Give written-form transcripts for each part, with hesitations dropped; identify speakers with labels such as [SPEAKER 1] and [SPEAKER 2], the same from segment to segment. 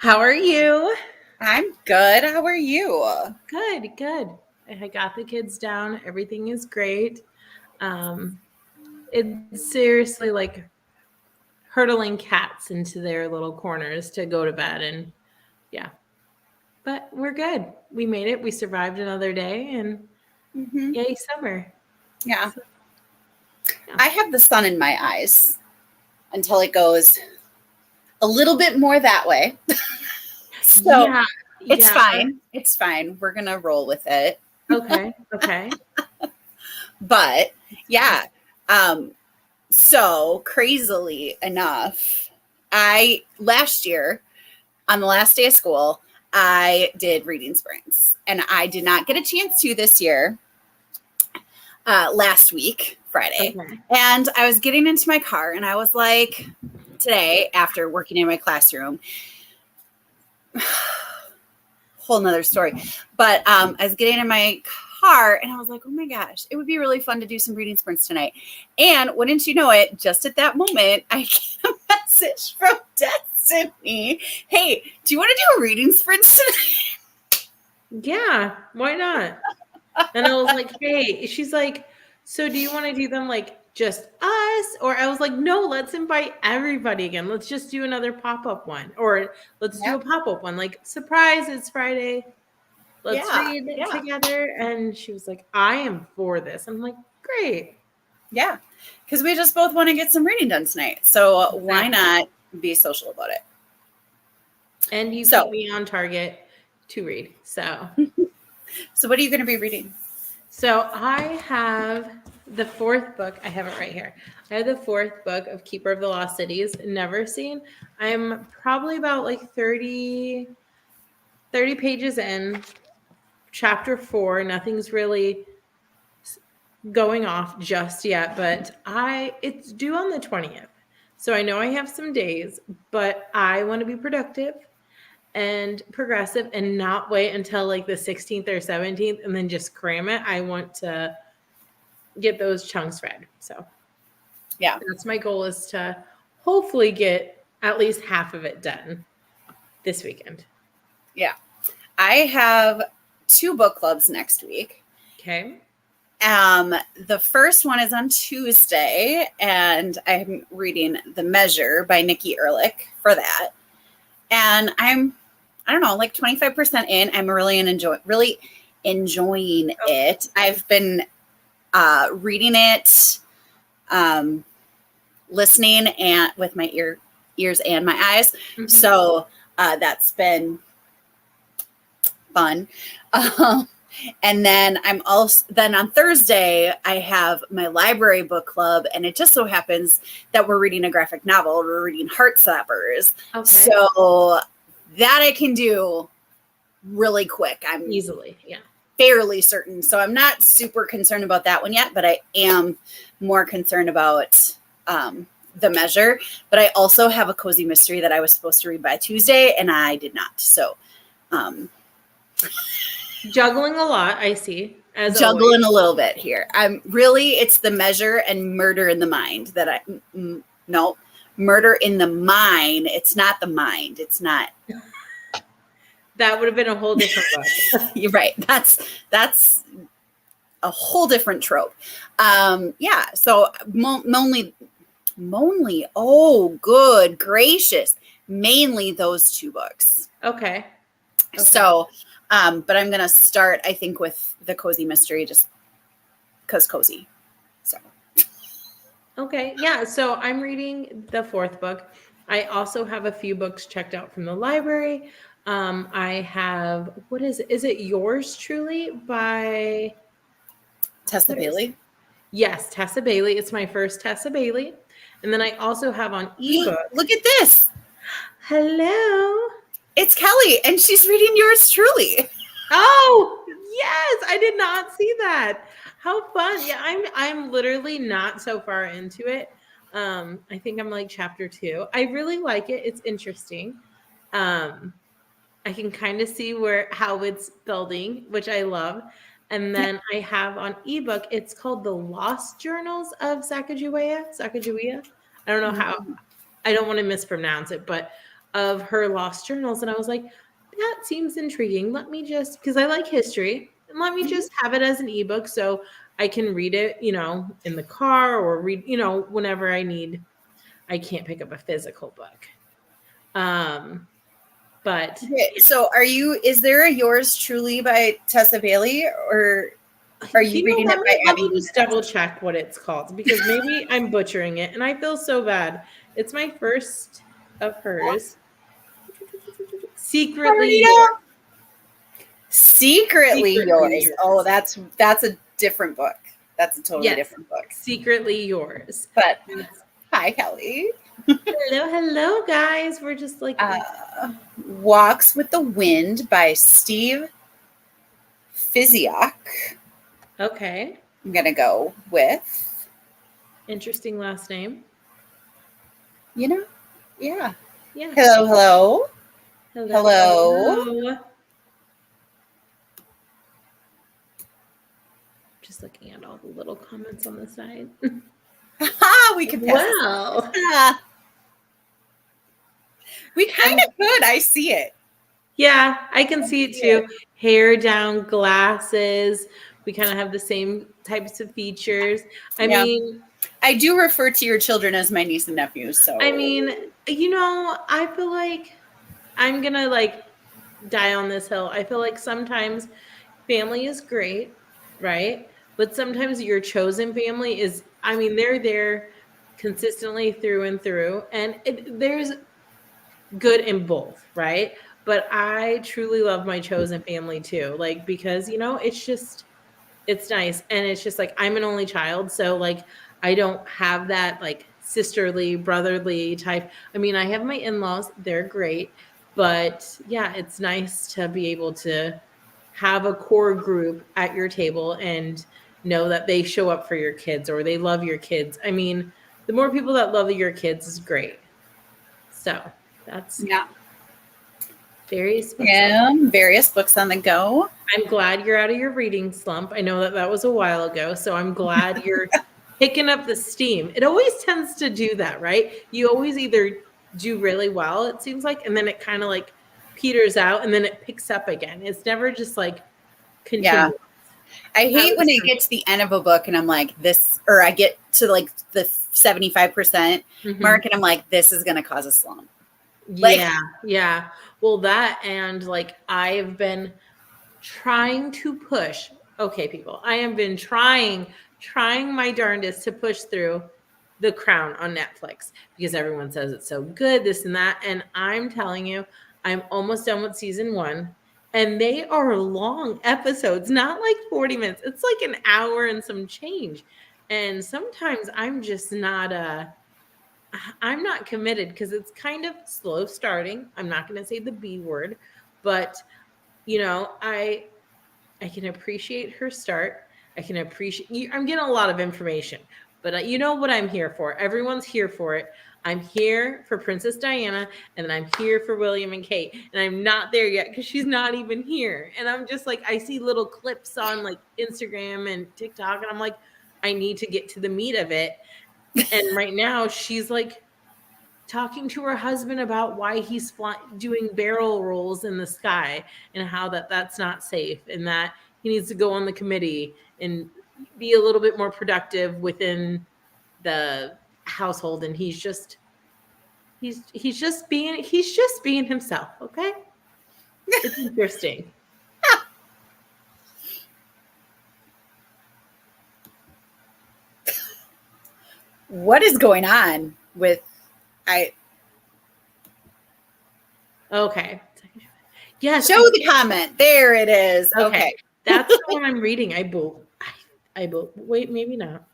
[SPEAKER 1] How are you?
[SPEAKER 2] I'm good. How are you?
[SPEAKER 1] Good. I got the kids down. Everything is great. Um, it's seriously like hurtling cats into their little corners to go to bed. And yeah, but we're good. We made it. We survived another day and
[SPEAKER 2] Hmm.
[SPEAKER 1] yay, summer.
[SPEAKER 2] Yeah.
[SPEAKER 1] So, yeah.
[SPEAKER 2] I have the sun in my eyes until it goes a little bit more that way. So
[SPEAKER 1] Yeah.
[SPEAKER 2] it's
[SPEAKER 1] Yeah.
[SPEAKER 2] fine. It's fine. We're going to roll with it.
[SPEAKER 1] Okay.
[SPEAKER 2] But yeah. Um, so crazily enough, last year on the last day of school, I did reading sprints and I did not get a chance to this year. Last week, Friday.
[SPEAKER 1] Okay.
[SPEAKER 2] And I was getting into my car and I was like, today, after working in my classroom, whole nother story. But I was getting in my car and I was like, oh my gosh, it would be really fun to do some reading sprints tonight. And wouldn't you know it, just at that moment, I get a message from Destiny. Hey, do you want to do a reading sprint tonight?
[SPEAKER 1] Yeah. Why not? And I was like, hey, she's like, so do you want to do them like just us? Or I was like, no, let's invite everybody again. Let's just do another pop-up one. Or let's do a
[SPEAKER 2] Yep.
[SPEAKER 1] pop-up one. Like, surprise, it's Friday. Let's
[SPEAKER 2] Yeah.
[SPEAKER 1] read
[SPEAKER 2] Yeah.
[SPEAKER 1] together. And she was like, I am for this. I'm like, great.
[SPEAKER 2] Yeah. Because we just both want to get some reading done tonight. So why not be social about it?
[SPEAKER 1] And you
[SPEAKER 2] So-
[SPEAKER 1] keep me on target to read. So
[SPEAKER 2] what are you going to be reading?
[SPEAKER 1] So I have the fourth book. I have it right here. I have the fourth book of Keeper of the Lost Cities, never seen. I'm probably about like 30 pages in, chapter 4. Nothing's really going off just yet, but it's due on the 20th. So I know I have some days, but I want to be productive and progressive and not wait until like the 16th or 17th and then just cram it. I want to get those chunks read. So
[SPEAKER 2] Yeah.
[SPEAKER 1] that's my goal, is to hopefully get at least half of it done this weekend.
[SPEAKER 2] Yeah. I have 2 book clubs next week.
[SPEAKER 1] Okay.
[SPEAKER 2] The first one is on Tuesday, and I'm reading The Measure by Nikki Ehrlich for that. And I don't know, like 25% in. I'm really enjoying it. I've been reading it, listening and with my ears and my eyes. Mm-hmm. So that's been fun. And then then on Thursday, I have my library book club, and it just so happens that we're reading a graphic novel. We're reading Heartstoppers. Okay. So that I can do really quick. I'm
[SPEAKER 1] easily, yeah,
[SPEAKER 2] fairly certain. So I'm not super concerned about that one yet, but I am more concerned about The Measure. But I also have a cozy mystery that I was supposed to read by Tuesday, and I did not. So
[SPEAKER 1] juggling a lot, I see.
[SPEAKER 2] Juggling a little bit here. It's The Measure and Murder in the Mind that no, Murder in the Mind. It's not the mind. It's not.
[SPEAKER 1] That would have been a whole different book.
[SPEAKER 2] You're right. That's a whole different trope. Yeah. So Monly. Oh, good gracious. Mainly those 2 books.
[SPEAKER 1] Okay.
[SPEAKER 2] So, but I'm going to start, I think, with the cozy mystery just because cozy. So.
[SPEAKER 1] Okay. Yeah. So I'm reading the 4th book. I also have a few books checked out from the library. I have, what is it? Is it Yours Truly by
[SPEAKER 2] Tessa Bailey?
[SPEAKER 1] Yes, Tessa Bailey. It's my first Tessa Bailey. And then I also have on ebook.
[SPEAKER 2] Look at this.
[SPEAKER 1] Hello.
[SPEAKER 2] It's Kelly, and she's reading Yours Truly.
[SPEAKER 1] Oh, yes. I did not see that. How fun. Yeah, I'm literally not so far into it. I think I'm like chapter 2. I really like it. It's interesting. I can kind of see how it's building, which I love. And then I have on ebook, it's called The Lost Journals of Sacagawea. I don't know how, I don't want to mispronounce it, but of her lost journals. And I was like, that seems intriguing. Let me just, because I like history, and let me just have it as an ebook so I can read it, in the car or read, whenever I need. I can't pick up a physical book. But
[SPEAKER 2] Okay, so is there a Yours Truly by Tessa Bailey, or are you reading it by
[SPEAKER 1] let
[SPEAKER 2] Abby?
[SPEAKER 1] me just double check what it's called, because maybe I'm butchering it and I feel so bad. It's my first of hers. Secretly Yours.
[SPEAKER 2] Secretly Yours.
[SPEAKER 1] Yours.
[SPEAKER 2] Oh, that's a different book. That's a totally different book.
[SPEAKER 1] Secretly Yours.
[SPEAKER 2] But hi, Kelly.
[SPEAKER 1] Hello, guys. We're just like
[SPEAKER 2] Walks with the Wind by Steve Physiak.
[SPEAKER 1] Okay.
[SPEAKER 2] I'm gonna go with
[SPEAKER 1] interesting last name.
[SPEAKER 2] Yeah.
[SPEAKER 1] Yeah.
[SPEAKER 2] Hello.
[SPEAKER 1] Just looking at all the little comments on the side.
[SPEAKER 2] We could pass.
[SPEAKER 1] Wow.
[SPEAKER 2] We kind of could. I see it.
[SPEAKER 1] Yeah, I can see it too. Hair down, glasses. We kind of have the same types of features. I mean,
[SPEAKER 2] I do refer to your children as my niece and nephews. So
[SPEAKER 1] I mean, I feel like I'm gonna die on this hill. I feel like sometimes family is great, right? But sometimes your chosen family is, they're there consistently through and through. And there's good in both, right? But I truly love my chosen family too. Because, it's nice. And it's just I'm an only child. So I don't have that sisterly, brotherly type. I have my in-laws. They're great. But yeah, it's nice to be able to have a core group at your table and know that they show up for your kids or they love your kids. The more people that love your kids is great. So that's various books.
[SPEAKER 2] Various books on the go.
[SPEAKER 1] I'm glad you're out of your reading slump. I know that was a while ago, so I'm glad you're picking up the steam. It always tends to do that, right? You always either do really well, it seems like, and then it kind of peters out and then it picks up again. It's never just continuous.
[SPEAKER 2] Yeah. I hate when it gets to the end of a book and I'm like this, or I get to the 75% mark and I'm like, this is going to cause a slump.
[SPEAKER 1] Yeah. Well, that and I've been trying to push. Okay, people, I have been trying my darndest to push through The Crown on Netflix because everyone says it's so good, this and that. And I'm telling you, I'm almost done with season 1. And they are long episodes, not 40 minutes. It's an hour and some change. And sometimes I'm just not I'm not committed because it's kind of slow starting. I'm not going to say the B word, but I can appreciate her start. I can appreciate I'm getting a lot of information, but you know what I'm here for. Everyone's here for it. I'm here for Princess Diana, and then I'm here for William and Kate, and I'm not there yet because she's not even here. And I'm just I see little clips on Instagram and TikTok, and I'm like, I need to get to the meat of it. And right now she's talking to her husband about why he's doing barrel rolls in the sky and how that's not safe and that he needs to go on the committee and be a little bit more productive within the household. And he's just being himself. Okay. It's interesting.
[SPEAKER 2] What is going on with
[SPEAKER 1] Okay. Yes.
[SPEAKER 2] Show the comment. There it is. Okay.
[SPEAKER 1] That's the one I'm reading. I wait, maybe not.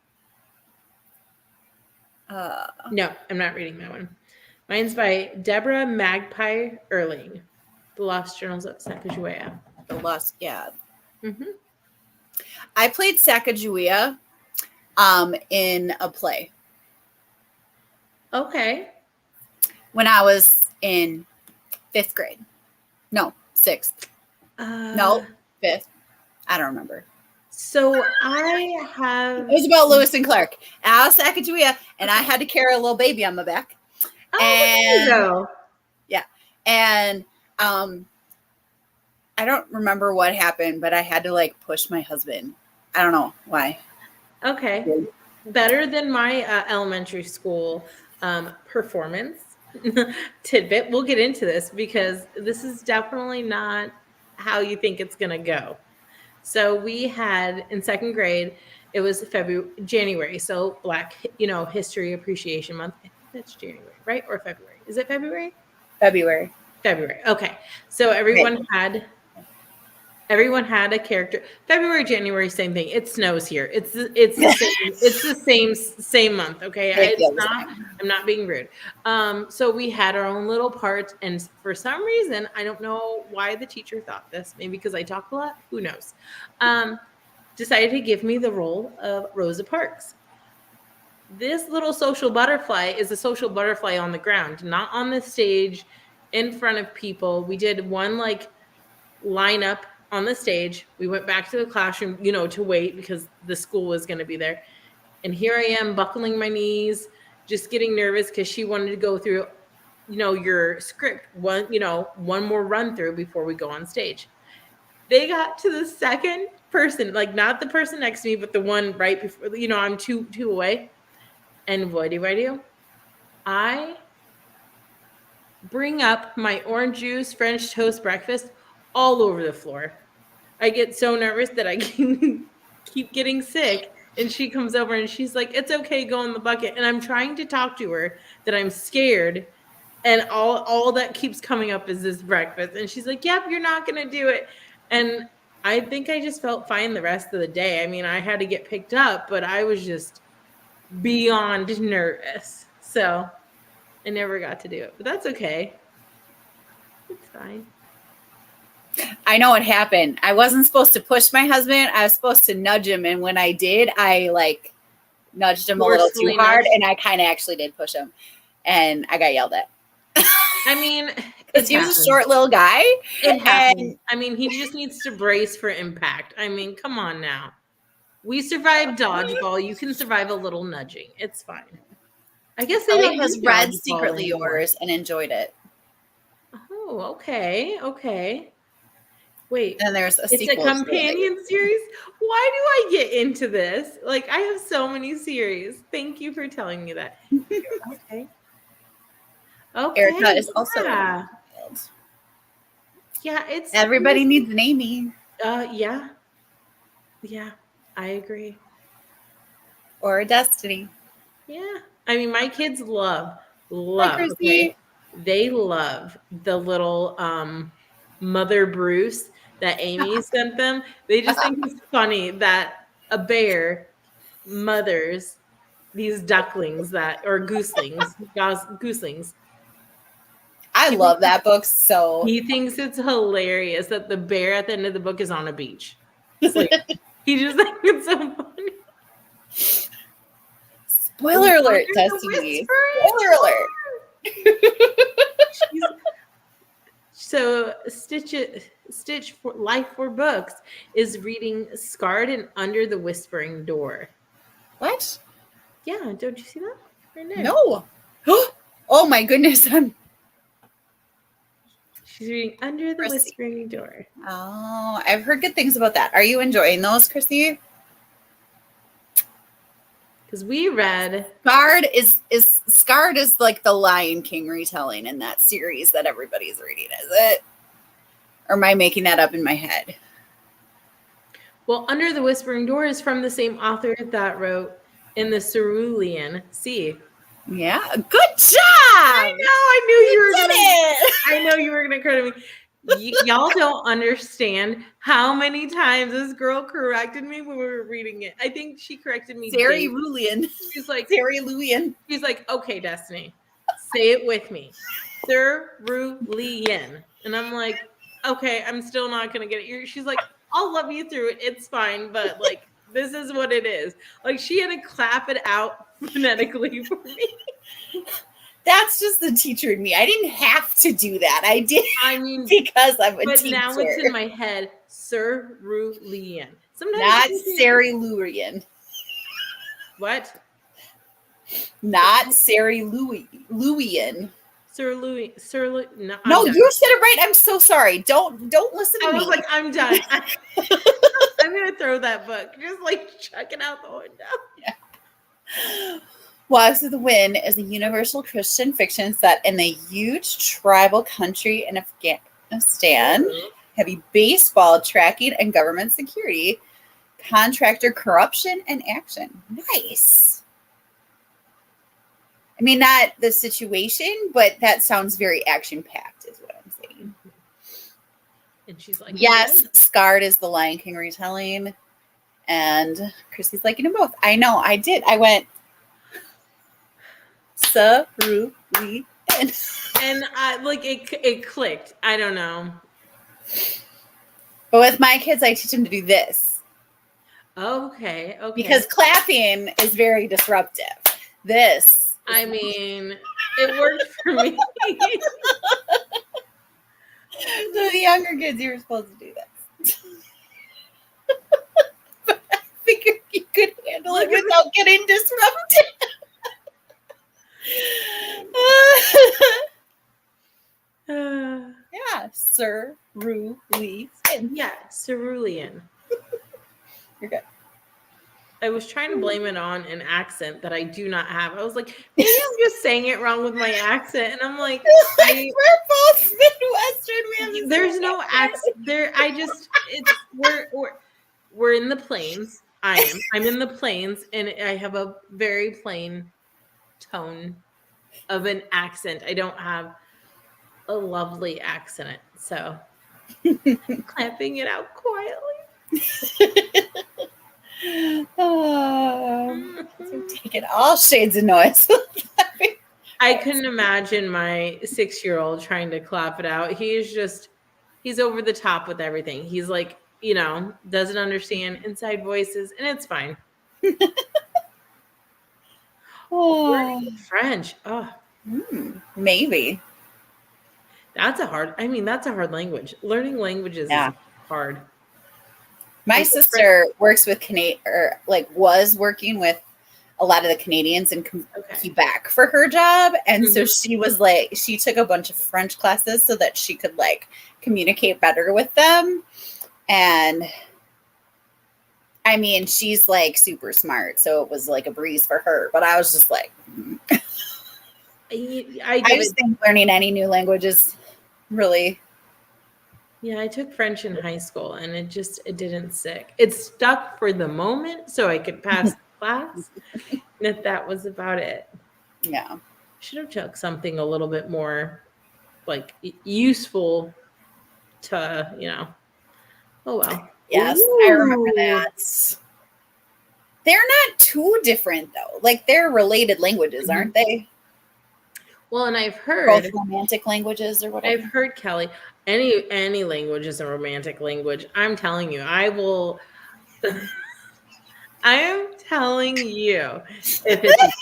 [SPEAKER 1] No, I'm not reading that one. Mine's by Deborah Magpie Erling. The Lost Journals of Sacagawea.
[SPEAKER 2] I played Sacagawea in a play.
[SPEAKER 1] Okay.
[SPEAKER 2] When I was in 5th grade. No, 6th. No, 5th. I don't remember.
[SPEAKER 1] So I have...
[SPEAKER 2] It was about Lewis and Clark. I was Sacagawea, and I had to carry a little baby on my back.
[SPEAKER 1] Oh, there you go.
[SPEAKER 2] Yeah. And I don't remember what happened, but I had to like push my husband. I don't know why.
[SPEAKER 1] Okay. Better than my elementary school performance tidbit. We'll get into this because this is definitely not how you think it's going to go. So we had in second grade, it was January. So Black, History Appreciation Month. I think that's January, right? Or February. Is it February?
[SPEAKER 2] February.
[SPEAKER 1] Okay. So everyone had a character. February, January, same thing. It snows here. It's the same month. Okay, I'm not being rude. So we had our own little part, and for some reason, I don't know why the teacher thought this. Maybe because I talk a lot. Who knows? Decided to give me the role of Rosa Parks. This little social butterfly is a social butterfly on the ground, not on the stage, in front of people. We did one like lineup on the stage. We went back to the classroom, to wait because the school was going to be there. And here I am buckling my knees, just getting nervous because she wanted to go through, your script, one more run through before we go on stage. They got to the second person, like not the person next to me, but the one right before, I'm two away. And what do? I bring up my orange juice French toast breakfast all over the floor. I get so nervous that I keep getting sick. And she comes over and she's like, it's okay, go in the bucket. And I'm trying to talk to her that I'm scared. And all that keeps coming up is this breakfast. And she's like, yep, you're not going to do it. And I think I just felt fine the rest of the day. I mean, I had to get picked up, but I was just beyond nervous. So I never got to do it, but that's okay. It's fine.
[SPEAKER 2] I know what happened. I wasn't supposed to push my husband. I was supposed to nudge him. And when I did, I like nudged him a little too hard. And I kind of actually did push him. And I got yelled at.
[SPEAKER 1] I mean,
[SPEAKER 2] because he was a short little guy.
[SPEAKER 1] It happens. I mean, he just needs to brace for impact. I mean, come on now. We survived dodgeball. You can survive a little nudging. It's fine. I guess
[SPEAKER 2] they was read Secretly Yours and enjoyed it.
[SPEAKER 1] Oh, okay. Wait.
[SPEAKER 2] And there's
[SPEAKER 1] it's a companion series? Why do I get into this? Like, I have so many series. Thank you for telling me that. Okay.
[SPEAKER 2] Erica is also
[SPEAKER 1] it's
[SPEAKER 2] everybody needs an Amy.
[SPEAKER 1] Yeah, I agree.
[SPEAKER 2] Or a Destiny.
[SPEAKER 1] Yeah, I mean, my kids love. Okay? They love the little Mother Bruce that Amy sent them. They just think it's funny that a bear mothers these ducklings or gooselings.
[SPEAKER 2] I love that book so.
[SPEAKER 1] He thinks it's hilarious that the bear at the end of the book is on a beach. Like, he just thinks it's so funny.
[SPEAKER 2] Spoiler alert, Destiny. Spoiler alert.
[SPEAKER 1] So Stitch for Life for Books is reading Scarred and Under the Whispering Door.
[SPEAKER 2] What?
[SPEAKER 1] Yeah, don't you see that? Right there.
[SPEAKER 2] No. Oh my goodness.
[SPEAKER 1] She's reading Under the Whispering Door.
[SPEAKER 2] Oh, I've heard good things about that. Are you enjoying those, Chrissy?
[SPEAKER 1] Because we read
[SPEAKER 2] Scarred is like the Lion King retelling in that series that everybody's reading, is it? Or am I making that up in my head?
[SPEAKER 1] Well, Under the Whispering Door is from the same author that wrote In the Cerulean Sea.
[SPEAKER 2] Yeah, good job.
[SPEAKER 1] I know you were gonna credit me. Y'all don't understand how many times this girl corrected me when we were reading it. I think she corrected me.
[SPEAKER 2] Cerulean.
[SPEAKER 1] She's like
[SPEAKER 2] Cerulean.
[SPEAKER 1] She's like, okay, Destiny, say it with me. Cerulean. And I'm like, okay, I'm still not gonna get it. She's like, I'll love you through it. It's fine, but like, this is what it is. Like, she had to clap it out phonetically for me.
[SPEAKER 2] That's just the teacher in me. I didn't have to do that. I did. I mean, because I'm a teacher. But
[SPEAKER 1] now it's in my head. Cerulean.
[SPEAKER 2] Sometimes not Cerulean.
[SPEAKER 1] What?
[SPEAKER 2] Not Cerulean.
[SPEAKER 1] No, I'm
[SPEAKER 2] No,
[SPEAKER 1] done.
[SPEAKER 2] you said it right. I'm so sorry. Don't listen to
[SPEAKER 1] I
[SPEAKER 2] me.
[SPEAKER 1] was like, I'm done. I'm gonna throw that book. Just like chuck it out the window.
[SPEAKER 2] Wives of the Wind is a universal Christian fiction set in the huge tribal country in Afghanistan. Heavy baseball tracking and government security, contractor corruption and action. Nice. I mean, not the situation, but that sounds very action-packed is what I'm saying.
[SPEAKER 1] And she's like,
[SPEAKER 2] Yes, Scarred is the Lion King retelling. And Chrissy's liking them both. I know, I did. I went, Sarulian.
[SPEAKER 1] And I like it clicked. I don't know.
[SPEAKER 2] But with my kids, I teach them to do this.
[SPEAKER 1] Okay.
[SPEAKER 2] Because clapping is very disruptive. This.
[SPEAKER 1] I mean, it worked for me.
[SPEAKER 2] So the younger kids, you were supposed to do this. But I figured you could handle it without getting disrupted. Yeah, cerulean.
[SPEAKER 1] Yeah, cerulean.
[SPEAKER 2] You're good.
[SPEAKER 1] I was trying to blame it on an accent that I do not have. I was like, maybe I'm just saying it wrong with my accent, and I'm like,
[SPEAKER 2] we're both Midwestern.
[SPEAKER 1] There's no accent there. We're in the plains. I'm in the plains, and I have a very plain tone of an accent. I don't have a lovely accent, so clamping it out quietly.
[SPEAKER 2] So taking all shades of noise.
[SPEAKER 1] I couldn't imagine my 6-year-old trying to clap it out. He's over the top with everything. He's like, doesn't understand inside voices, and it's fine. Learning French. Oh,
[SPEAKER 2] maybe.
[SPEAKER 1] That's a hard language. Learning languages is hard.
[SPEAKER 2] My sister works with was working with a lot of the Canadians in Quebec for her job. And so she took a bunch of French classes so that she could communicate better with them. And I mean, she's super smart. So it was a breeze for her, but I was just I just think learning any new language is really.
[SPEAKER 1] Yeah, I took French in high school, and it didn't stick. It stuck for the moment, so I could pass the class. And that was about it.
[SPEAKER 2] Yeah,
[SPEAKER 1] should have took something a little bit more useful to Oh well.
[SPEAKER 2] Yes,
[SPEAKER 1] Ooh.
[SPEAKER 2] I remember that. They're not too different though. They're related languages, aren't they?
[SPEAKER 1] Well, and I've heard
[SPEAKER 2] both romantic languages or whatever.
[SPEAKER 1] I've heard, Kelly, any language is a romantic language. I'm telling you, I will. I am telling you, if it's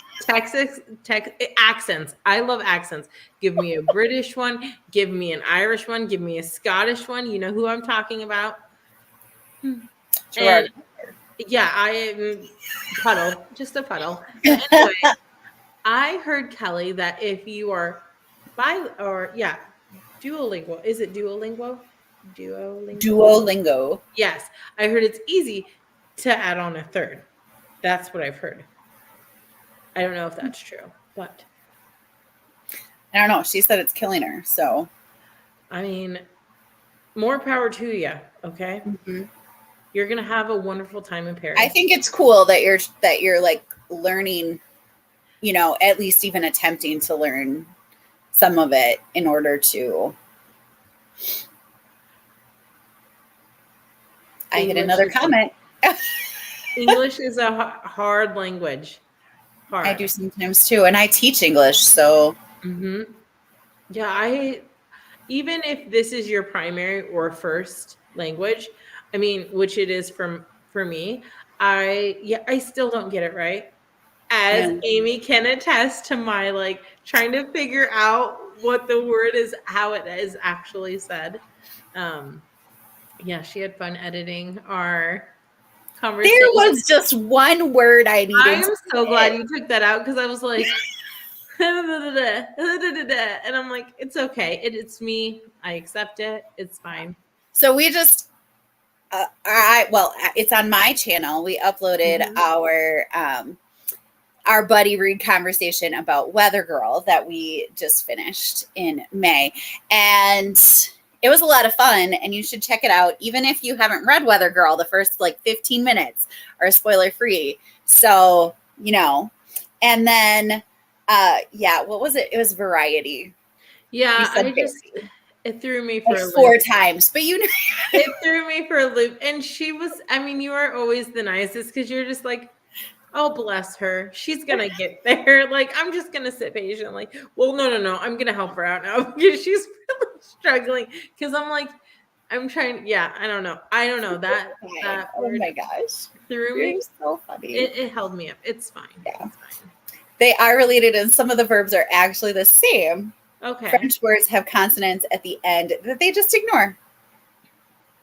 [SPEAKER 1] accents, I love accents. Give me a British one, give me an Irish one, give me a Scottish one. You know who I'm talking about?
[SPEAKER 2] Sure.
[SPEAKER 1] And, yeah, I am puddle, just a puddle. But anyway, I heard, Kelly, that if you are Duolingo. Is it Duolingo?
[SPEAKER 2] Duolingo.
[SPEAKER 1] Yes. I heard it's easy to add on a third. That's what I've heard. I don't know if that's true, but
[SPEAKER 2] I don't know. She said it's killing her. So,
[SPEAKER 1] I mean, more power to you. Okay. Mm-hmm. You're going to have a wonderful time in Paris.
[SPEAKER 2] I think it's cool that you're learning, at least even attempting to learn some of it in order to. I get another comment.
[SPEAKER 1] English is a hard language. Hard.
[SPEAKER 2] I do sometimes too, and I teach English, so.
[SPEAKER 1] Mm-hmm. Yeah, even if this is your primary or first language, I mean, which it is for me, I still don't get it right. As Amy can attest to my trying to figure out what the word is, how it is actually said. Yeah, she had fun editing our conversation.
[SPEAKER 2] There was just one word I needed.
[SPEAKER 1] I'm so glad you took that out because I was like, And I'm like, it's okay. It's me. I accept it. It's fine.
[SPEAKER 2] So we just, it's on my channel. We uploaded our buddy read conversation about Weather Girl that we just finished in May. And it was a lot of fun, and you should check it out. Even if you haven't read Weather Girl, the first like 15 minutes are spoiler free. So, and then, what was it? It was Variety.
[SPEAKER 1] Yeah, it threw me for
[SPEAKER 2] like
[SPEAKER 1] a loop.
[SPEAKER 2] 4 times, but
[SPEAKER 1] it threw me for a loop. And she was, you are always the nicest because you're just like, oh, bless her. She's going to get there. Like, I'm just going to sit patiently. Well, no. I'm going to help her out now because she's really struggling. Because I'm like, I'm trying. Yeah, I don't know. That
[SPEAKER 2] oh my gosh.
[SPEAKER 1] Threw me.
[SPEAKER 2] You're so funny.
[SPEAKER 1] It held me up. It's fine.
[SPEAKER 2] Yeah.
[SPEAKER 1] It's fine.
[SPEAKER 2] They are related, and some of the verbs are actually the same.
[SPEAKER 1] Okay.
[SPEAKER 2] French words have consonants at the end that they just ignore.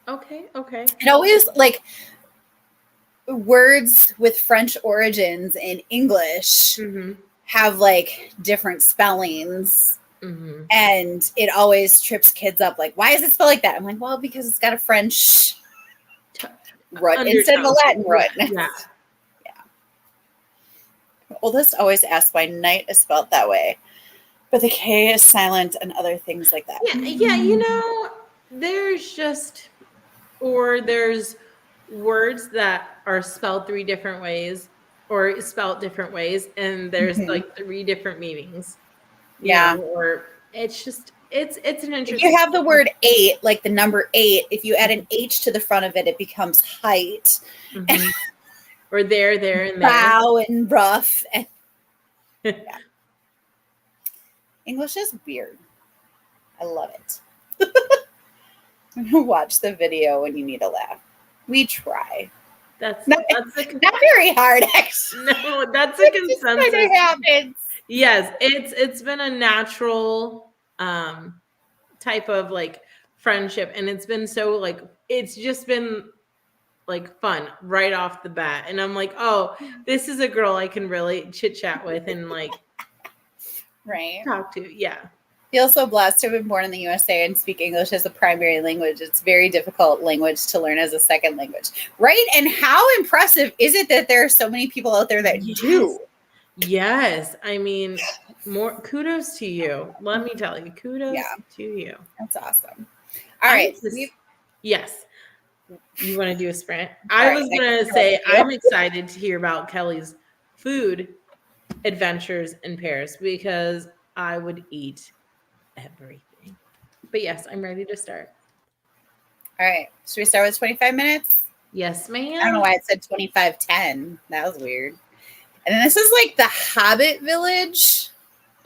[SPEAKER 1] Okay.
[SPEAKER 2] It always, like, words with French origins in English have like different spellings, and it always trips kids up. Like, why is it spelled like that? I'm like, well, because it's got a French root instead of a Latin root.
[SPEAKER 1] Yeah.
[SPEAKER 2] Oldest always asks why night is spelled that way, but the K is silent and other things like that.
[SPEAKER 1] Yeah. There's words that are spelled 3 different ways or spelled different ways, and there's like 3 different meanings. Or it's just it's an interesting.
[SPEAKER 2] If you have the word 8, like the number 8, if you add an H to the front of it, it becomes height.
[SPEAKER 1] Or there, and there.
[SPEAKER 2] Bow and rough. English is weird. I love it. Watch the video when you need a laugh. We try.
[SPEAKER 1] That's
[SPEAKER 2] not very hard, actually.
[SPEAKER 1] No, that's a consensus.
[SPEAKER 2] It happens.
[SPEAKER 1] Yes, it's been a natural type of like friendship, and it's been so like it's just been like fun right off the bat. And I'm like, oh, this is a girl I can really chit chat with and like talk to. Yeah.
[SPEAKER 2] Feel so blessed to have been born in the USA and speak English as a primary language. It's a very difficult language to learn as a second language. Right? And how impressive is it that there are so many people out there that do?
[SPEAKER 1] Yes. More kudos to you. Let me tell you, kudos to you.
[SPEAKER 2] That's awesome. All right.
[SPEAKER 1] Yes. You want to do a sprint? I was going to say, I'm excited to hear about Kelly's food adventures in Paris because I would eat everything. But yes, I'm ready to start.
[SPEAKER 2] All right. Should we start with 25 minutes?
[SPEAKER 1] Yes, ma'am.
[SPEAKER 2] I don't know why it said 25:10. That was weird. And this is like the Hobbit village.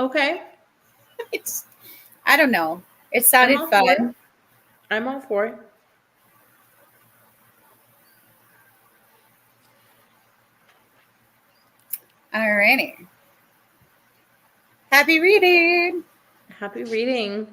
[SPEAKER 1] Okay.
[SPEAKER 2] I don't know. It sounded fun.
[SPEAKER 1] I'm all for it.
[SPEAKER 2] All righty. Happy reading.
[SPEAKER 1] Happy reading.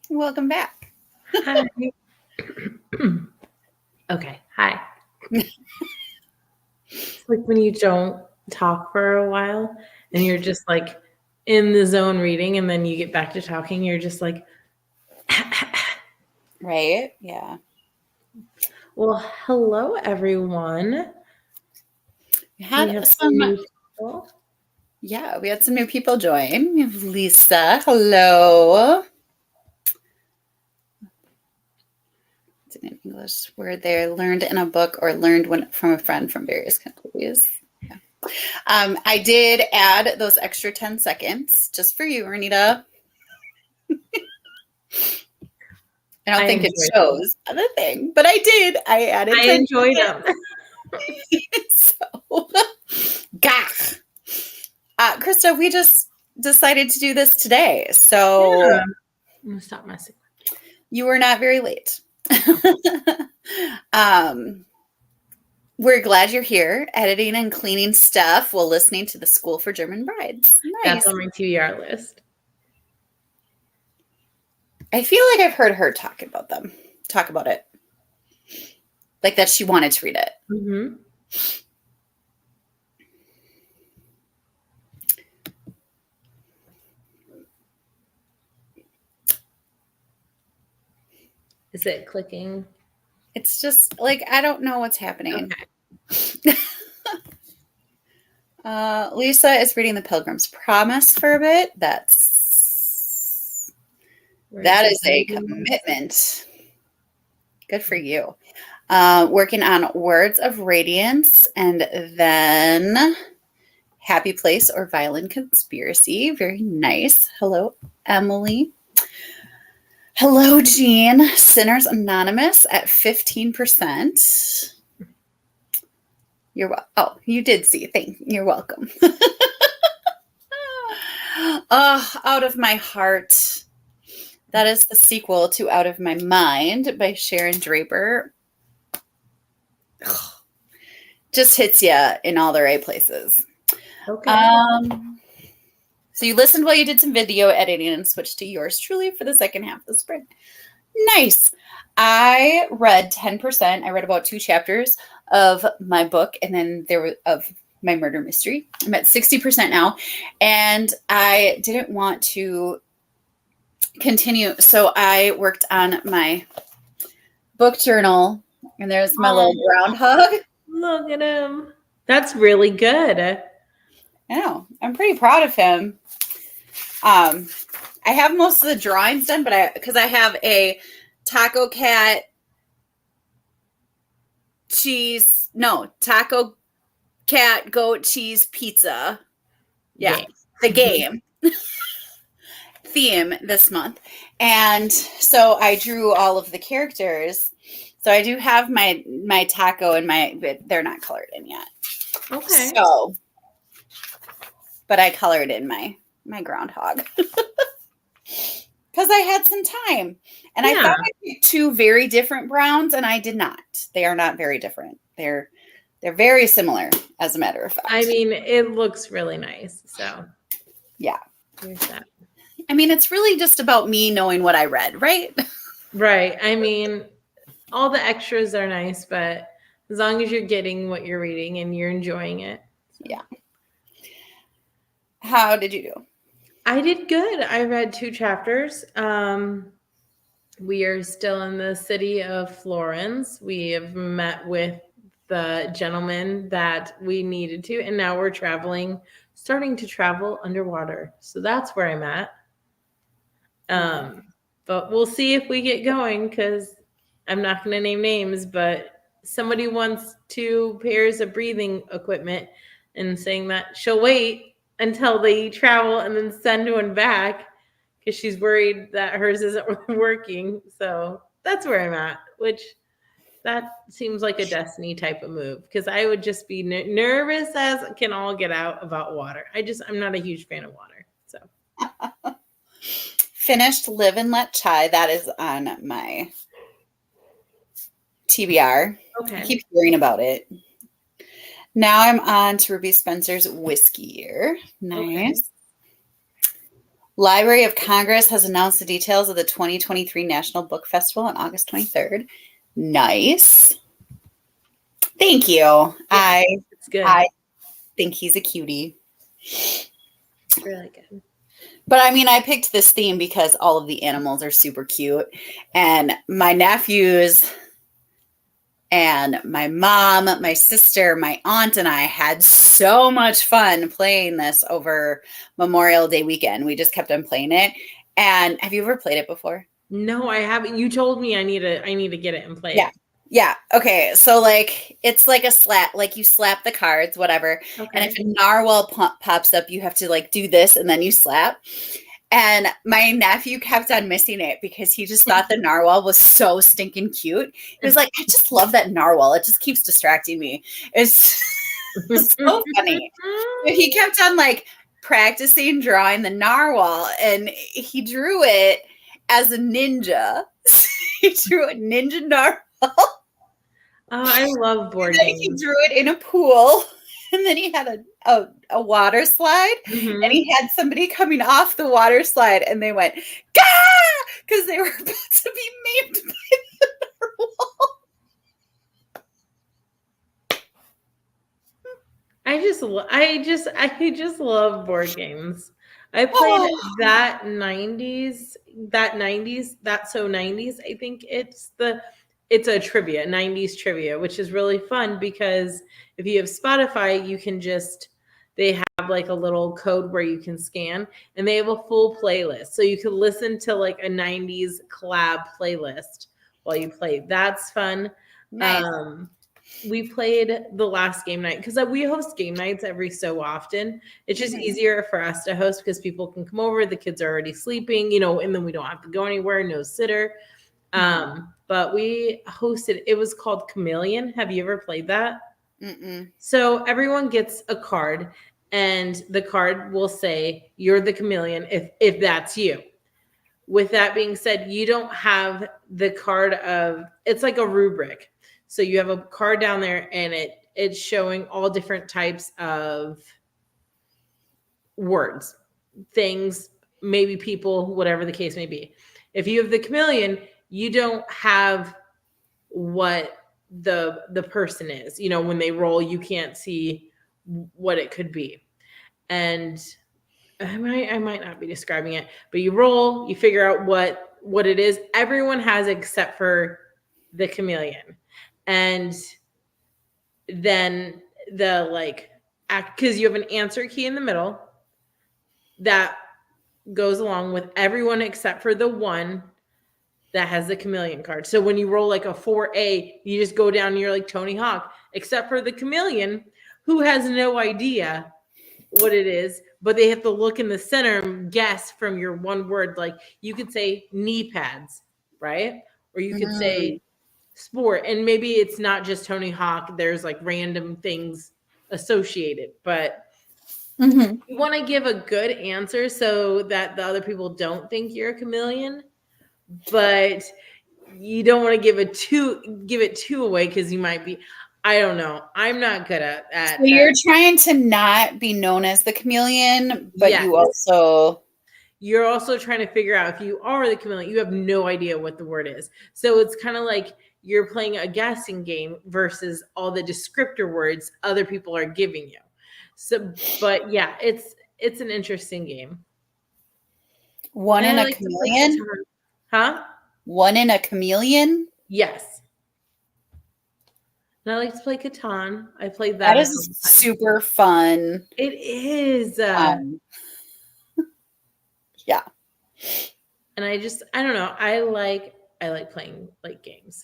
[SPEAKER 2] Welcome back.
[SPEAKER 1] Hi. Okay. Hi. It's like when you don't talk for a while and you're just like in the zone reading, and then you get back to talking, you're just like,
[SPEAKER 2] Right? Yeah.
[SPEAKER 1] well, hello, everyone.
[SPEAKER 2] We
[SPEAKER 1] We
[SPEAKER 2] had
[SPEAKER 1] have
[SPEAKER 2] some,
[SPEAKER 1] some new people.
[SPEAKER 2] yeah, we had some new people join. We have Lisa. Hello. It's in English where they learned in a book or learned from a friend from various countries. Yeah. I did add those extra 10 seconds just for you, Renita. I don't think it shows on the thing, but I did. I added 10
[SPEAKER 1] enjoyed them.
[SPEAKER 2] So, gah. Krista, we just decided to do this today. So
[SPEAKER 1] Yeah. I'm gonna stop messing.
[SPEAKER 2] You were not very late. We're glad you're here editing and cleaning stuff while listening to the School for German Brides. Nice.
[SPEAKER 1] That's on my TBR list.
[SPEAKER 2] I feel like I've heard her talk about it. Like that she wanted to read it.
[SPEAKER 1] Mm-hmm. Is it clicking?
[SPEAKER 2] It's just like, I don't know what's happening.
[SPEAKER 1] Okay.
[SPEAKER 2] Lisa is reading The Pilgrim's Promise for a bit. That is a commitment. Good for you. Working on Words of Radiance, and then Happy Place or Violent Conspiracy. Very nice. Hello, Emily. Hello, Jean. Sinners Anonymous at 15%. You're welcome. Oh, you did see. You're welcome. Out of My Heart. That is the sequel to Out of My Mind by Sharon Draper. Just hits you in all the right places.
[SPEAKER 1] Okay.
[SPEAKER 2] So you listened while you did some video editing and switched to yours truly for the second half of the spring. Nice. I read 10%. I read about 2 chapters of my book, and then there were of my murder mystery. I'm at 60% now, and I didn't want to continue. So I worked on my book journal, and there's my little groundhog.
[SPEAKER 1] Look at him. That's really good.
[SPEAKER 2] I know. I'm pretty proud of him. I have most of the drawings done, but because I have a taco cat goat cheese pizza. Yeah. The game theme this month. And so I drew all of the characters. So I do have my taco and but they're not colored in yet.
[SPEAKER 1] Okay.
[SPEAKER 2] So, but I colored in my groundhog because I had some time, and I thought I picked 2 very different browns, and I did not. They are not very different. They're very similar, as a matter of fact.
[SPEAKER 1] I mean, it looks really nice. So,
[SPEAKER 2] yeah.
[SPEAKER 1] Here's that.
[SPEAKER 2] I mean, it's really just about me knowing what I read, right?
[SPEAKER 1] Right. I mean, all the extras are nice, but as long as you're getting what you're reading and you're enjoying it. So.
[SPEAKER 2] Yeah. How did you do?
[SPEAKER 1] I did good. I read 2 chapters. We are still in the city of Florence. We have met with the gentleman that we needed to, and now we're starting to travel underwater. So that's where I'm at. But we'll see if we get going, because I'm not going to name names, but somebody wants 2 pairs of breathing equipment and saying that she'll wait until they travel and then send one back because she's worried that hers isn't working. So that's where I'm at, which that seems like a Destiny type of move, because I would just be nervous as can all get out about water. I'm not a huge fan of water. So
[SPEAKER 2] finished Live and Let Chai. That is on my TBR.
[SPEAKER 1] Okay.
[SPEAKER 2] I keep hearing about it. Now I'm on to Ruby Spencer's Whiskey Year. Nice. Library of Congress has announced the details of the 2023 National Book Festival on August 23rd. Nice. Thank you.
[SPEAKER 1] Yeah, it's good.
[SPEAKER 2] I think he's a cutie.
[SPEAKER 1] It's really good.
[SPEAKER 2] But I mean, I picked this theme because all of the animals are super cute. And my nephews and my mom, my sister, my aunt, and I had so much fun playing this over Memorial Day weekend. We just kept on playing it. And have you ever played it before?
[SPEAKER 1] No, I haven't. You told me I need to get it and play
[SPEAKER 2] Yeah.
[SPEAKER 1] it.
[SPEAKER 2] Yeah. Okay. So like it's like a slap, like you slap the cards, whatever.
[SPEAKER 1] Okay.
[SPEAKER 2] And if a narwhal pops up, you have to like do this and then you slap. And my nephew kept on missing it because he just thought the narwhal was so stinking cute. He was like, I just love that narwhal. It just keeps distracting me. It's so funny. But he kept on like practicing drawing the narwhal and he drew it as a ninja. He drew a ninja narwhal.
[SPEAKER 1] Oh, I love board
[SPEAKER 2] And then
[SPEAKER 1] games.
[SPEAKER 2] he drew it in a pool. And then he had a water slide,
[SPEAKER 1] Mhm.
[SPEAKER 2] and he had somebody coming off the water slide, and they went, "Gah!" because they were about to be maimed by the narwhal.
[SPEAKER 1] I just love board games. I played that 90s, that so 90s. I think it's a trivia, 90s trivia, which is really fun because if you have Spotify, you can they have like a little code where you can scan and they have a full playlist. So you can listen to like a 90s collab playlist while you play. That's fun.
[SPEAKER 2] Nice.
[SPEAKER 1] We played the last game night because we host game nights every so often. It's just
[SPEAKER 2] Mhm.
[SPEAKER 1] easier for us to host because people can come over. The kids are already sleeping, and then we don't have to go anywhere. No sitter. But we hosted. It was called Chameleon. Have you ever played that?
[SPEAKER 2] Mm-mm.
[SPEAKER 1] So everyone gets a card, and the card will say you're the chameleon if that's you. With that being said, you don't have the card of it's like a rubric. So you have a card down there and it's showing all different types of words, things, maybe people, whatever the case may be. If you have the chameleon, you don't have what the person is. When they roll, you can't see what it could be. And I might not be describing it, but you roll, you figure out what it is. Everyone has except for the chameleon. And then because you have an answer key in the middle that goes along with everyone except for the one that has the chameleon card. So when you roll like a 4A, you just go down and you're like Tony Hawk, except for the chameleon who has no idea what it is, but they have to look in the center and guess from your one word. Like you could say knee pads, right? Or you could say sport, and maybe it's not just Tony Hawk. There's like random things associated, but you want to give a good answer so that the other people don't think you're a chameleon, but you don't want to give it too away because you might be. I don't know. I'm not good at
[SPEAKER 2] So you're trying to not be known as the chameleon, but
[SPEAKER 1] Yes. You're also trying to figure out if you are the chameleon, you have no idea what the word is. So it's kind of like you're playing a guessing game versus all the descriptor words other people are giving you. So, but yeah, it's an interesting game.
[SPEAKER 2] One in a chameleon?
[SPEAKER 1] Huh?
[SPEAKER 2] One in a chameleon?
[SPEAKER 1] Yes. And I like to play Catan. I played
[SPEAKER 2] That is super fun.
[SPEAKER 1] It is.
[SPEAKER 2] Yeah.
[SPEAKER 1] And I don't know. I like playing like games.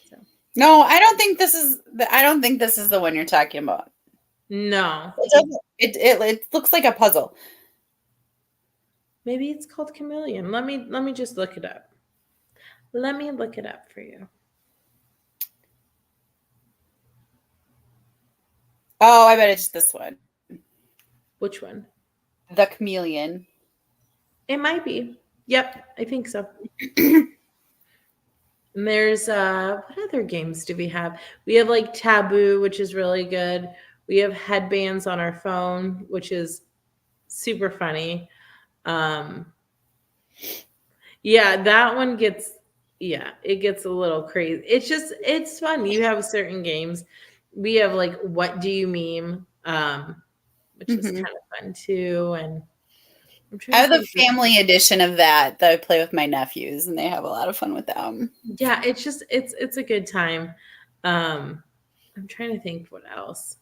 [SPEAKER 1] So.
[SPEAKER 2] No, I don't think this is the one you're talking about.
[SPEAKER 1] No.
[SPEAKER 2] It looks like a puzzle.
[SPEAKER 1] Maybe it's called Chameleon. Let me just look it up. Let me look it up for you.
[SPEAKER 2] Oh, I bet it's this one.
[SPEAKER 1] Which one?
[SPEAKER 2] The Chameleon.
[SPEAKER 1] It might be. Yep, I think so. And there's what other games do we have? We have like Taboo, which is really good. We have Headbands on our phone, which is super funny. Yeah, that one gets, yeah, it gets a little crazy. It's fun. You have certain games. We have like, what do you meme? Which is
[SPEAKER 2] Mhm.
[SPEAKER 1] kind of fun too. And I'm
[SPEAKER 2] I
[SPEAKER 1] trying to
[SPEAKER 2] have the
[SPEAKER 1] think.
[SPEAKER 2] family edition of that I play with my nephews, and they have a lot of fun with them.
[SPEAKER 1] Yeah, it's a good time. Um, I'm trying to think what else.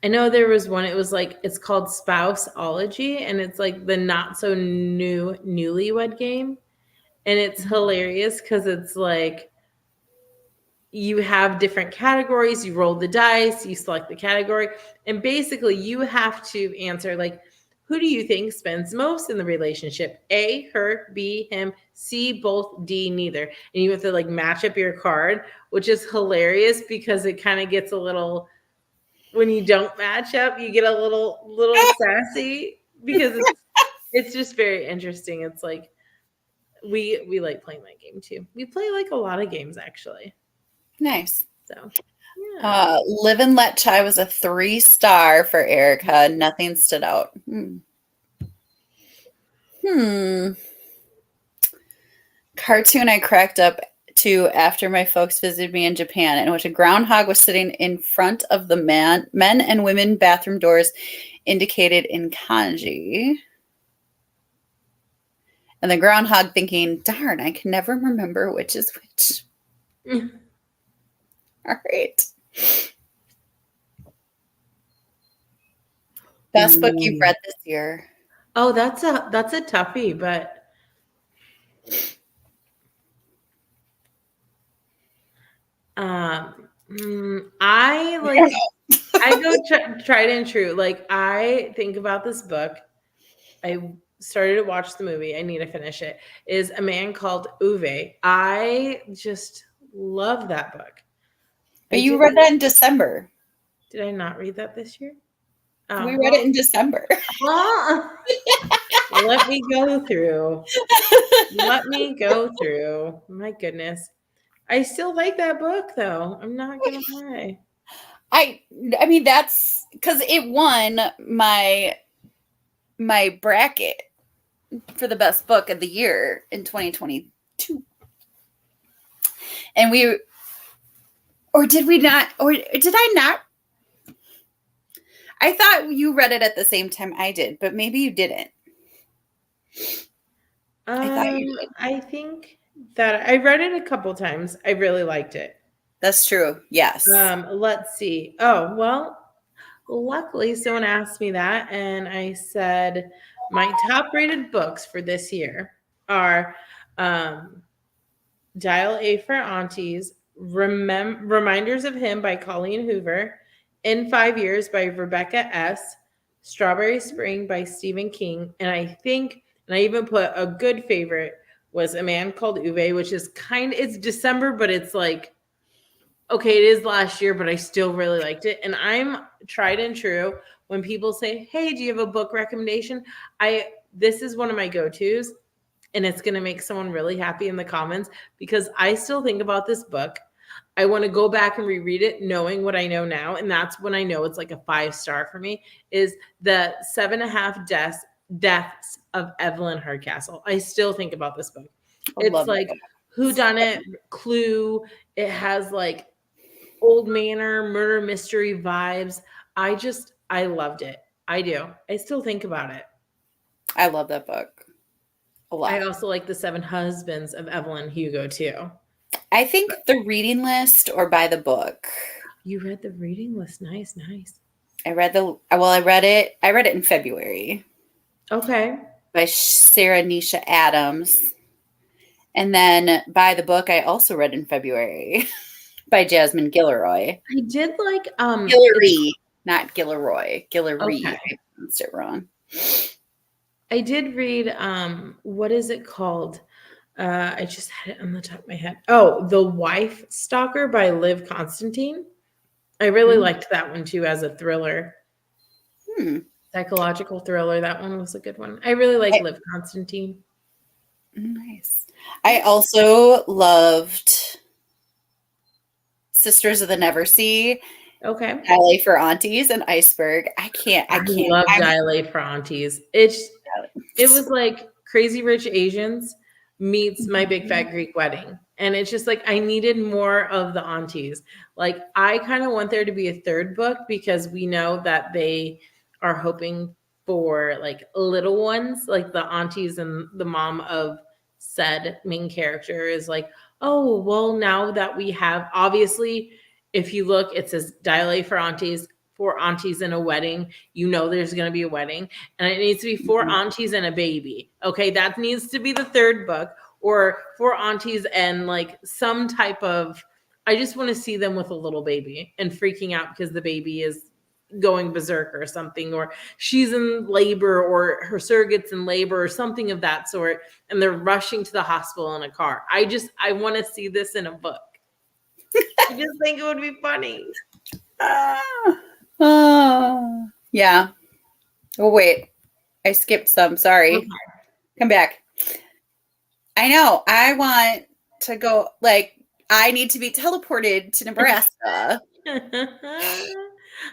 [SPEAKER 1] I know there was one, it was like, it's called Spouseology, and it's like the not so newlywed game. And it's hilarious because it's like you have different categories, you roll the dice, you select the category, and basically you have to answer like, who do you think spends most in the relationship? A, her, B, him, C, both, D, neither. And you have to like match up your card, which is hilarious because it kind of gets a little, when you don't match up, you get a little sassy because it's just very interesting. It's like we like playing that game too. We play like a lot of games actually.
[SPEAKER 2] Nice.
[SPEAKER 1] So yeah.
[SPEAKER 2] Live and Let Chai was a 3-star for Erica. Nothing stood out. Cartoon I cracked up to after my folks visited me in Japan, in which a groundhog was sitting in front of the men and women bathroom doors indicated in kanji. And the groundhog thinking, darn, I can never remember which is which. All right. Best book you've read this year.
[SPEAKER 1] Oh, that's a toughie, but I like, I go tried and true. Like I think about this book. I started to watch the movie. I need to finish it. Is A Man Called Uwe. I just love that book.
[SPEAKER 2] But you read that in December.
[SPEAKER 1] Did I not read that this year? Oh,
[SPEAKER 2] We read it in December.
[SPEAKER 1] well, let me go through. Let me go through. My goodness. I still like that book though. I'm not gonna lie.
[SPEAKER 2] I mean that's because it won my bracket for the best book of the year in 2022. And we, or did we not, or did I not? I thought you read it at the same time I did, but maybe you didn't. I thought you did.
[SPEAKER 1] I think that I read it a couple times. I really liked it.
[SPEAKER 2] That's true. Yes.
[SPEAKER 1] Let's see. Oh, well, luckily someone asked me that, and I said my top rated books for this year are Dial A for Aunties, Reminders of Him by Colleen Hoover, In 5 Years by Rebecca S., Strawberry Spring by Stephen King, and I think, and I even put a good favorite was A Man Called Uwe, which is it's December, but it's like, okay, it is last year, but I still really liked it. And I'm tried and true. When people say, hey, do you have a book recommendation? This is one of my go-tos, and it's going to make someone really happy in the comments because I still think about this book. I want to go back and reread it knowing what I know now. And that's when I know it's like a 5-star for me, is the 7.5 Deaths of Evelyn Hardcastle. I still think about this book. It's like whodunit, Clue. It has like old manor, murder mystery vibes. I loved it. I do. I still think about it.
[SPEAKER 2] I love that book a lot.
[SPEAKER 1] I also like The Seven Husbands of Evelyn Hugo too.
[SPEAKER 2] I think the reading list or by the book.
[SPEAKER 1] You read the reading list. Nice.
[SPEAKER 2] I read it in February.
[SPEAKER 1] Okay.
[SPEAKER 2] By Sarah Nisha Adams. And then by the book I also read in February by Jasmine Guillory.
[SPEAKER 1] I did like
[SPEAKER 2] Guillory, not Guillory. Guillory.
[SPEAKER 1] Okay.
[SPEAKER 2] I pronounced it wrong.
[SPEAKER 1] I did read what is it called? I just had it on the top of my head. Oh, The Wife Stalker by Liv Constantine. I really liked that one too as a thriller. Psychological thriller. That one was a good one. I really like Liv Constantine.
[SPEAKER 2] Nice. I also loved Sisters of the Neversea
[SPEAKER 1] Okay.
[SPEAKER 2] LA for Aunties and Iceberg. I can't.
[SPEAKER 1] I love Dilate for Aunties. It was like Crazy Rich Asians meets My Big Fat Greek Wedding. And it's just like I needed more of the aunties. Like I kind of want there to be a third book because we know that they are hoping for like little ones, like the aunties and the mom of said main character is like, oh, well, now that we have obviously, if you look, it says Dilate for aunties in a wedding. You know there's gonna be a wedding and it needs to be four aunties and a baby. Okay, that needs to be the third book, or four aunties and like some type of. I just want to see them with a little baby and freaking out because the baby is going berserk or something, or she's in labor, or her surrogate's in labor, or something of that sort, and they're rushing to the hospital in a car. I want to see this in a book. I just think it would be funny.
[SPEAKER 2] Oh, yeah. Oh, wait. I skipped some. Sorry.
[SPEAKER 1] Okay.
[SPEAKER 2] Come back. I know. I want to go, like, I need to be teleported to Nebraska.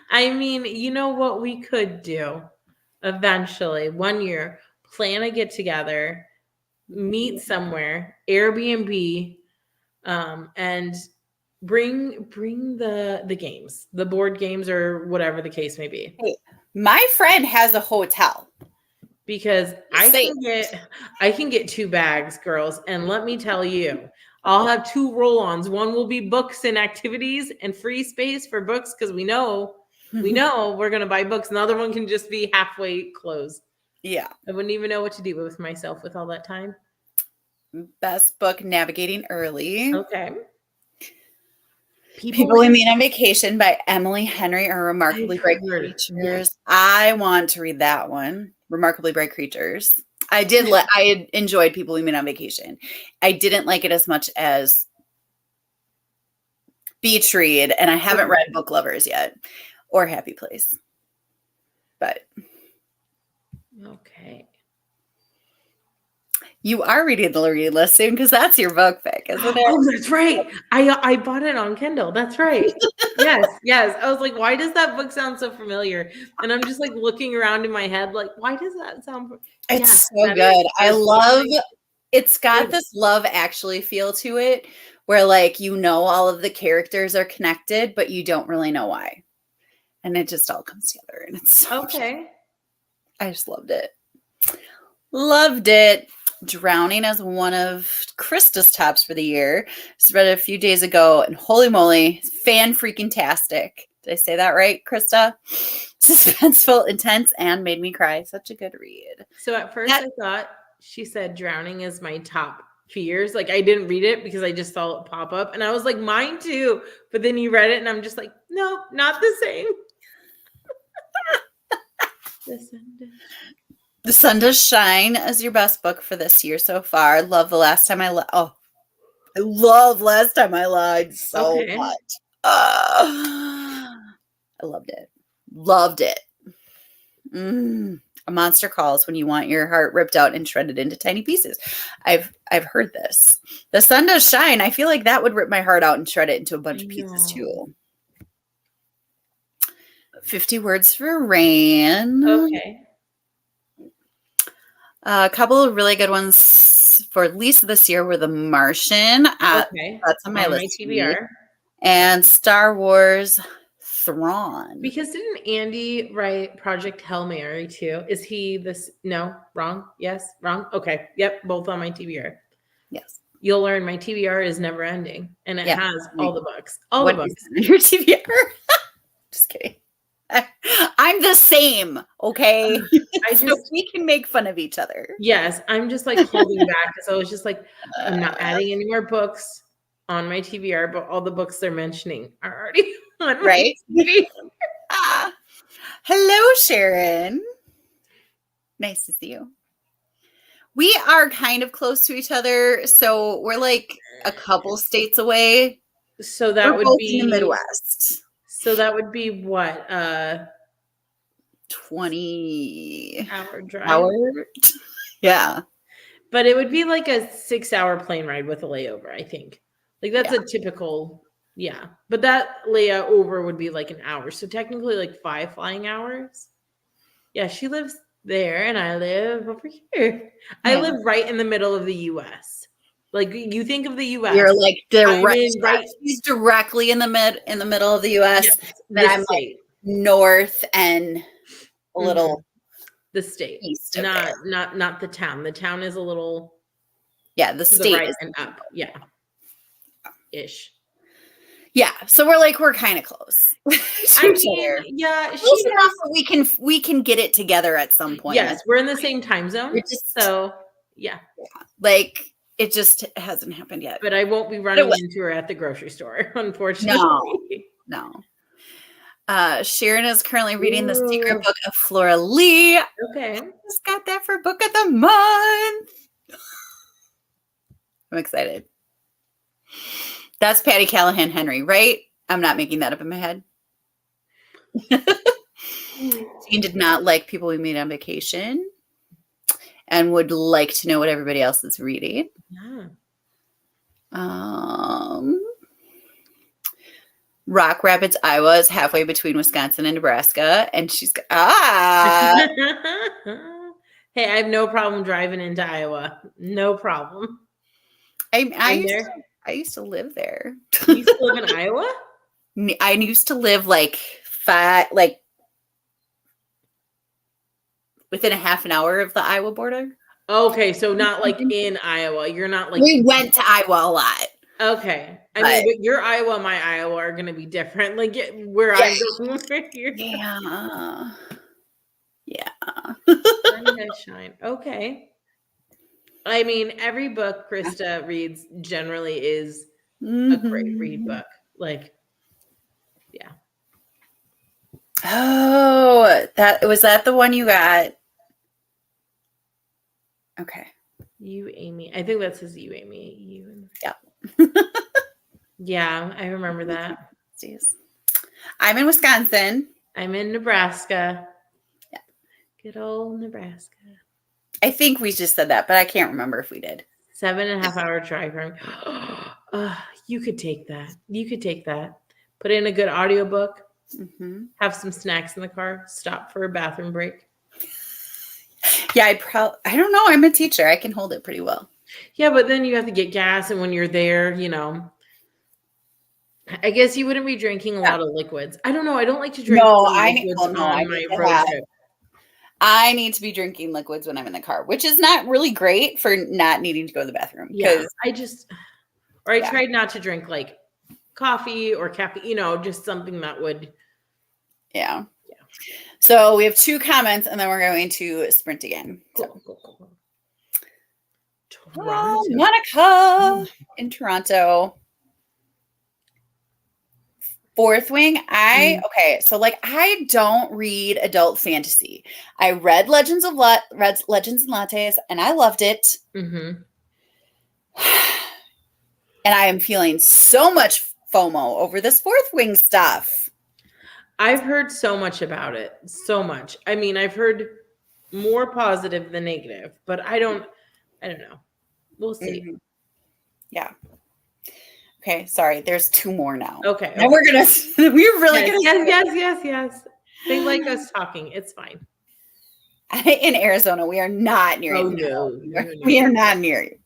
[SPEAKER 1] I mean, you know what we could do eventually, one year, plan a get together, meet somewhere, Airbnb, and bring the games, the board games or whatever the case may be.
[SPEAKER 2] Hey, my friend has a hotel.
[SPEAKER 1] Because I can get 2 bags, girls, and let me tell you, I'll have 2 roll-ons. One will be books and activities and free space for books because we know we're gonna buy books. And the other one can just be halfway closed.
[SPEAKER 2] Yeah.
[SPEAKER 1] I wouldn't even know what to do with myself with all that time.
[SPEAKER 2] Best book, Navigating Early.
[SPEAKER 1] Okay.
[SPEAKER 2] People We Meet on Vacation by Emily Henry or Remarkably Bright Creatures. Yes. I want to read that one. Remarkably Bright Creatures. I enjoyed People We Meet on Vacation. I didn't like it as much as Beach Read, and I haven't read Book Lovers yet or Happy Place. But
[SPEAKER 1] okay.
[SPEAKER 2] You are reading the read list soon because that's your book pick, isn't it?
[SPEAKER 1] Oh, that's right. I bought it on Kindle. That's right. Yes. I was like, why does that book sound so familiar? And I'm just like looking around in my head, like, why does that sound?
[SPEAKER 2] It's so good. I love. It's got this Love Actually feel to it, where like all of the characters are connected, but you don't really know why, and it just all comes together, and it's so
[SPEAKER 1] okay.
[SPEAKER 2] Cute. I just loved it. Loved it. Drowning as one of Krista's tops for the year. Just read it a few days ago, and holy moly, fan freaking tastic. Did I say that right, Krista? Suspenseful, intense, and made me cry. Such a good read.
[SPEAKER 1] So at first I thought she said drowning is my top fears. Like I didn't read it because I just saw it pop up, and I was like, mine too. But then you read it, and I'm just like, no, not the same.
[SPEAKER 2] The Sun Does Shine as your best book for this year so far. Love The Last Time I Lied. Oh, I love Last Time I Lied so much. I loved it. Loved it. A monster calls when you want your heart ripped out and shredded into tiny pieces. I've heard this. The Sun Does Shine. I feel like that would rip my heart out and shred it into a bunch of pieces too. 50 Words for Rain.
[SPEAKER 1] Okay.
[SPEAKER 2] A couple of really good ones for Lisa this year were The Martian.
[SPEAKER 1] Okay.
[SPEAKER 2] That's on my list.
[SPEAKER 1] My TBR.
[SPEAKER 2] And Star Wars Thrawn.
[SPEAKER 1] Because didn't Andy write Project Hail Mary too? Is he this? No, wrong. Yes, wrong. Okay. Yep. Both on my TBR.
[SPEAKER 2] Yes.
[SPEAKER 1] You'll learn my TBR is never ending, and it has all the books. All
[SPEAKER 2] what
[SPEAKER 1] the books.
[SPEAKER 2] Your TBR? Just kidding. I'm the same, okay? So we can make fun of each other.
[SPEAKER 1] Yes, I'm just like holding back because I was just like, I'm not adding any more books on my TBR, but all the books they're mentioning are already on my TBR.
[SPEAKER 2] Hello, Sharon. Nice to see you. We are kind of close to each other, so we're like a couple states away.
[SPEAKER 1] So that would be
[SPEAKER 2] in the Midwest.
[SPEAKER 1] So that would be what?
[SPEAKER 2] 20-hour
[SPEAKER 1] drive.
[SPEAKER 2] Yeah.
[SPEAKER 1] But it would be like a 6-hour plane ride with a layover, I think. Like that's a typical Yeah. But that layover would be like an hour. So technically like 5 flying hours. Yeah, she lives there and I live over here. I
[SPEAKER 2] Yeah.
[SPEAKER 1] live right in the middle of the US. Like you think of the US.
[SPEAKER 2] You're like
[SPEAKER 1] I'm in right
[SPEAKER 2] She's directly in the middle of the US.
[SPEAKER 1] yes,
[SPEAKER 2] Then
[SPEAKER 1] the
[SPEAKER 2] I'm like
[SPEAKER 1] state.
[SPEAKER 2] north and a
[SPEAKER 1] Mhm.
[SPEAKER 2] little
[SPEAKER 1] The state.
[SPEAKER 2] east of
[SPEAKER 1] Not
[SPEAKER 2] there.
[SPEAKER 1] not the town. The town is a little
[SPEAKER 2] Yeah, the
[SPEAKER 1] to the
[SPEAKER 2] state
[SPEAKER 1] right
[SPEAKER 2] is
[SPEAKER 1] and up. Yeah. Ish.
[SPEAKER 2] yeah. So we're kind of close to
[SPEAKER 1] I
[SPEAKER 2] each
[SPEAKER 1] mean,
[SPEAKER 2] other.
[SPEAKER 1] yeah,
[SPEAKER 2] Close
[SPEAKER 1] she
[SPEAKER 2] enough
[SPEAKER 1] has
[SPEAKER 2] that we can get it together at some point.
[SPEAKER 1] yes, we're in the same time zone.
[SPEAKER 2] We're just
[SPEAKER 1] So yeah.
[SPEAKER 2] like it just hasn't happened yet.
[SPEAKER 1] But I won't be running into her at the grocery store, unfortunately.
[SPEAKER 2] No. Sharon is currently reading The Secret
[SPEAKER 1] Ooh.
[SPEAKER 2] Book of Flora Lee.
[SPEAKER 1] Okay.
[SPEAKER 2] Just got that for Book of the Month. I'm excited. That's Patty Callahan Henry, right? I'm not making that up in my head. Jean did not like People We Meet on Vacation and would like to know what everybody else is reading.
[SPEAKER 1] Yeah.
[SPEAKER 2] Rock Rapids, Iowa is halfway between Wisconsin and Nebraska, and she's
[SPEAKER 1] Hey, I have no problem driving into Iowa. No problem.
[SPEAKER 2] I used to live there.
[SPEAKER 1] You used to live in Iowa?
[SPEAKER 2] I used to live like within a half an hour of the Iowa border.
[SPEAKER 1] Okay, so not like in Iowa. You're not like
[SPEAKER 2] we went to Iowa a lot.
[SPEAKER 1] Okay. I mean, but your Iowa, my Iowa are going to be different. Like where I'm going over here.
[SPEAKER 2] Yeah. Yeah.
[SPEAKER 1] Shine. Okay. I mean, every book Krista reads generally is a great read book. Like, yeah.
[SPEAKER 2] Oh, that the one you got? Okay.
[SPEAKER 1] You, Amy. I think that says you, Amy. You.
[SPEAKER 2] Yeah.
[SPEAKER 1] Yeah, I remember that.
[SPEAKER 2] I'm in Wisconsin.
[SPEAKER 1] I'm in Nebraska.
[SPEAKER 2] Yeah.
[SPEAKER 1] Good old Nebraska.
[SPEAKER 2] I think we just said that, but I can't remember if we did.
[SPEAKER 1] 7.5 hour drive from. You could take that. You could take that. Put in a good audiobook.
[SPEAKER 2] Mm-hmm.
[SPEAKER 1] Have some snacks in the car. Stop for a bathroom break.
[SPEAKER 2] Yeah, I don't know. I'm a teacher. I can hold it pretty well.
[SPEAKER 1] Yeah, but then you have to get gas, and when you're there, I guess you wouldn't be drinking a lot of liquids. I don't know. I don't like to drink liquids on my road trip.
[SPEAKER 2] I need to be drinking liquids when I'm in the car, which is not really great for not needing to go to the bathroom.
[SPEAKER 1] Yeah, I tried not to drink like coffee or caffeine, just something that would.
[SPEAKER 2] Yeah. So we have 2 comments, and then we're going to sprint again.
[SPEAKER 1] Cool.
[SPEAKER 2] Monica in Toronto. Fourth Wing. I don't read adult fantasy. I read Legends and Lattes, and I loved it.
[SPEAKER 1] Mm-hmm.
[SPEAKER 2] And I am feeling so much FOMO over this Fourth Wing stuff.
[SPEAKER 1] I've heard so much about it. So much. I mean, I've heard more positive than negative, but I don't know. We'll see.
[SPEAKER 2] Mm-hmm. Yeah. Okay, sorry. There's 2 more now.
[SPEAKER 1] Okay.
[SPEAKER 2] And we're gonna. We're really gonna.
[SPEAKER 1] Yes. They like us talking. It's fine.
[SPEAKER 2] In Arizona, we are not near you.
[SPEAKER 1] No.
[SPEAKER 2] We are not near you.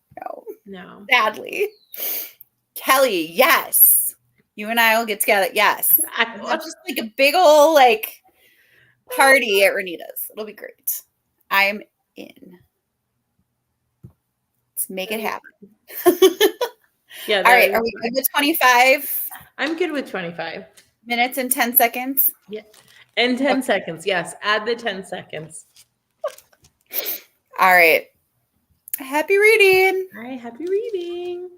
[SPEAKER 1] No.
[SPEAKER 2] Sadly. Kelly, yes. You and I will get together. Yes. We'll just like a big old party at Renita's. It'll be great. I'm in. Let's make it happen.
[SPEAKER 1] Yeah.
[SPEAKER 2] All right. Are we good with 25?
[SPEAKER 1] I'm good with 25
[SPEAKER 2] minutes and 10 seconds.
[SPEAKER 1] Yeah. And 10 seconds. Yes. Add the 10 seconds.
[SPEAKER 2] All right. Happy reading.
[SPEAKER 1] All right. Happy reading.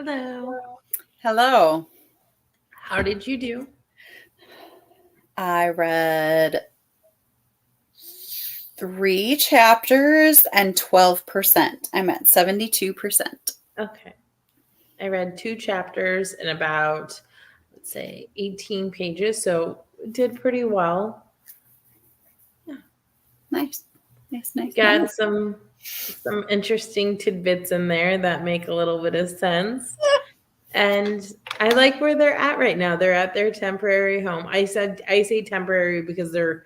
[SPEAKER 1] Hello.
[SPEAKER 2] Hello.
[SPEAKER 1] How did you do?
[SPEAKER 2] I read 3 chapters and 12%. I'm at 72%.
[SPEAKER 1] Okay. I read 2 chapters and about, let's say, 18 pages, so did pretty well.
[SPEAKER 2] Nice.
[SPEAKER 1] Got some interesting tidbits in there that make a little bit of sense. And I like where they're at right now. They're at their temporary home. I say temporary because they're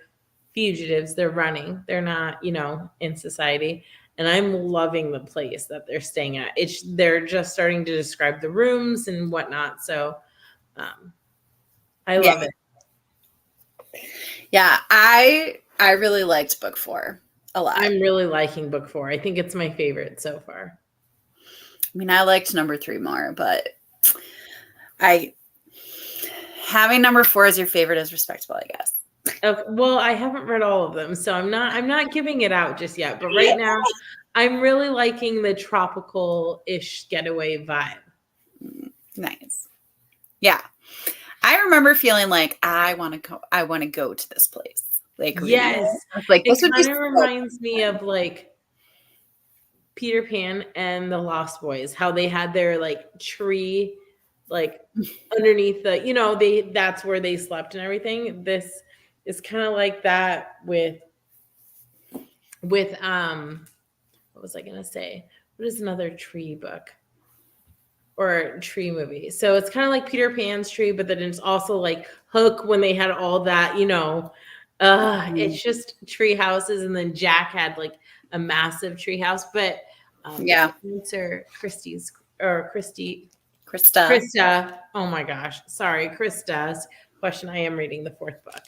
[SPEAKER 1] fugitives. They're running. They're not, in society. And I'm loving the place that they're staying at. They're just starting to describe the rooms and whatnot. So I love it.
[SPEAKER 2] Yeah, I really liked book 4 a lot.
[SPEAKER 1] I'm really liking book 4. I think it's my favorite so far.
[SPEAKER 2] I mean, I liked number 3 more, but having number 4 as your favorite is respectable, I guess.
[SPEAKER 1] Okay, well, I haven't read all of them, so I'm not giving it out just yet. But right now, I'm really liking the tropical-ish getaway vibe.
[SPEAKER 2] Nice. Yeah. I remember feeling like I want to go to this place. Like,
[SPEAKER 1] yes,
[SPEAKER 2] like
[SPEAKER 1] this kind of reminds me of like Peter Pan and the Lost Boys, how they had their like tree like underneath the, that's where they slept and everything. This is kind of like that with what was I gonna say? What is another tree book or tree movie? So it's kind of like Peter Pan's tree, but then it's also like Hook when they had all that, it's just tree houses, and then Jack had like a massive tree house. But
[SPEAKER 2] yeah,
[SPEAKER 1] answer Krista. Oh my gosh, sorry, Krista's question. I am reading the 4th book.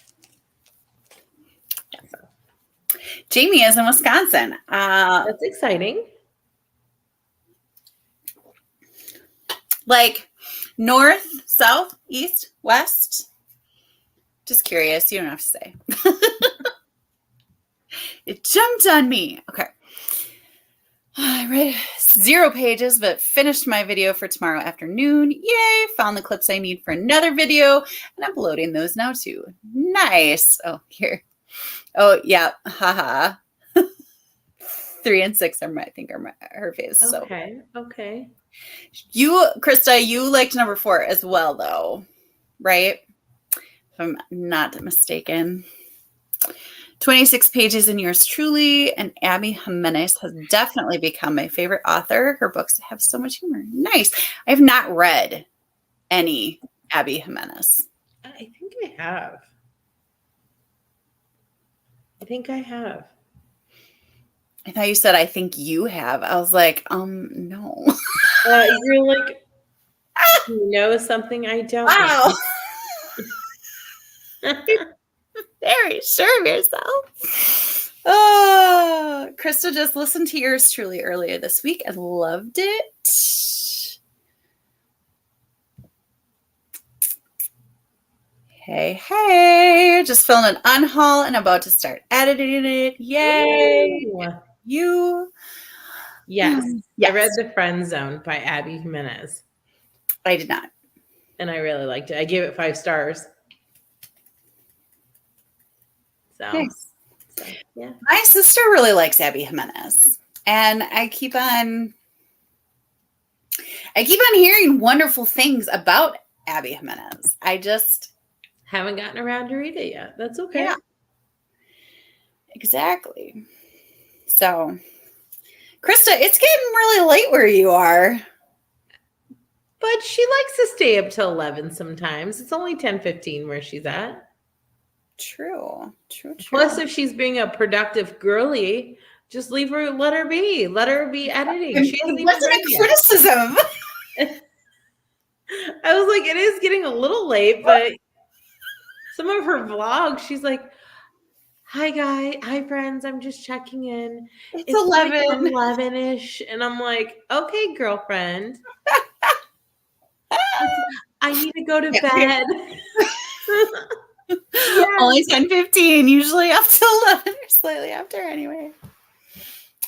[SPEAKER 2] Jamie is in Wisconsin.
[SPEAKER 1] That's exciting.
[SPEAKER 2] Like north, south, east, west. Just curious. You don't have to say. It jumped on me. Okay. I read 0 pages, but finished my video for tomorrow afternoon. Yay! Found the clips I need for another video, and I'm loading those now too. Nice. Oh, here. Oh, yeah. Haha. 3 and 6 are her face.
[SPEAKER 1] Okay. So. Okay.
[SPEAKER 2] Krista, you liked number 4 as well, though, right? If I'm not mistaken. 26 pages in yours truly, and Abby Jimenez has definitely become my favorite author. Her books have so much humor. Nice. I have not read any Abby Jimenez.
[SPEAKER 1] I think I have.
[SPEAKER 2] I thought you said, I think you have. I was like, no.
[SPEAKER 1] You're like, you know something I don't.
[SPEAKER 2] Wow. Very sure of yourself. Oh, Krista just listened to yours truly earlier this week and loved it. Hey, just filming an unhaul and about to start editing it. Yay.
[SPEAKER 1] Ooh.
[SPEAKER 2] You.
[SPEAKER 1] Yes. I read The Friend Zone by Abby Jimenez.
[SPEAKER 2] I did not.
[SPEAKER 1] And I really liked it. I gave it 5 stars. So,
[SPEAKER 2] nice.
[SPEAKER 1] Yeah.
[SPEAKER 2] My sister really likes Abby Jimenez. And I keep on hearing wonderful things about Abby Jimenez. I just
[SPEAKER 1] haven't gotten around to read it yet. That's okay.
[SPEAKER 2] Yeah. Exactly. So, Krista, it's getting really late where you are.
[SPEAKER 1] But she likes to stay up till 11 sometimes. It's only 10:15 where she's at.
[SPEAKER 2] True.
[SPEAKER 1] Plus, if she's being a productive girly, just leave her, let her be editing. She hasn't
[SPEAKER 2] even wasn't a criticism.
[SPEAKER 1] I was like, it is getting a little late, but some of her vlogs, she's like, hi friends, I'm just checking in.
[SPEAKER 2] It's 11.
[SPEAKER 1] Like 11-ish. And I'm like, okay, girlfriend. I need to go to bed.
[SPEAKER 2] Yeah. Only 10:15, usually up till 11 or slightly after anyway.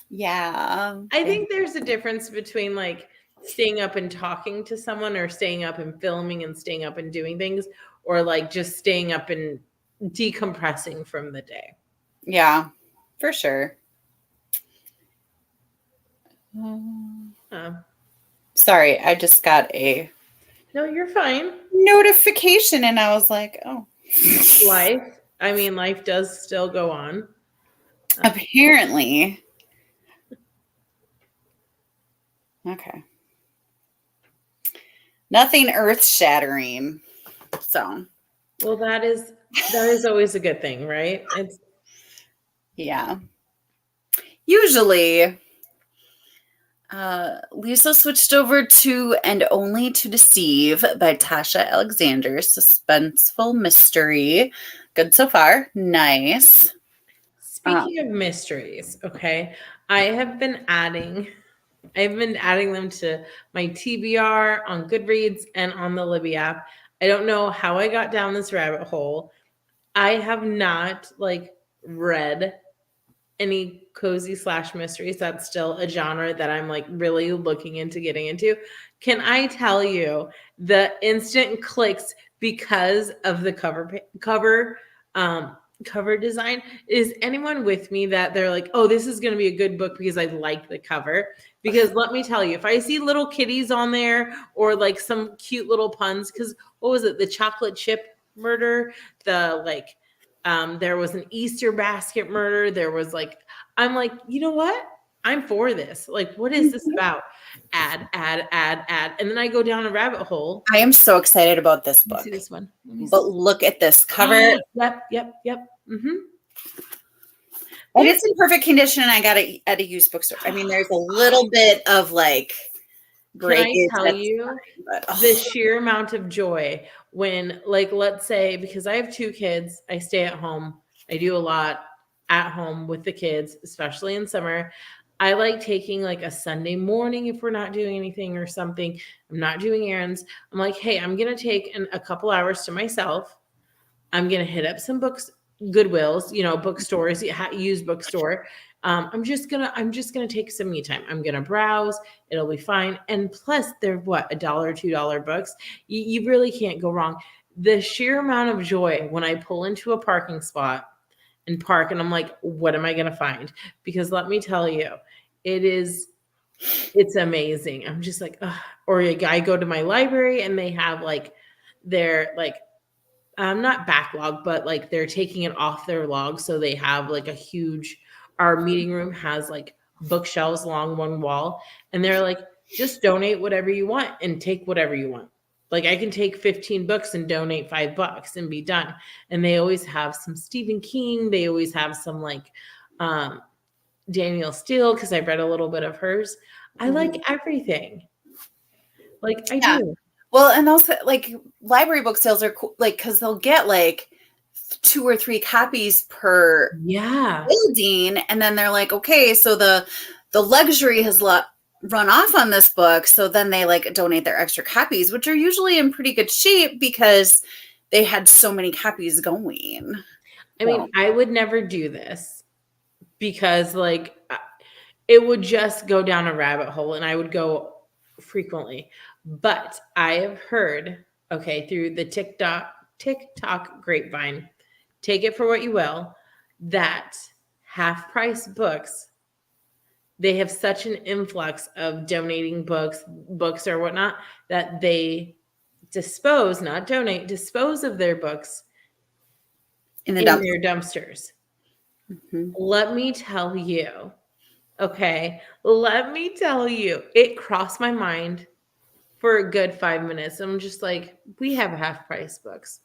[SPEAKER 2] Yeah.
[SPEAKER 1] I think there's a difference between like staying up and talking to someone, or staying up and filming and staying up and doing things, or like just staying up and decompressing from the day.
[SPEAKER 2] Yeah, for sure. Sorry, I just got a
[SPEAKER 1] No, you're fine.
[SPEAKER 2] notification and I was like, oh.
[SPEAKER 1] Life. I mean, life does still go on.
[SPEAKER 2] Apparently. Okay. Nothing earth-shattering. So,
[SPEAKER 1] Well, that is always a good thing, right? It's
[SPEAKER 2] yeah. Usually, Lisa switched over to And Only to Deceive by Tasha Alexander. Suspenseful mystery. Good so far. Nice.
[SPEAKER 1] speaking of mysteries, okay. I've been adding them to my TBR on Goodreads and on the Libby app. I don't know how I got down this rabbit hole. I have not like read any cozy / mysteries. That's still a genre that I'm like really looking into getting into. Can I tell you the instant clicks because of the cover design? Is anyone with me that they're like, oh, this is going to be a good book because I like the cover? Because let me tell you, if I see little kitties on there or like some cute little puns, because what was it? The chocolate chip murder, there was an Easter basket murder. There was like, I'm like, you know what? I'm for this. Like, what is this about? Add. And then I go down a rabbit hole.
[SPEAKER 2] I am so excited about this
[SPEAKER 1] Let me
[SPEAKER 2] book.
[SPEAKER 1] see this one.
[SPEAKER 2] But look at this cover.
[SPEAKER 1] Yep. Mm-hmm.
[SPEAKER 2] And it's in perfect condition. And I got it at a used bookstore. I mean, there's a little bit of like breakage.
[SPEAKER 1] Can I tell you the sheer amount of joy when, like, let's say, because I have 2 kids, I stay at home. I do a lot at home with the kids, especially in summer. I like taking like a Sunday morning if we're not doing anything or something. I'm not doing errands. I'm like, hey, I'm going to take a couple hours to myself. I'm going to hit up some books, Goodwills, bookstores, used bookstore. I'm just gonna take some me time. I'm gonna browse. It'll be fine. And plus, they're what, $1 or $2 books. You really can't go wrong. The sheer amount of joy when I pull into a parking spot and park, and I'm like, what am I gonna find? Because let me tell you, it's amazing. I'm just like, ugh. Or I go to my library and they have like their like not backlog, but like they're taking it off their log. So they have like our meeting room has like bookshelves along one wall. And they're like, just donate whatever you want and take whatever you want. Like I can take 15 books and donate $5 and be done. And they always have some Stephen King. They always have some like Danielle Steele, because I read a little bit of hers. I like everything. Like I do.
[SPEAKER 2] Well, and those like library book sales are cool, like because they'll get like 2 or 3 copies per building, and then they're like, okay, so the luxury has run off on this book, so then they like donate their extra copies, which are usually in pretty good shape because they had so many copies going.
[SPEAKER 1] I mean, I would never do this because like it would just go down a rabbit hole, and I would go frequently. But I have heard, okay, through the TikTok grapevine, take it for what you will, that half price books, they have such an influx of donating books or whatnot, that they dispose of their books in their dumpsters. Mm-hmm. Let me tell you, it crossed my mind for a good 5 minutes. I'm just like, we have half price books.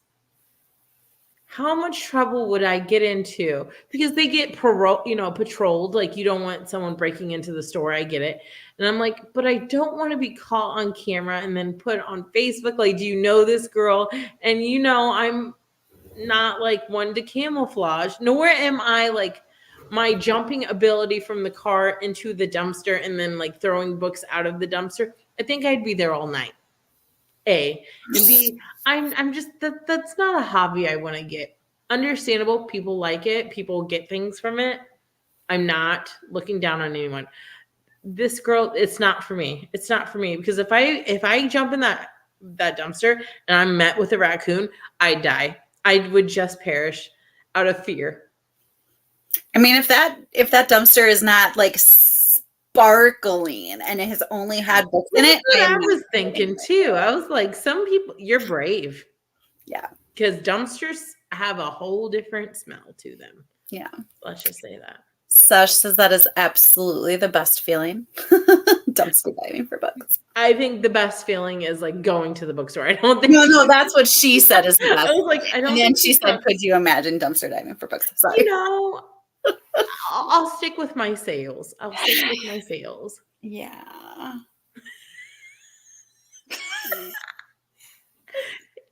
[SPEAKER 1] How much trouble would I get into? Because they get patrolled. Like you don't want someone breaking into the store. I get it. And I'm like, but I don't want to be caught on camera and then put on Facebook. Like, do you know this girl? And I'm not like one to camouflage, nor am I like my jumping ability from the car into the dumpster and then like throwing books out of the dumpster. I think I'd be there all night. A and B, I'm just that's not a hobby I want to get. Understandable, people like it, people get things from it. I'm not looking down on anyone. this girl, it's not for me. It's not for me because if I jump in that dumpster and I'm met with a raccoon, I'd die. I would just perish out of fear.
[SPEAKER 2] I mean, if that dumpster is not like sparkling and it has only had books in it,
[SPEAKER 1] That's what I was thinking too. I was like, some people, you're brave.
[SPEAKER 2] Yeah.
[SPEAKER 1] Because dumpsters have a whole different smell to them.
[SPEAKER 2] Yeah.
[SPEAKER 1] Let's just say that.
[SPEAKER 2] Sash says that is absolutely the best feeling. Dumpster diving for books.
[SPEAKER 1] I think the best feeling is like going to the bookstore. I don't think.
[SPEAKER 2] No, that's what she said is the best.
[SPEAKER 1] I was like, I don't.
[SPEAKER 2] And then she said, "Could you imagine dumpster diving for books?" Sorry.
[SPEAKER 1] You know, I'll stick with my sales.
[SPEAKER 2] Yeah.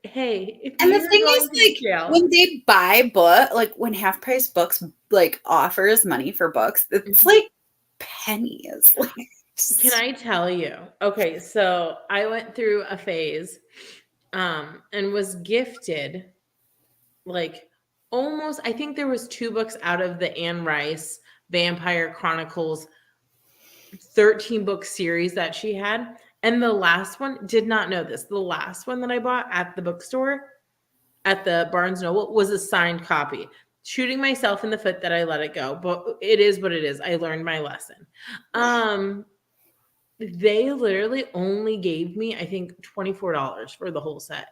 [SPEAKER 1] Hey,
[SPEAKER 2] and the thing is, like, when they buy book, like when Half Price Books like offers money for books, it's like pennies. Like,
[SPEAKER 1] can I tell you? Okay, so I went through a phase, and was gifted, like, almost. I think there was 2 books out of the Anne Rice Vampire Chronicles 13-book series that she had. And the last one, did not know this. The last one that I bought at the bookstore, at the Barnes Noble, was a signed copy. Shooting myself in the foot that I let it go, but it is what it is. I learned my lesson. They literally only gave me, I think, $24 for the whole set.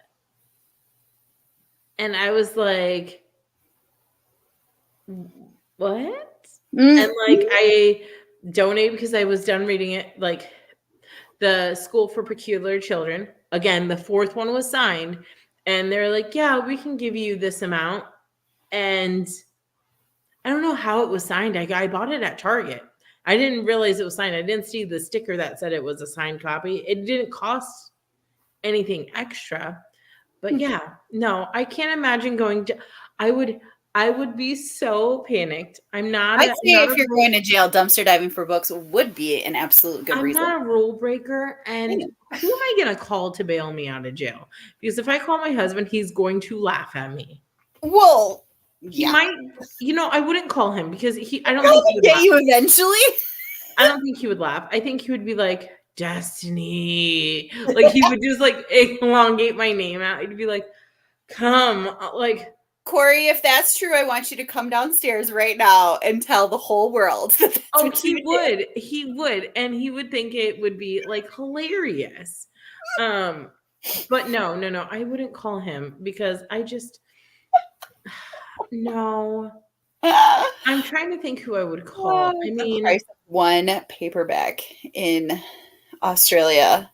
[SPEAKER 1] And I was like, what? And like, I donated because I was done reading it, like the School for Peculiar Children. Again, the 4th one was signed, and they're like, yeah, we can give you this amount. And I don't know how it was signed. I bought it at Target. I didn't realize it was signed. I didn't see the sticker that said it was a signed copy. It didn't cost anything extra. But yeah, no, I can't imagine going to, I would be so panicked. I'm not.
[SPEAKER 2] I'd say if you're going to jail, dumpster diving for books would be an absolute good reason.
[SPEAKER 1] I'm not a rule breaker, and who am I going to call to bail me out of jail? Because if I call my husband, he's going to laugh at me.
[SPEAKER 2] Well,
[SPEAKER 1] he might. I wouldn't call him because I don't
[SPEAKER 2] think
[SPEAKER 1] he would
[SPEAKER 2] get you eventually.
[SPEAKER 1] I don't think he would laugh. I think he would be like, Destiny. Like, he would just like elongate my name out. He'd be like, come, like,
[SPEAKER 2] Corey, if that's true, I want you to come downstairs right now and tell the whole world.
[SPEAKER 1] Oh, he would. He would. And he would think it would be like hilarious. But no. I wouldn't call him because I just no. I'm trying to think who I would call. I mean,
[SPEAKER 2] the price of one paperback in Australia.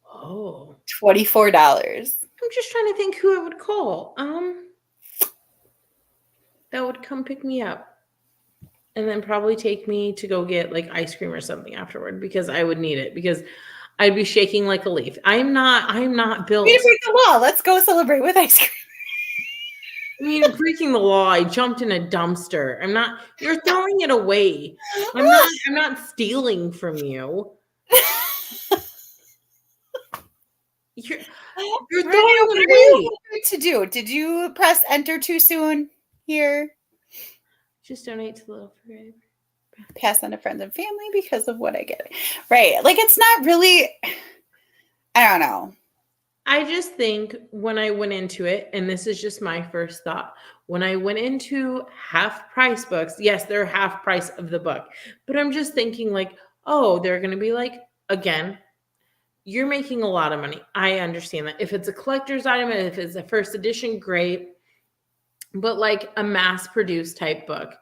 [SPEAKER 1] Oh.
[SPEAKER 2] $24.
[SPEAKER 1] I'm just trying to think who I would call. That would come pick me up and then probably take me to go get like ice cream or something afterward because I would need it because I'd be shaking like a leaf. I'm not built.
[SPEAKER 2] We break the law. Let's go celebrate with ice cream.
[SPEAKER 1] I mean, breaking the law. I jumped in a dumpster. You're throwing it away. I'm not stealing from you. You're throwing it away.
[SPEAKER 2] To do? Did you press enter too soon here?
[SPEAKER 1] Just donate to the Little Forever.
[SPEAKER 2] Pass on to friends and family because of what I get. Right. Like, it's not really, I don't know.
[SPEAKER 1] I just think when I went into it, and this is just my first thought, when I went into half price books, yes, they're half price of the book, but I'm just thinking like, oh, they're going to be like, again, you're making a lot of money. I understand that. If it's a collector's item, if it's a first edition, great. But like a mass produced type book,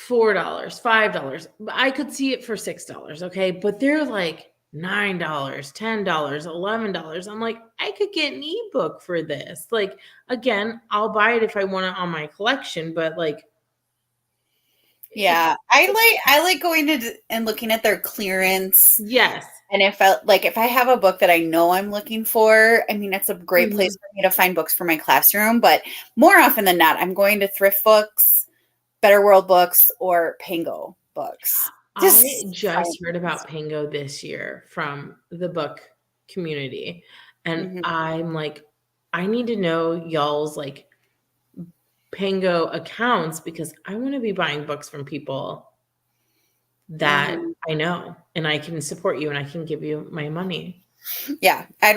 [SPEAKER 1] $4, $5, I could see it for $6. Okay. But they're like $9, $10, $11. I'm like, I could get an ebook for this. Like, again, I'll buy it if I want it on my collection, but like,
[SPEAKER 2] yeah, I like going to and looking at their clearance.
[SPEAKER 1] Yes.
[SPEAKER 2] And if I have a book that I know I'm looking for, I mean, it's a great place for me to find books for my classroom. But more often than not, I'm going to Thrift Books, Better World Books, or Pango Books.
[SPEAKER 1] I just heard about Pango this year from the book community. And I'm like, I need to know y'all's like Pango accounts because I want to be buying books from people that I know, and I can support you and I can give you my money.
[SPEAKER 2] Yeah, at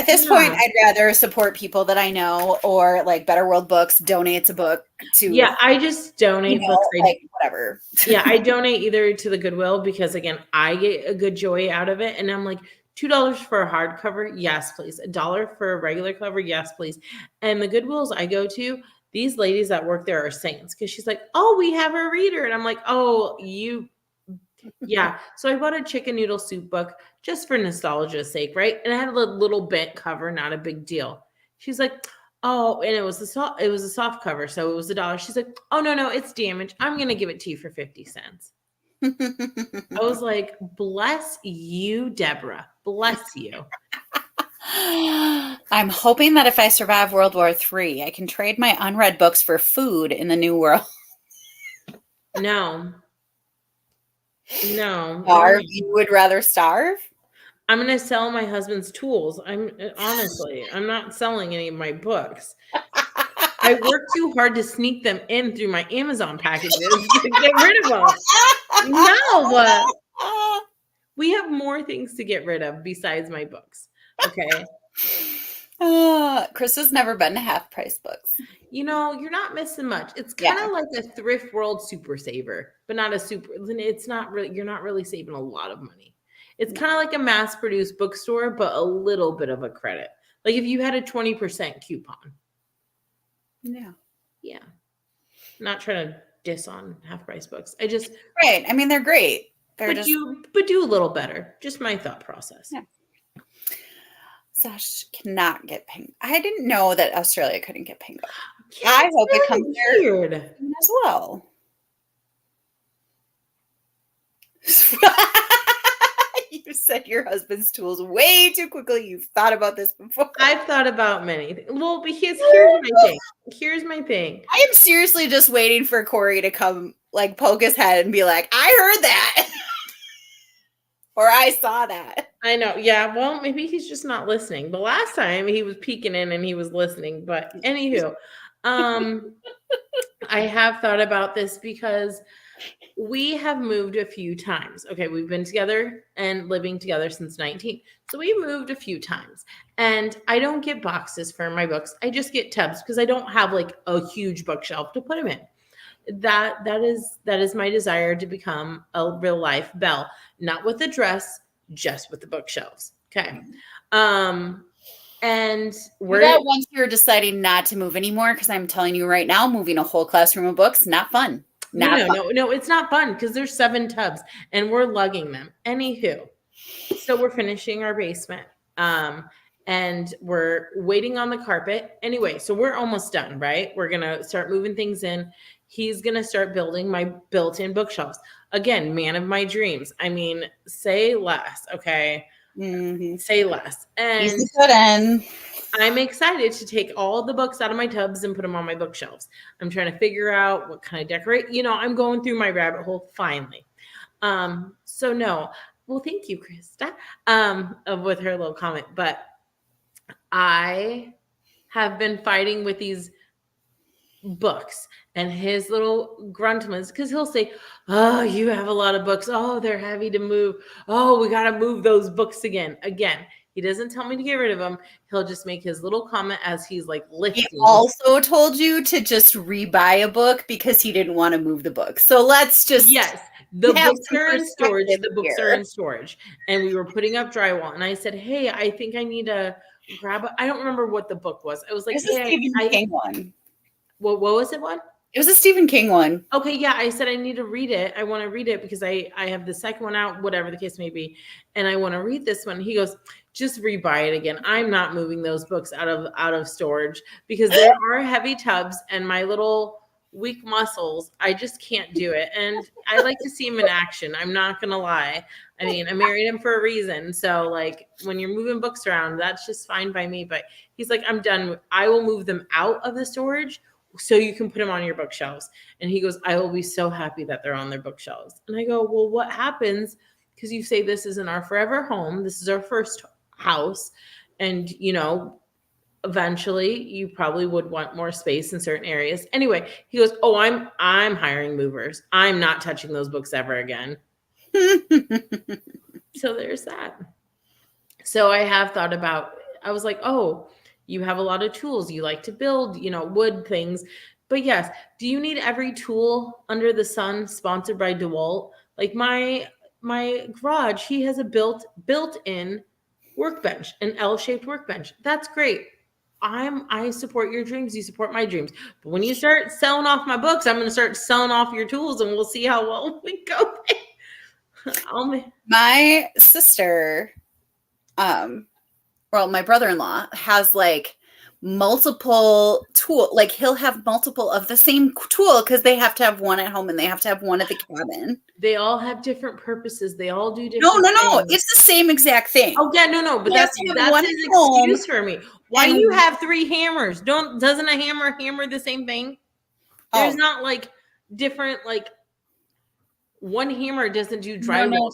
[SPEAKER 2] this point,
[SPEAKER 1] Yeah.
[SPEAKER 2] I'd rather support people that I know, or like Better World Books donates a book to,
[SPEAKER 1] Yeah, I just donate books.
[SPEAKER 2] like whatever.
[SPEAKER 1] Yeah, I donate either to the Goodwill because again, I get a good joy out of it. And I'm like, $2 for a hardcover, yes, please. $1 for a regular cover, yes, please. And the Goodwills I go to, these ladies that work there are saints because she's like, oh, we have a reader. And I'm like, oh, yeah. So I bought a chicken noodle soup book just for nostalgia's sake, right? And I had a little bent cover, not a big deal. She's like, oh, and it was a soft cover, so it was $1. She's like, oh no, it's damaged. I'm gonna give it to you for 50 cents. I was like, bless you, Deborah. Bless you.
[SPEAKER 2] I'm hoping that if I survive World War III, I can trade my unread books for food in the New World.
[SPEAKER 1] No.
[SPEAKER 2] Starve? You would rather starve?
[SPEAKER 1] I'm going to sell my husband's tools. I'm not selling any of my books. I work too hard to sneak them in through my Amazon packages to get rid of them. No. We have more things to get rid of besides my books. Okay.
[SPEAKER 2] Krista's never been to Half Price Books.
[SPEAKER 1] You're not missing much. It's kind of like a Thrift World Super Saver, but not a super. It's not really, you're not really saving a lot of money. It's kind of like a mass produced bookstore, but a little bit of a credit. Like if you had a 20% coupon.
[SPEAKER 2] Yeah.
[SPEAKER 1] Yeah. I'm not trying to diss on Half Price Books.
[SPEAKER 2] Right. I mean, they're great.
[SPEAKER 1] But do a little better. Just my thought process.
[SPEAKER 2] Yeah. Sash cannot get penguin. I didn't know that Australia couldn't get penguin. Yeah, I hope it comes
[SPEAKER 1] weird
[SPEAKER 2] as well. You said your husband's tools way too quickly. You've thought about this before.
[SPEAKER 1] I've thought about many things. Well, because here's my thing.
[SPEAKER 2] I am seriously just waiting for Corey to come, like, poke his head and be like, I heard that. Or I saw that.
[SPEAKER 1] I know. Yeah. Well, maybe he's just not listening. But last time he was peeking in and he was listening. But anywho, I have thought about this because we have moved a few times. Okay. We've been together and living together since 19. So we moved a few times and I don't get boxes for my books. I just get tubs because I don't have like a huge bookshelf to put them in. That is my desire to become a real life Belle, not with a dress, just with the bookshelves. Okay. And we're
[SPEAKER 2] once you're deciding not to move anymore, because I'm telling you right now, moving a whole classroom of books, not fun.
[SPEAKER 1] No, it's not fun because there's 7 tubs and we're lugging them. Anywho, so we're finishing our basement. And we're waiting on the carpet. Anyway, so we're almost done, right? We're going to start moving things in. He's going to start building my built-in bookshelves. Again, man of my dreams. I mean, say less, okay?
[SPEAKER 2] Mm-hmm.
[SPEAKER 1] Say less. And I'm excited to take all the books out of my tubs and put them on my bookshelves. I'm trying to figure out what kind of decorate. I'm going through my rabbit hole finally. So no. Well, thank you, Krista, with her little comment. But I have been fighting with these books and his little gruntmans because he'll say, oh, you have a lot of books. Oh, they're heavy to move. Oh, we got to move those books again. He doesn't tell me to get rid of them. He'll just make his little comment as he's like lifting.
[SPEAKER 2] He also told you to just rebuy a book because he didn't want to move the book. So let's just
[SPEAKER 1] the books are in storage. The books are in storage. And we were putting up drywall. And I said, hey, I think I need to grab I don't remember what the book was. It was like,
[SPEAKER 2] Stephen King one.
[SPEAKER 1] What was it one?
[SPEAKER 2] It was a Stephen King one.
[SPEAKER 1] Okay, yeah. I said I need to read it. I want to read it because I have the second one out, whatever the case may be. And I want to read this one. He goes, just rebuy it again. I'm not moving those books out of storage because there are heavy tubs and my little weak muscles, I just can't do it. And I like to see him in action. I'm not going to lie. I mean, I married him for a reason. So like when you're moving books around, that's just fine by me. But he's like, I'm done. I will move them out of the storage so you can put them on your bookshelves. And he goes, I will be so happy that they're on their bookshelves. And I go, well, what happens? Because you say this isn't our forever home. This is our first house. And, eventually you probably would want more space in certain areas. Anyway, he goes, "Oh, I'm hiring movers. I'm not touching those books ever again." So there's that. So I have thought about, I was like, "Oh, you have a lot of tools. You like to build, wood things." But yes, do you need every tool under the sun sponsored by DeWalt? Like my garage, he has a built-in workbench, an L-shaped workbench. That's great. I support your dreams, you support my dreams. But when you start selling off my books, I'm going to start selling off your tools, and we'll see how well we go.
[SPEAKER 2] My sister, my brother-in-law has like multiple tool, like he'll have multiple of the same tool because they have to have one at home and they have to have one at the cabin.
[SPEAKER 1] They all have different purposes. They all do different
[SPEAKER 2] No.
[SPEAKER 1] things.
[SPEAKER 2] It's the same exact thing.
[SPEAKER 1] Oh yeah, no. But that's
[SPEAKER 2] one
[SPEAKER 1] his
[SPEAKER 2] at home.
[SPEAKER 1] excuse for me. Why do you have 3 hammers? Doesn't a hammer the same thing? There's not like different, like one hammer doesn't do drywall.
[SPEAKER 2] No.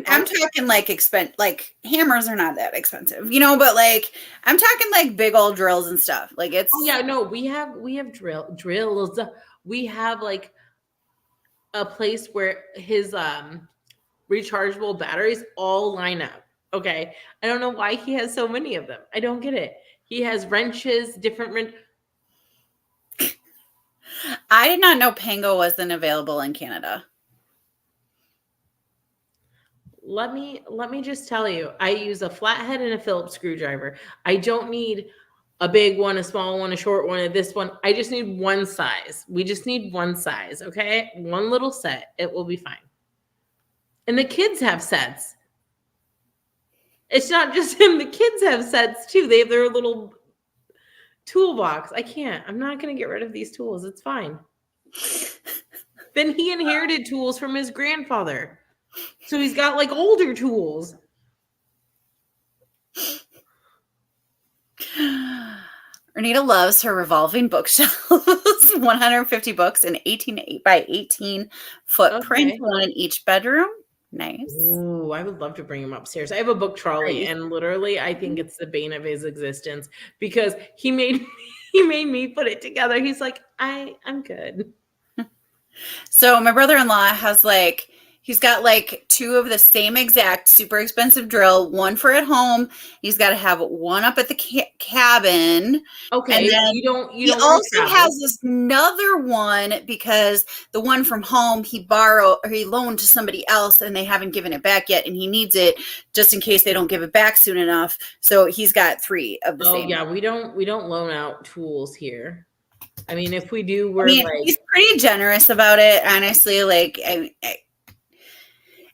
[SPEAKER 2] I'm talking like like hammers are not that expensive, but like I'm talking like big old drills and stuff. Like it's
[SPEAKER 1] Oh yeah, no, we have drills. We have like a place where his rechargeable batteries all line up. Okay. I don't know why he has so many of them. I don't get it. He has wrenches, different
[SPEAKER 2] I did not know Pango wasn't available in Canada.
[SPEAKER 1] Let me just tell you, I use a flathead and a Phillips screwdriver. I don't need a big one, a small one, a short one, this one. I just need one size. We just need one size, okay? One little set. It will be fine. And the kids have sets. It's not just him. The kids have sets too. They have their little toolbox. I'm not going to get rid of these tools. It's fine. Then he inherited tools from his grandfather. So he's got like older tools.
[SPEAKER 2] Renita loves her revolving bookshelves. 150 books and 18 by 18 footprint, one in each bedroom. Nice.
[SPEAKER 1] Ooh, I would love to bring him upstairs. I have a book trolley, and literally I think it's the bane of his existence because he made me put it together. He's like, I'm good.
[SPEAKER 2] So my brother-in-law has like, he's got like 2 of the same exact super expensive drill, one for at home. He's got to have one up at the cabin.
[SPEAKER 1] Okay.
[SPEAKER 2] And then he also has this another one because the one from home he loaned to somebody else and they haven't given it back yet. And he needs it just in case they don't give it back soon enough. So he's got 3 of the same.
[SPEAKER 1] Yeah. We don't loan out tools here. I mean, if we do, he's
[SPEAKER 2] pretty generous about it. Honestly, like,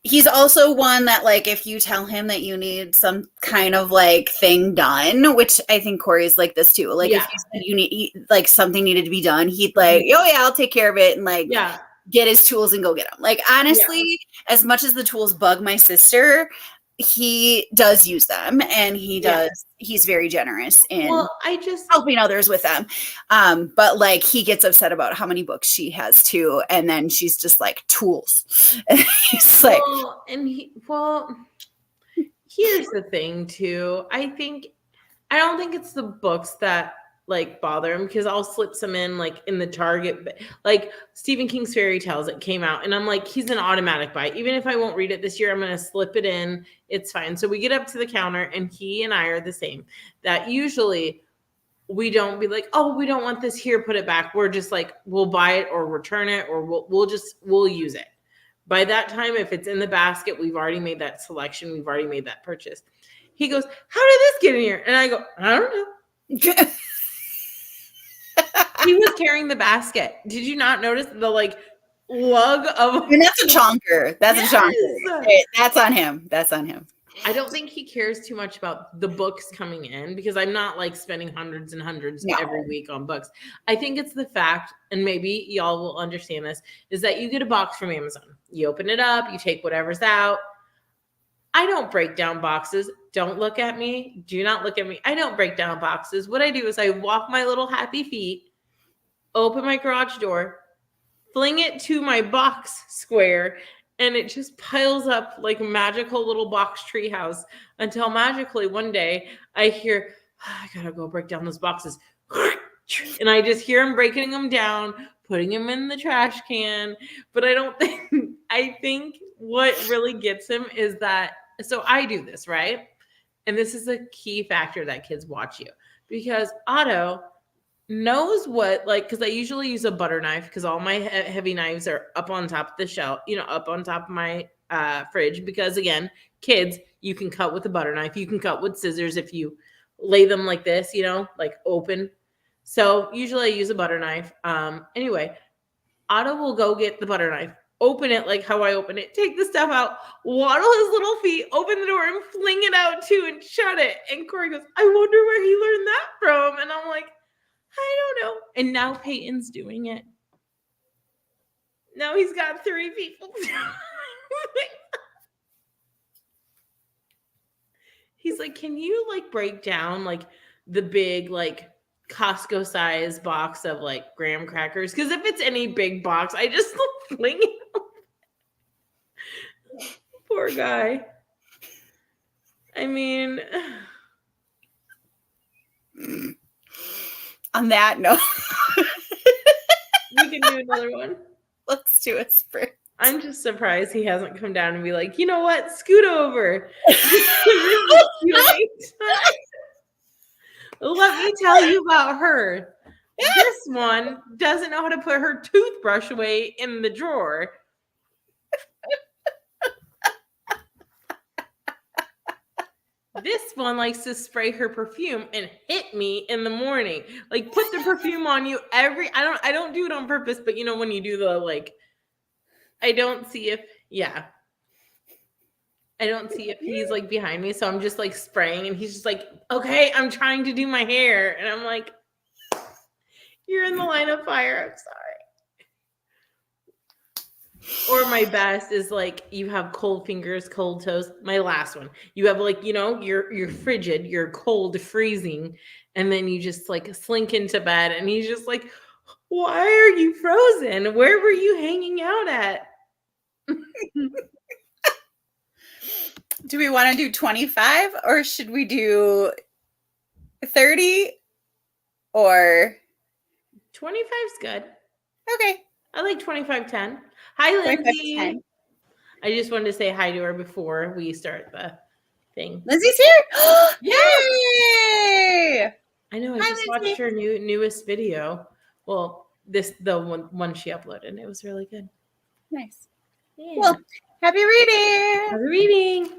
[SPEAKER 2] he's also one that, like, if you tell him that you need some kind of like thing done, which I think Corey's like this too. Like, if you said you need like something needed to be done, he'd like, oh yeah, I'll take care of it, and like, get his tools and go get them. Like, honestly, as much as the tools bug my sister, he does use them, and he's very generous in helping others with them. But like, he gets upset about how many books she has too, and then she's just like, tools. And he's like,
[SPEAKER 1] here's the thing too. I don't think it's the books that like bother him, because I'll slip some in like in the Target, like Stephen King's fairy tales that came out, and I'm like, he's an automatic buy. Even if I won't read it this year, I'm going to slip it in. It's fine. So we get up to the counter, and he and I are the same. That usually we don't be like, oh, we don't want this here, put it back. We're just like, we'll buy it or return it, or we'll use it. By that time, if it's in the basket, we've already made that selection. We've already made that purchase. He goes, how did this get in here? And I go, I don't know. He was carrying the basket. Did you not notice the like lug of?
[SPEAKER 2] And that's a chonker. That's a chonker. That's on him. That's on him.
[SPEAKER 1] I don't think he cares too much about the books coming in, because I'm not like spending hundreds and hundreds every week on books. I think it's the fact, and maybe y'all will understand this, is that you get a box from Amazon. You open it up, you take whatever's out. I don't break down boxes. Don't look at me. Do not look at me. I don't break down boxes. What I do is I walk my little happy feet, open my garage door, fling it to my box square, and it just piles up like a magical little box tree house until magically one day I hear, I gotta go break down those boxes. And I just hear him breaking them down, putting them in the trash can. But I think what really gets him is that, so I do this, right? And this is a key factor that kids watch you, because Otto knows what, like, because I usually use a butter knife because all my heavy knives are up on top of the shelf, up on top of my fridge. Because again, kids, you can cut with a butter knife, you can cut with scissors if you lay them like this, like open. So usually I use a butter knife. Anyway, Otto will go get the butter knife, open it like how I open it, take the stuff out, waddle his little feet, open the door, and fling it out too, and shut it. And Corey goes, I wonder where he learned that from. And I'm like, I don't know. And now Peyton's doing it. Now he's got 3 people. He's like, can you like break down like the big like Costco size box of like graham crackers? Because if it's any big box, I just fling it. Poor guy. I mean,
[SPEAKER 2] on that note,
[SPEAKER 1] we can do another one.
[SPEAKER 2] let's do a sprint.
[SPEAKER 1] I'm just surprised he hasn't come down and be like, you know what? Scoot over. Let me tell you about her. This one doesn't know how to put her toothbrush away in the drawer. This one likes to spray her perfume and hit me in the morning. Like, put the perfume on you I don't do it on purpose, but when you do the like, I don't see if he's like behind me, so I'm just like spraying, and he's just like, okay, I'm trying to do my hair, and I'm like, you're in the line of fire, I'm sorry. Or my best is like, you have cold fingers, cold toes. My last one, you have like, you're frigid, you're cold, freezing, and then you just like slink into bed, and he's just like, why are you frozen? Where were you hanging out at?
[SPEAKER 2] Do we want to do 25 or should we do 30 or
[SPEAKER 1] 25's good.
[SPEAKER 2] okay.
[SPEAKER 1] I like 25-10. Hi, Lindsay.
[SPEAKER 2] 25-10.
[SPEAKER 1] I just wanted to say hi to her before we start the thing.
[SPEAKER 2] Lindsay's here.
[SPEAKER 1] Yay! I know. I
[SPEAKER 2] Hi,
[SPEAKER 1] just
[SPEAKER 2] Lindsay.
[SPEAKER 1] watched her newest video. Well, the one she uploaded. It was really good.
[SPEAKER 2] Nice.
[SPEAKER 1] Yeah.
[SPEAKER 2] Well, happy reading.
[SPEAKER 1] Happy reading.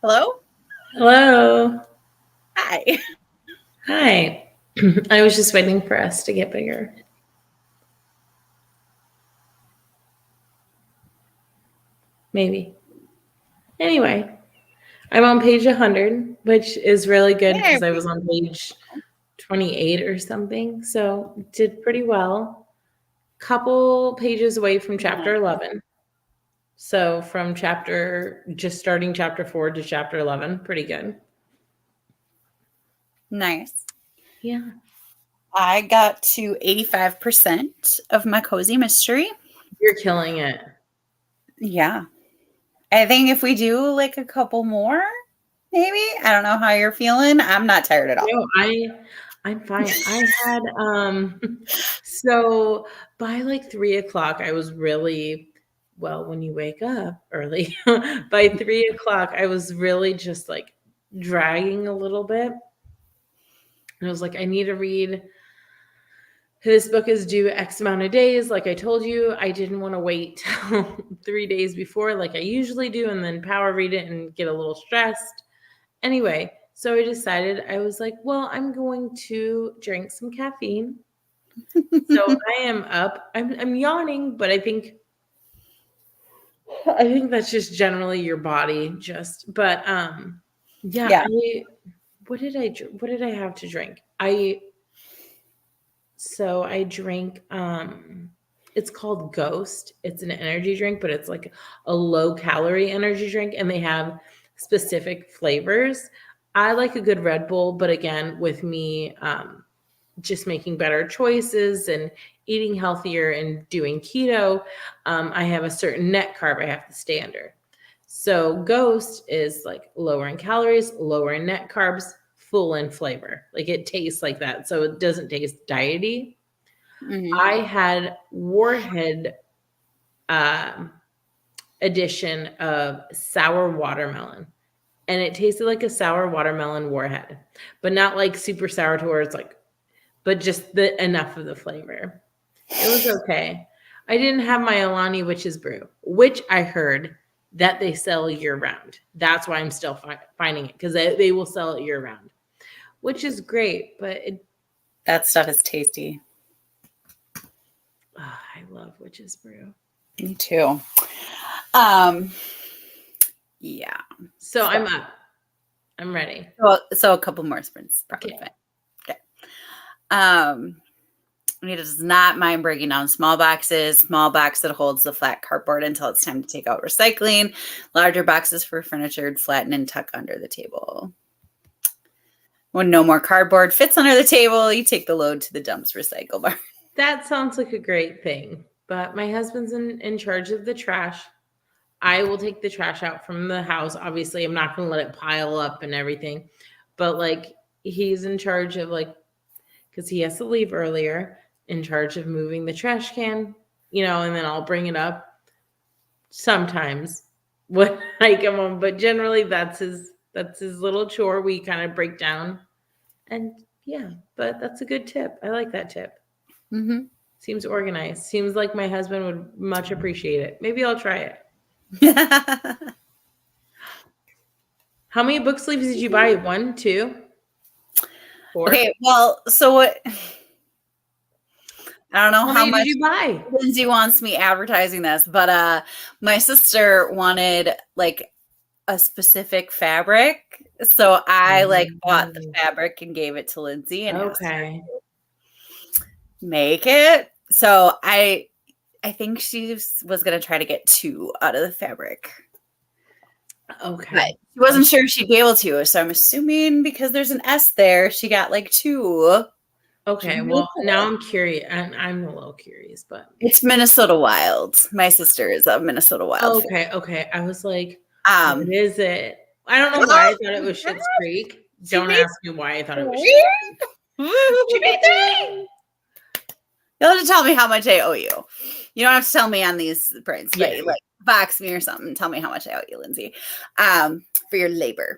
[SPEAKER 2] Hello?
[SPEAKER 1] Hello.
[SPEAKER 2] Hi.
[SPEAKER 1] Hi. I was just waiting for us to get bigger. Maybe. Anyway, I'm on page 100, which is really good because I was on page 28 or something. So did pretty well. Couple pages away from chapter 11. So from starting chapter 4 to chapter 11, pretty good.
[SPEAKER 2] Nice.
[SPEAKER 1] Yeah.
[SPEAKER 2] I got to 85% of my cozy mystery.
[SPEAKER 1] You're killing it.
[SPEAKER 2] Yeah. I think if we do like a couple more, maybe. I don't know how you're feeling. I'm not tired at all.
[SPEAKER 1] No, I'm fine. I had so by like 3 o'clock, I was really well, when you wake up early, by 3 o'clock, I was really just like dragging a little bit. And I was like, I need to read. This book is due X amount of days. Like I told you, I didn't want to wait till 3 days before, like I usually do, and then power read it and get a little stressed. Anyway, so I decided, I was like, well, I'm going to drink some caffeine. So I am up. I'm yawning, but I think that's just generally your body but yeah. What did I have to drink? I drink it's called Ghost. It's an energy drink, but it's like a low calorie energy drink, and they have specific flavors. I like a good Red Bull, but again, with me just making better choices and eating healthier and doing keto, I have a certain net carb I have to stay under. So Ghost is like lower in calories, lower in net carbs, full in flavor. Like it tastes like that. So it doesn't taste diety.
[SPEAKER 2] Mm-hmm.
[SPEAKER 1] I had Warhead edition of sour watermelon, and it tasted like a sour watermelon Warhead, but not like super sour to where it's like, but just enough of the flavor. It was okay. I didn't have my Alani Witch's Brew, which I heard that they sell year round. That's why I'm still finding it, because they will sell it year round, which is great. But
[SPEAKER 2] that stuff is tasty.
[SPEAKER 1] I love Witch's Brew.
[SPEAKER 2] Me too. Yeah.
[SPEAKER 1] So I'm up. I'm ready.
[SPEAKER 2] So a couple more sprints, probably fine. Okay. It does not mind breaking down small boxes. Small box that holds the flat cardboard until it's time to take out recycling. Larger boxes for furniture to flatten and tuck under the table. When no more cardboard fits under the table, you take the load to the dump's recycle bar.
[SPEAKER 1] That sounds like a great thing, but my husband's in charge of the trash. I will take the trash out from the house. Obviously, I'm not going to let it pile up and everything, but like he's in charge of, like, because he has to leave earlier, in charge of moving the trash can, and then I'll bring it up sometimes when I come home. But generally, that's his little chore we kind of break down. And yeah, but that's a good tip. I like that tip.
[SPEAKER 2] Mm-hmm.
[SPEAKER 1] Seems organized. Seems like my husband would much appreciate it. Maybe I'll try it. How many book sleeves did you buy? 1, 2, 4?
[SPEAKER 2] Okay, well, so what? I don't know how much
[SPEAKER 1] did you buy?
[SPEAKER 2] Lindsay wants me advertising this, but my sister wanted like a specific fabric, so I bought the fabric and gave it to Lindsay and asked her to make it. So I think she was gonna try to get 2 out of the fabric.
[SPEAKER 1] Okay.
[SPEAKER 2] But she wasn't sure she'd be able to, so I'm assuming because there's an S there, she got like 2.
[SPEAKER 1] Okay, well, now I'm curious. I'm a little curious, but
[SPEAKER 2] it's Minnesota Wild. My sister is a Minnesota Wild.
[SPEAKER 1] Okay. I was like, what is it? I don't know why I thought it was Schitt's Creek. Don't ask me why I thought it was Schitt's Creek.
[SPEAKER 2] She made 3. You'll have to tell me how much I owe you. You don't have to tell me on these prints, but like box me or something. Tell me how much I owe you, Lindsay, for your labor.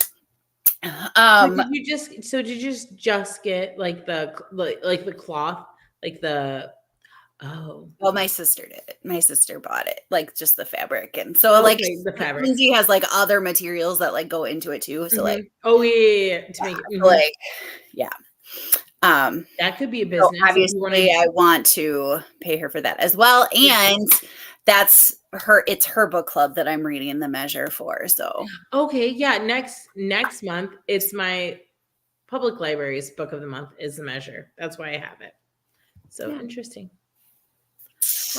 [SPEAKER 1] Did you just get like the cloth, like the Oh,
[SPEAKER 2] Well, my sister did it. My sister bought it, like just the fabric. And so like
[SPEAKER 1] okay, the fabric.
[SPEAKER 2] Lindsay has like other materials that like go into it too. So like,
[SPEAKER 1] oh yeah, to make it.
[SPEAKER 2] so, like, yeah.
[SPEAKER 1] That could be a
[SPEAKER 2] So
[SPEAKER 1] business. If you
[SPEAKER 2] obviously
[SPEAKER 1] wanna-
[SPEAKER 2] I want to pay her for that as well.
[SPEAKER 1] Yeah.
[SPEAKER 2] And it's her book club that I'm reading The Measure for. So
[SPEAKER 1] Okay, yeah. Next month, it's my public library's book of the month is The Measure. That's why I have it. So
[SPEAKER 2] Yeah.
[SPEAKER 1] interesting.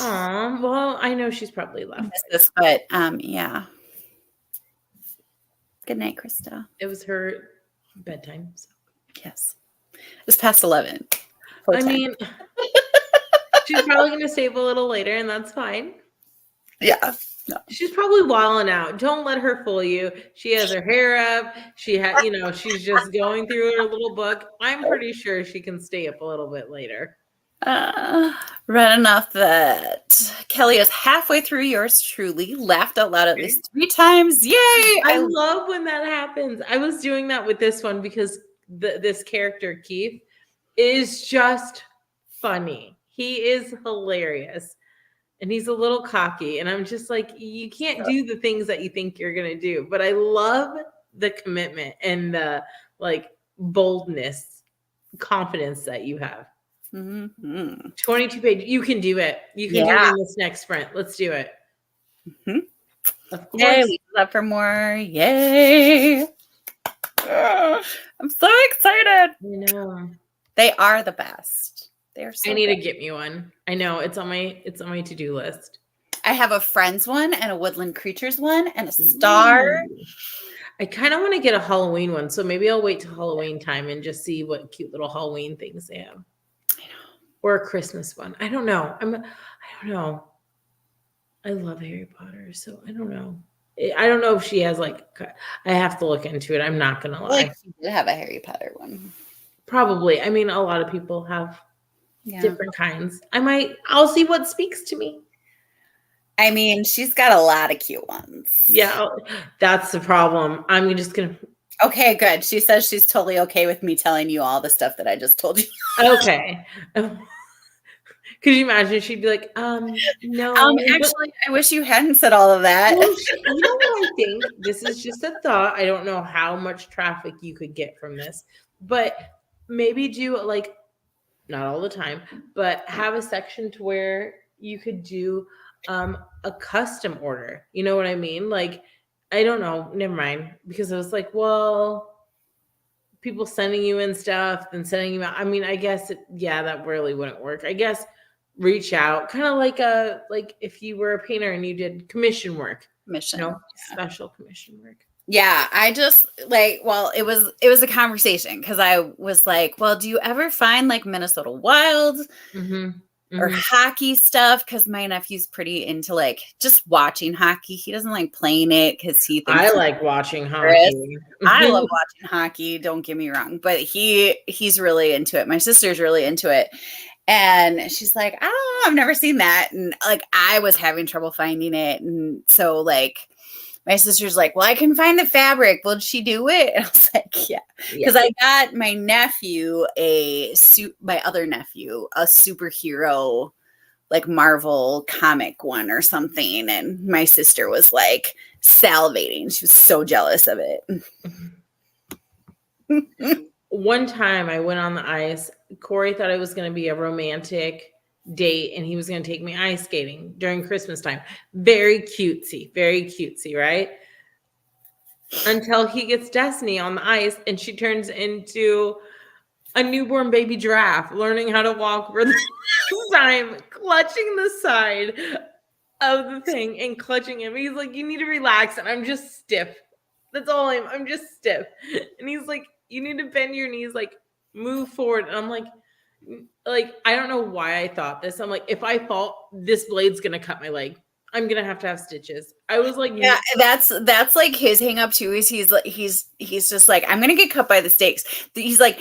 [SPEAKER 1] Oh, well, I know she's probably left.
[SPEAKER 2] this, but yeah. Good night, Krista.
[SPEAKER 1] It was her bedtime. So.
[SPEAKER 2] Yes. It's past 11.
[SPEAKER 1] I mean, she's probably going to stay up a little later, and that's fine.
[SPEAKER 2] Yeah. No.
[SPEAKER 1] She's probably walling out. Don't let her fool you. She has her hair up. She had, she's just going through her little book. I'm pretty sure she can stay up a little bit later.
[SPEAKER 2] Read enough that Kelly is halfway through yours truly. Laughed out loud at least 3 times. Yay!
[SPEAKER 1] I love when that happens. I was doing that with this one because this character, Keith, is just funny. He is hilarious. And he's a little cocky. And I'm just like, you can't do the things that you think you're going to do. But I love the commitment and the like boldness, confidence that you have. 22 pages. You can do it. You can do it in this next sprint. Let's do it. Of course.
[SPEAKER 2] Yay, we love for more. Yay. I'm so excited.
[SPEAKER 1] I know.
[SPEAKER 2] They are the best. They're so
[SPEAKER 1] I need
[SPEAKER 2] good.
[SPEAKER 1] to get me one. I know it's on my to-do list.
[SPEAKER 2] I have a Friends one and a Woodland Creatures one and a Star.
[SPEAKER 1] Ooh. I kind of want to get a Halloween one, so maybe I'll wait till Halloween time and just see what cute little Halloween things they have.
[SPEAKER 2] I know.
[SPEAKER 1] Or a Christmas one. I don't know. I don't know. I love Harry Potter, so I don't know. I don't know if she has like. I have to look into it. I'm not gonna lie.
[SPEAKER 2] Like she did have a Harry Potter one.
[SPEAKER 1] Probably. I mean, a lot of people have different kinds. I'll see what speaks to me.
[SPEAKER 2] I mean, she's got a lot of cute ones.
[SPEAKER 1] Yeah, that's the problem. I'm just gonna.
[SPEAKER 2] Okay, good. She says she's totally okay with me telling you all the stuff that I just told you.
[SPEAKER 1] Okay. Could you imagine? She'd be like, no.
[SPEAKER 2] Actually, I wish you hadn't said all of that.
[SPEAKER 1] Well, you know what I think? This is just a thought. I don't know how much traffic you could get from this, but maybe do like, not all the time, but have a section to where you could do a custom order. You know what I mean? Like, I don't know. Never mind. Because I was like, well, people sending you in stuff and sending you out. I mean, I guess that really wouldn't work. I guess reach out, kind of like if you were a painter and you did commission work. Special commission work.
[SPEAKER 2] Yeah, I just it was a conversation because I was like, well, do you ever find like Minnesota Wild or hockey stuff? Because my nephew's pretty into like just watching hockey. He doesn't like playing it because he thinks
[SPEAKER 1] I like watching hockey.
[SPEAKER 2] I love watching hockey. Don't get me wrong, but he's really into it. My sister's really into it. And she's like, oh, I've never seen that. And like, I was having trouble finding it. And so like, my sister's like, well, I can find the fabric. Will she do it? And I was like, yeah. Because I got my other nephew, a superhero, like Marvel comic one or something. And my sister was like salivating. She was so jealous of it.
[SPEAKER 1] One time I went on the ice. Corey thought it was going to be a romantic date and he was going to take me ice skating during Christmas time. Very cutesy, right? Until he gets Destiny on the ice and she turns into a newborn baby giraffe learning how to walk for the first time, clutching the side of the thing and clutching him. He's like, you need to relax. And I'm just stiff. That's all I'm just stiff. And he's like, you need to bend your knees, like move forward. And I'm like, I don't know why I thought this. I'm like, if I fall, this blade's going to cut my leg. I'm going to have stitches. I was like,
[SPEAKER 2] yeah, that's like his hang up too, is he's just like, I'm going to get cut by the stakes. He's like,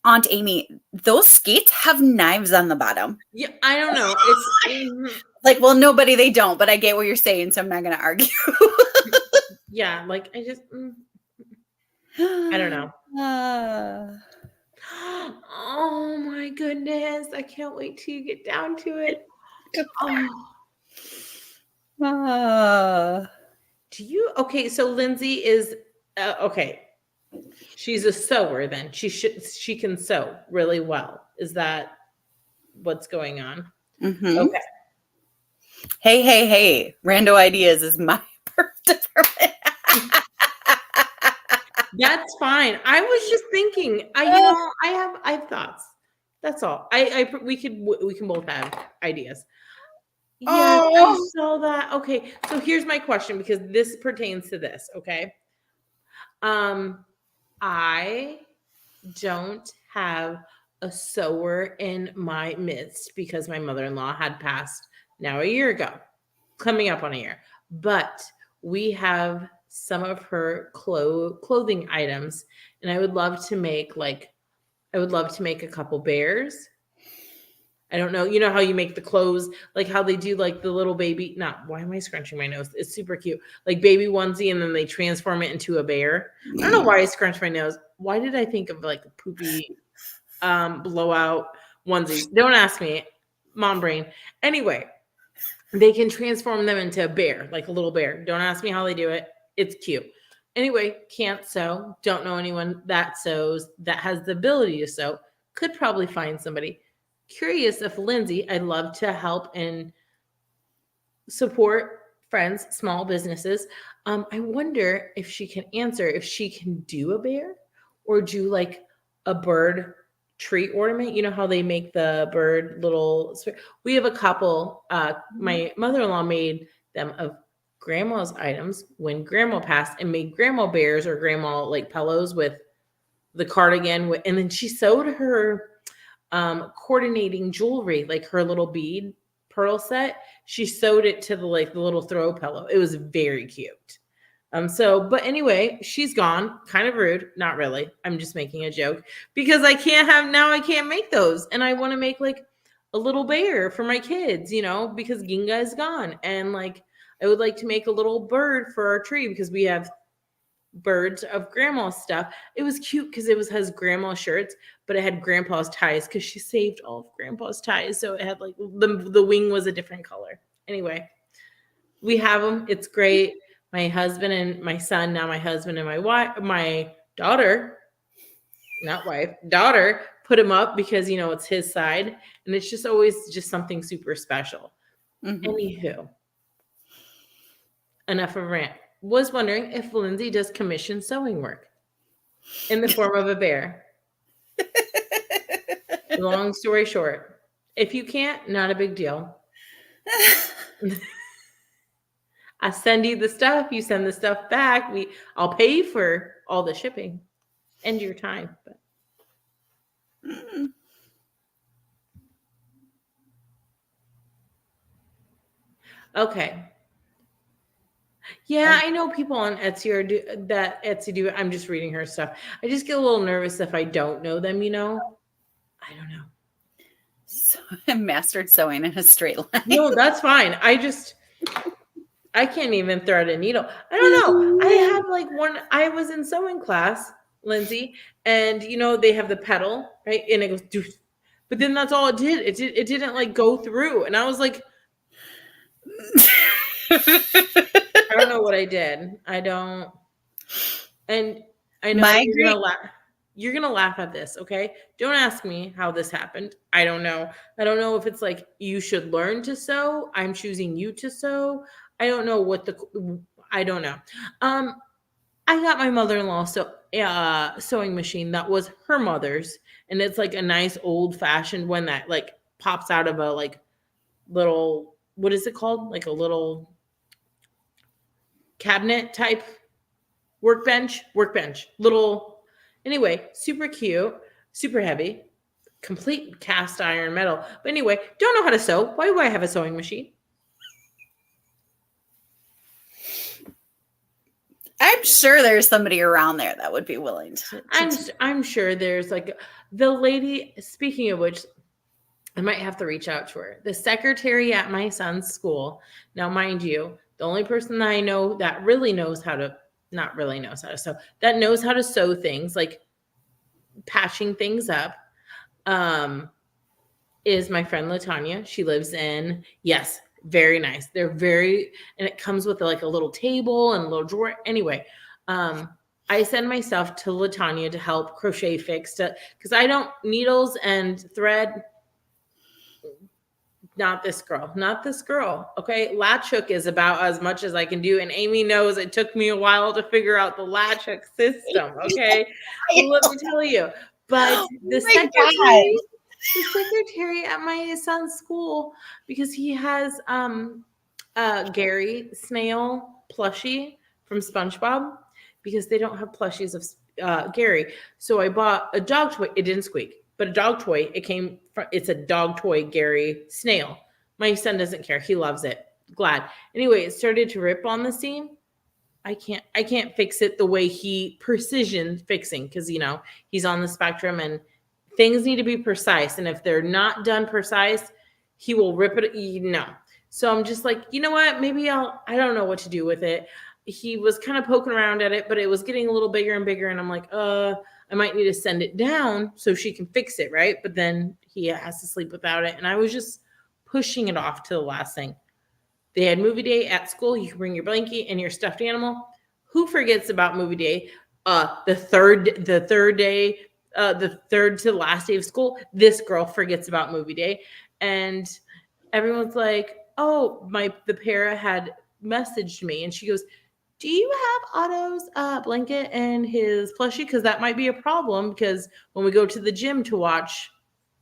[SPEAKER 2] Aunt Amy, those skates have knives on the bottom.
[SPEAKER 1] Yeah, I don't know. It's
[SPEAKER 2] like, well, nobody, they don't, but I get what you're saying. So I'm not going to argue.
[SPEAKER 1] Yeah. Like I just, I don't know. Oh my goodness. I can't wait till you get down to it. Oh,
[SPEAKER 2] Uh,
[SPEAKER 1] okay, so Lindsay is okay. She's a sewer then. She can sew really well. Is that what's going on?
[SPEAKER 2] mhm.
[SPEAKER 1] Okay.
[SPEAKER 2] Hey. Rando Ideas is my birth department.
[SPEAKER 1] That's fine. I was just thinking, I have thoughts. That's all. We can both have ideas. Yes, I
[SPEAKER 2] Oh.
[SPEAKER 1] saw that. Okay, so here's my question because this pertains to this, okay? I don't have a sewer in my midst because my mother-in-law had passed now a year ago, coming up on a year. But we have some of her clothing items, and I would love to make a couple bears. I don't know. You know how you make the clothes, like how they do like the little baby, not why am I scrunching my nose? It's super cute. Like baby onesie and then they transform it into a bear. I don't know why I scrunched my nose. Why did I think of like a poopy blowout onesie? Don't ask me. Mom brain. Anyway, they can transform them into a bear, like a little bear. Don't ask me how they do it. It's cute. Anyway, can't sew. Don't know anyone that sews that has the ability to sew. Could probably find somebody. Curious if Lindsay, I'd love to help and support friends, small businesses. I wonder if she can answer if she can do a bear or do like a bird tree ornament. You know how they make the bird little. We have a couple. My mother-in-law made them of grandma's items when grandma passed and made grandma bears or grandma like pillows with the cardigan. And then she sewed her coordinating jewelry, like her little bead pearl set. She sewed it to the little throw pillow. It was very cute. But anyway, she's gone. Kind of rude. Not really. I'm just making a joke because I can't make those. And I want to make like a little bear for my kids, because Ginga is gone. And like I would like to make a little bird for our tree because we have birds of grandma's stuff. It was cute because has grandma shirts, but it had grandpa's ties because she saved all of grandpa's ties. So it had like the wing was a different color. Anyway, we have them. It's great. My husband and my son, now my husband and my daughter, not wife, daughter, put him up because it's his side. And it's just always just something super special.
[SPEAKER 2] Mhm.
[SPEAKER 1] Anywho, enough of a rant. Was wondering if Lindsay does commission sewing work in the form of a bear. Long story short, if you can't, not a big deal. I send you the stuff, you send the stuff back. I'll pay for all the shipping and your time. But okay. Yeah, I know people on Etsy Etsy do it. I'm just reading her stuff. I just get a little nervous if I don't know them, I don't know.
[SPEAKER 2] So I mastered sewing in a straight line.
[SPEAKER 1] No, that's fine. I can't even thread a needle. I don't know. I have I was in sewing class, Lindsay, and they have the pedal, right? And it goes, doof. But then that's all it did. It didn't like go through. And I was like, I don't know what I did. I don't. And I know you're gonna laugh at this, okay? Don't ask me how this happened. I don't know. I don't know if it's like you should learn to sew. I'm choosing you to sew. I don't know I don't know. I got my mother-in-law sewing machine that was her mother's, and it's like a nice old-fashioned one that like pops out of a like little, what is it called? Like a little cabinet type workbench, little. Anyway, super cute, super heavy, complete cast iron metal. But anyway, don't know how to sew. Why do I have a sewing machine?
[SPEAKER 2] I'm sure there's somebody around there that would be willing to.
[SPEAKER 1] I'm sure there's like the lady. Speaking of which, I might have to reach out to her. The secretary at my son's school. Now, mind you, the only person that I know that really knows how to, not really knows how to sew, that knows how to sew things, like patching things up, is my friend Latanya. She lives in, yes, very nice. They're very, and it comes with like a little table and a little drawer. Anyway, I send myself to Latanya to help crochet fix to, because I don't needles and thread. Not this girl, not this girl. Okay. Latch hook is about as much as I can do. And Amy knows it took me a while to figure out the latch hook system. Okay. Let me tell you. But
[SPEAKER 2] Oh my
[SPEAKER 1] the secretary at my son's school, because he has Gary Snail plushie from SpongeBob, because they don't have plushies of Gary. So I bought a dog toy. It didn't squeak, but a dog toy. It's a dog toy Gary Snail. My son doesn't care. He loves it. Glad. Anyway, it started to rip on the seam. I can't fix it the way he precision fixing, because he's on the spectrum and things need to be precise. And if they're not done precise, he will rip it. So I'm just like, you know what? Maybe I don't know what to do with it. He was kind of poking around at it, but it was getting a little bigger and bigger. And I'm like, I might need to send it down so she can fix it. Right. But then he has to sleep without it. And I was just pushing it off to the last thing. They had movie day at school. You can bring your blankie and your stuffed animal. Who forgets about movie day? The third day, the third to last day of school, this girl forgets about movie day. And everyone's like, oh, the para had messaged me. And she goes, do you have Otto's blanket and his plushie? Because that might be a problem, because when we go to the gym to watch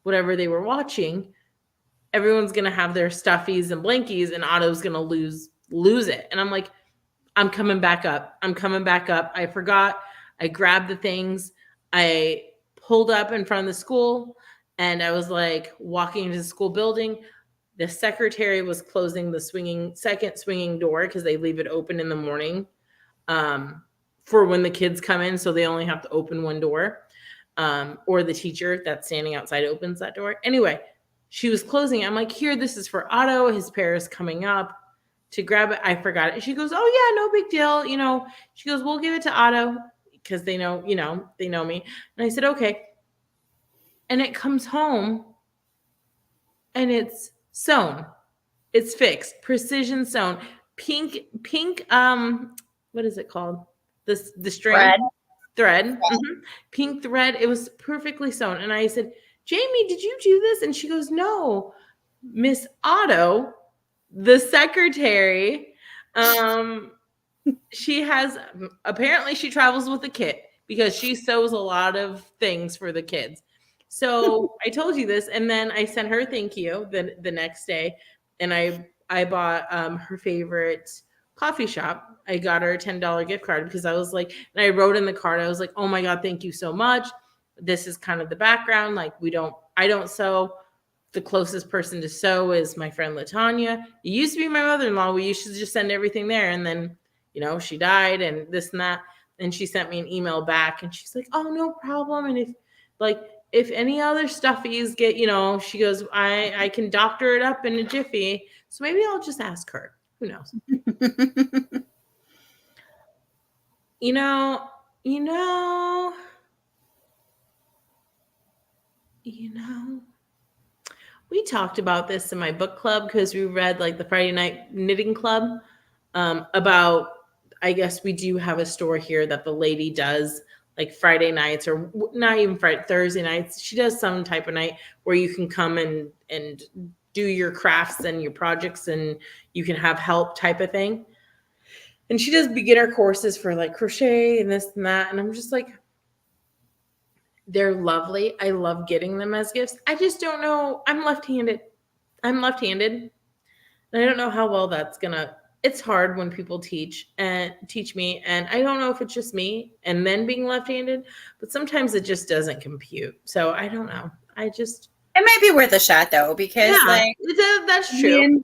[SPEAKER 1] whatever they were watching, everyone's going to have their stuffies and blankies and Otto's going to lose it. And I'm like, I'm coming back up. I forgot. I grabbed the things. I pulled up in front of the school and I was like walking into the school building. The secretary was closing the second swinging door, because they leave it open in the morning for when the kids come in. So they only have to open one door, or the teacher that's standing outside opens that door. Anyway, she was closing it. I'm like, here, this is for Otto. His pair is coming up to grab it. I forgot it. She goes, oh yeah, no big deal. She goes, we'll give it to Otto, because they know me. And I said, okay. And it comes home and it's sewn. It's fixed, precision sewn, pink, what is it called? The string thread. Mm-hmm. Pink thread. It was perfectly sewn. And I said, Jamie, did you do this? And she goes, no, Miss Otto, the secretary, apparently she travels with a kit, because she sews a lot of things for the kids. So I told you this, and then I sent her thank you the next day, and I bought her favorite coffee shop. I got her a $10 gift card, because I was like, and I wrote in the card, I was like, oh my God, thank you so much. This is kind of the background. Like, I don't sew. The closest person to sew is my friend Latanya. It used to be my mother-in-law. We used to just send everything there. And then, she died and this and that. And she sent me an email back and she's like, oh, no problem. And if any other stuffies get, she goes, I can doctor it up in a jiffy. So maybe I'll just ask her. Who knows? We talked about this in my book club, because we read like the Friday night knitting club about, I guess we do have a store here that the lady does like Friday nights, or not even Thursday nights. She does some type of night where you can come and do your crafts and your projects, and you can have help type of thing. And she does beginner courses for like crochet and this and that. And I'm just like, they're lovely. I love getting them as gifts. I just don't know. I'm left-handed. And I don't know how well that's it's hard when people teach me. And I don't know if it's just me and then being left-handed, but sometimes it just doesn't compute. So I don't know. It
[SPEAKER 2] might be worth a shot though, because
[SPEAKER 1] that's true.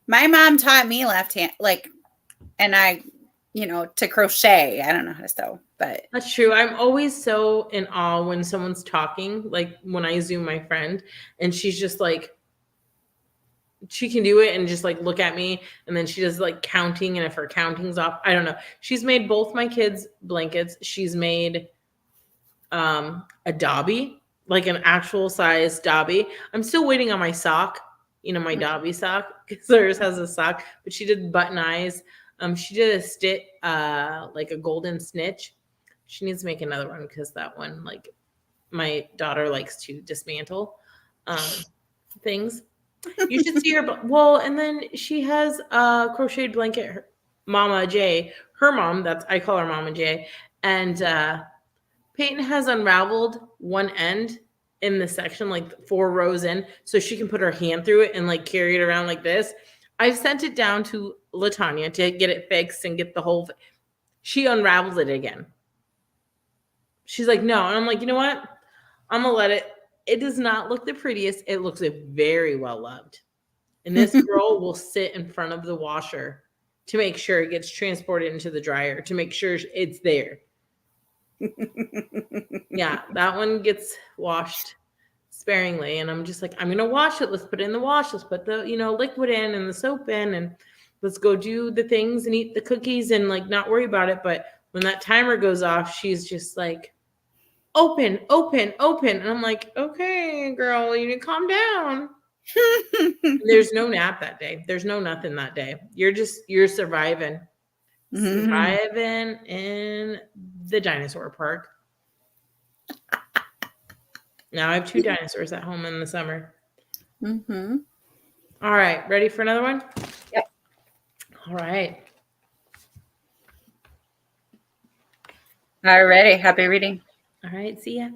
[SPEAKER 2] My mom taught me left-hand, and I, to crochet. I don't know how to sew, but
[SPEAKER 1] that's true. I'm always so in awe when someone's talking, like when I Zoom my friend and she's just like, she can do it and just like look at me, and then she does like counting, and if her counting's off, I don't know. She's made both my kids blankets. She's made a dobby like an actual size Dobby. I'm still waiting on my sock, my Dobby sock, because hers has a sock, but she did button eyes. She did a stitch, like a golden snitch. She needs to make another one because that one, like, my daughter likes to dismantle things. You should see her. Well, and then she has a crocheted blanket. Mama J, her mom. I call her Mama J, and Peyton has unraveled one end in the section, like 4 rows in, so she can put her hand through it and like carry it around like this. I've sent it down to LaTanya to get it fixed and get the whole. She unraveled it again. She's like, no, and I'm like, you know what? I'm gonna let it. It does not look the prettiest. It looks very well loved. And this girl will sit in front of the washer to make sure it gets transported into the dryer, to make sure it's there. Yeah, that one gets washed sparingly. And I'm just like, I'm going to wash it. Let's put it in the wash. Let's put the, liquid in and the soap in, and let's go do the things and eat the cookies and like not worry about it. But when that timer goes off, she's just like, open, open, open. And I'm like, okay, girl, you need to calm down. There's no nap that day. There's no nothing that day. You're surviving. Surviving in the dinosaur park. Now I have 2 dinosaurs at home in the summer.
[SPEAKER 2] Mm-hmm.
[SPEAKER 1] All right. Ready for another one?
[SPEAKER 2] Yep.
[SPEAKER 1] All right.
[SPEAKER 2] All righty. Happy reading.
[SPEAKER 1] All right. See ya.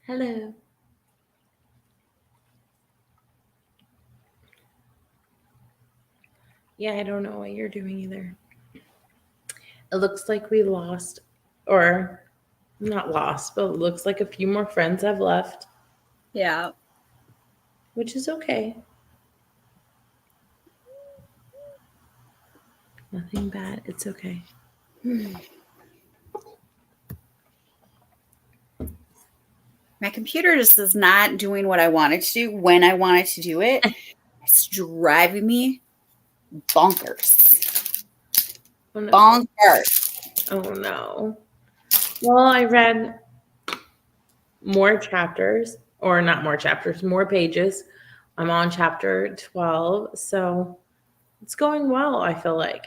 [SPEAKER 1] Hello. Yeah, I don't know what you're doing either. It looks like we lost, or not lost, but it looks like a few more friends have left,
[SPEAKER 2] Yeah.
[SPEAKER 1] which is okay. Nothing bad. It's okay.
[SPEAKER 2] My computer just is not doing what I want it to do when I want it to do it. It's driving me bonkers.
[SPEAKER 1] Oh no.
[SPEAKER 2] Bonkers.
[SPEAKER 1] Oh no. Well, I read more chapters, or not more chapters, more pages. I'm on chapter 12, so it's going well, I feel like.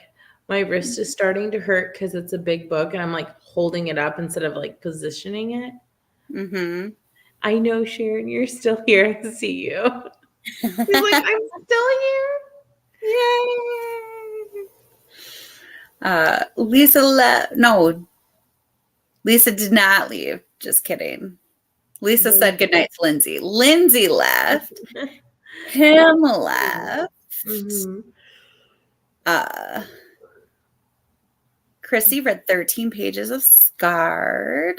[SPEAKER 1] My wrist is starting to hurt because it's a big book and I'm like holding it up instead of like positioning it.
[SPEAKER 2] Mm-hmm.
[SPEAKER 1] I know, Sharon, you're still here. I see you. He's like, I'm still here.
[SPEAKER 2] Yay! Lisa did not leave. Just kidding. Lisa said goodnight to Lindsay. Lindsay left. Him left.
[SPEAKER 1] Mm-hmm.
[SPEAKER 2] Chrissy read 13 pages of Scarred.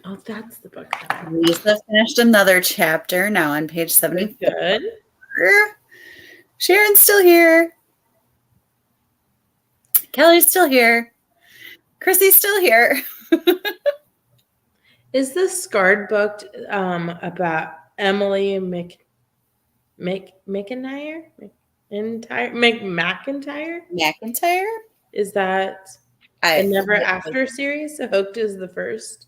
[SPEAKER 1] Oh, that's the book.
[SPEAKER 2] Lisa finished another chapter, now on page 74.
[SPEAKER 1] Good.
[SPEAKER 2] Sharon's still here. Kelly's still here. Chrissy's still here.
[SPEAKER 1] Is the Scarred book about Emily McIntyre?
[SPEAKER 2] McIntyre?
[SPEAKER 1] Is that the Never After series? So Hooked is the first.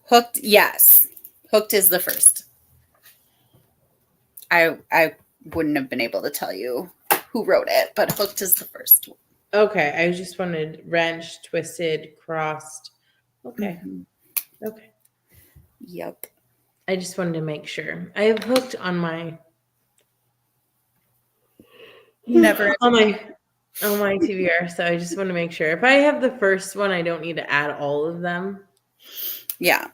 [SPEAKER 2] Hooked, yes. Hooked is the first. I wouldn't have been able to tell you who wrote it, but Hooked is the first one.
[SPEAKER 1] Okay, I just wanted wrenched, twisted, crossed. Okay.
[SPEAKER 2] Mm-hmm.
[SPEAKER 1] Okay.
[SPEAKER 2] Yep.
[SPEAKER 1] I just wanted to make sure. I have Hooked on my on my TBR, so I just want to make sure. If I have the first one, I don't need to add all of them.
[SPEAKER 2] Yeah.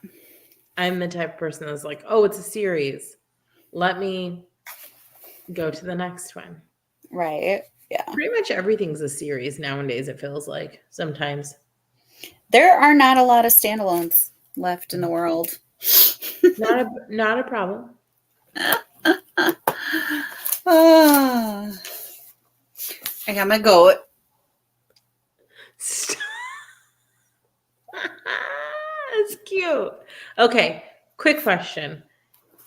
[SPEAKER 1] I'm the type of person that's like, oh, it's a series. Let me go to the next one.
[SPEAKER 2] Right. Yeah.
[SPEAKER 1] Pretty much everything's a series nowadays, it feels like sometimes.
[SPEAKER 2] There are not a lot of standalones left in the world.
[SPEAKER 1] Not a problem.
[SPEAKER 2] Oh. I got my goat.
[SPEAKER 1] It's cute. Okay, quick question.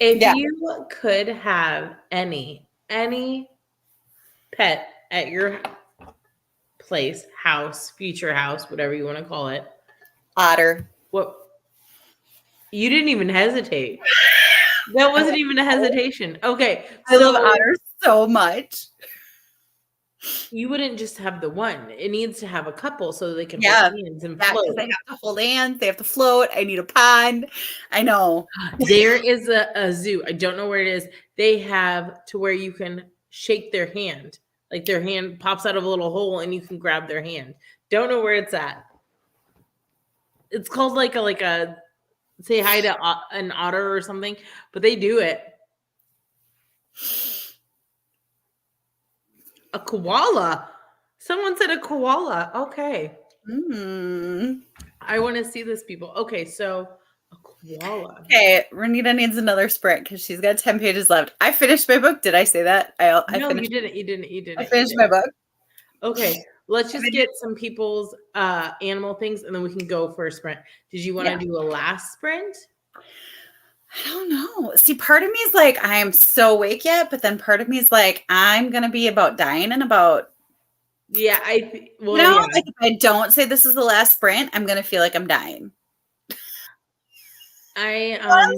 [SPEAKER 1] If you could have any pet at your place, house, future house, whatever you want to call it.
[SPEAKER 2] Otter.
[SPEAKER 1] What? You didn't even hesitate. That wasn't even a hesitation. Okay.
[SPEAKER 2] I love otters so much.
[SPEAKER 1] You wouldn't just have the one. It needs to have a couple so they can hold hands and float.
[SPEAKER 2] They have to hold hands. They have to float. I need a pond. I know.
[SPEAKER 1] There is a zoo. I don't know where it is. They have to where you can shake their hand. Like their hand pops out of a little hole and you can grab their hand. Don't know where it's at. It's called like a say hi to an otter or something, but they do it. A koala. Someone said a koala. Okay. I want to see this, people. Okay, so a koala.
[SPEAKER 2] Okay, Renita needs another sprint because she's got 10 pages left. I finished my book. Did I say that?
[SPEAKER 1] No, you didn't.
[SPEAKER 2] I finished my book.
[SPEAKER 1] Okay, let's just get some people's animal things and then we can go for a sprint. Did you want to do a last sprint?
[SPEAKER 2] I don't know. See, part of me is like, I am so awake yet, but then part of me is like, I'm going to be about dying in about.
[SPEAKER 1] Yeah,
[SPEAKER 2] like if I don't say this is the last sprint, I'm going to feel like I'm dying.
[SPEAKER 1] TMI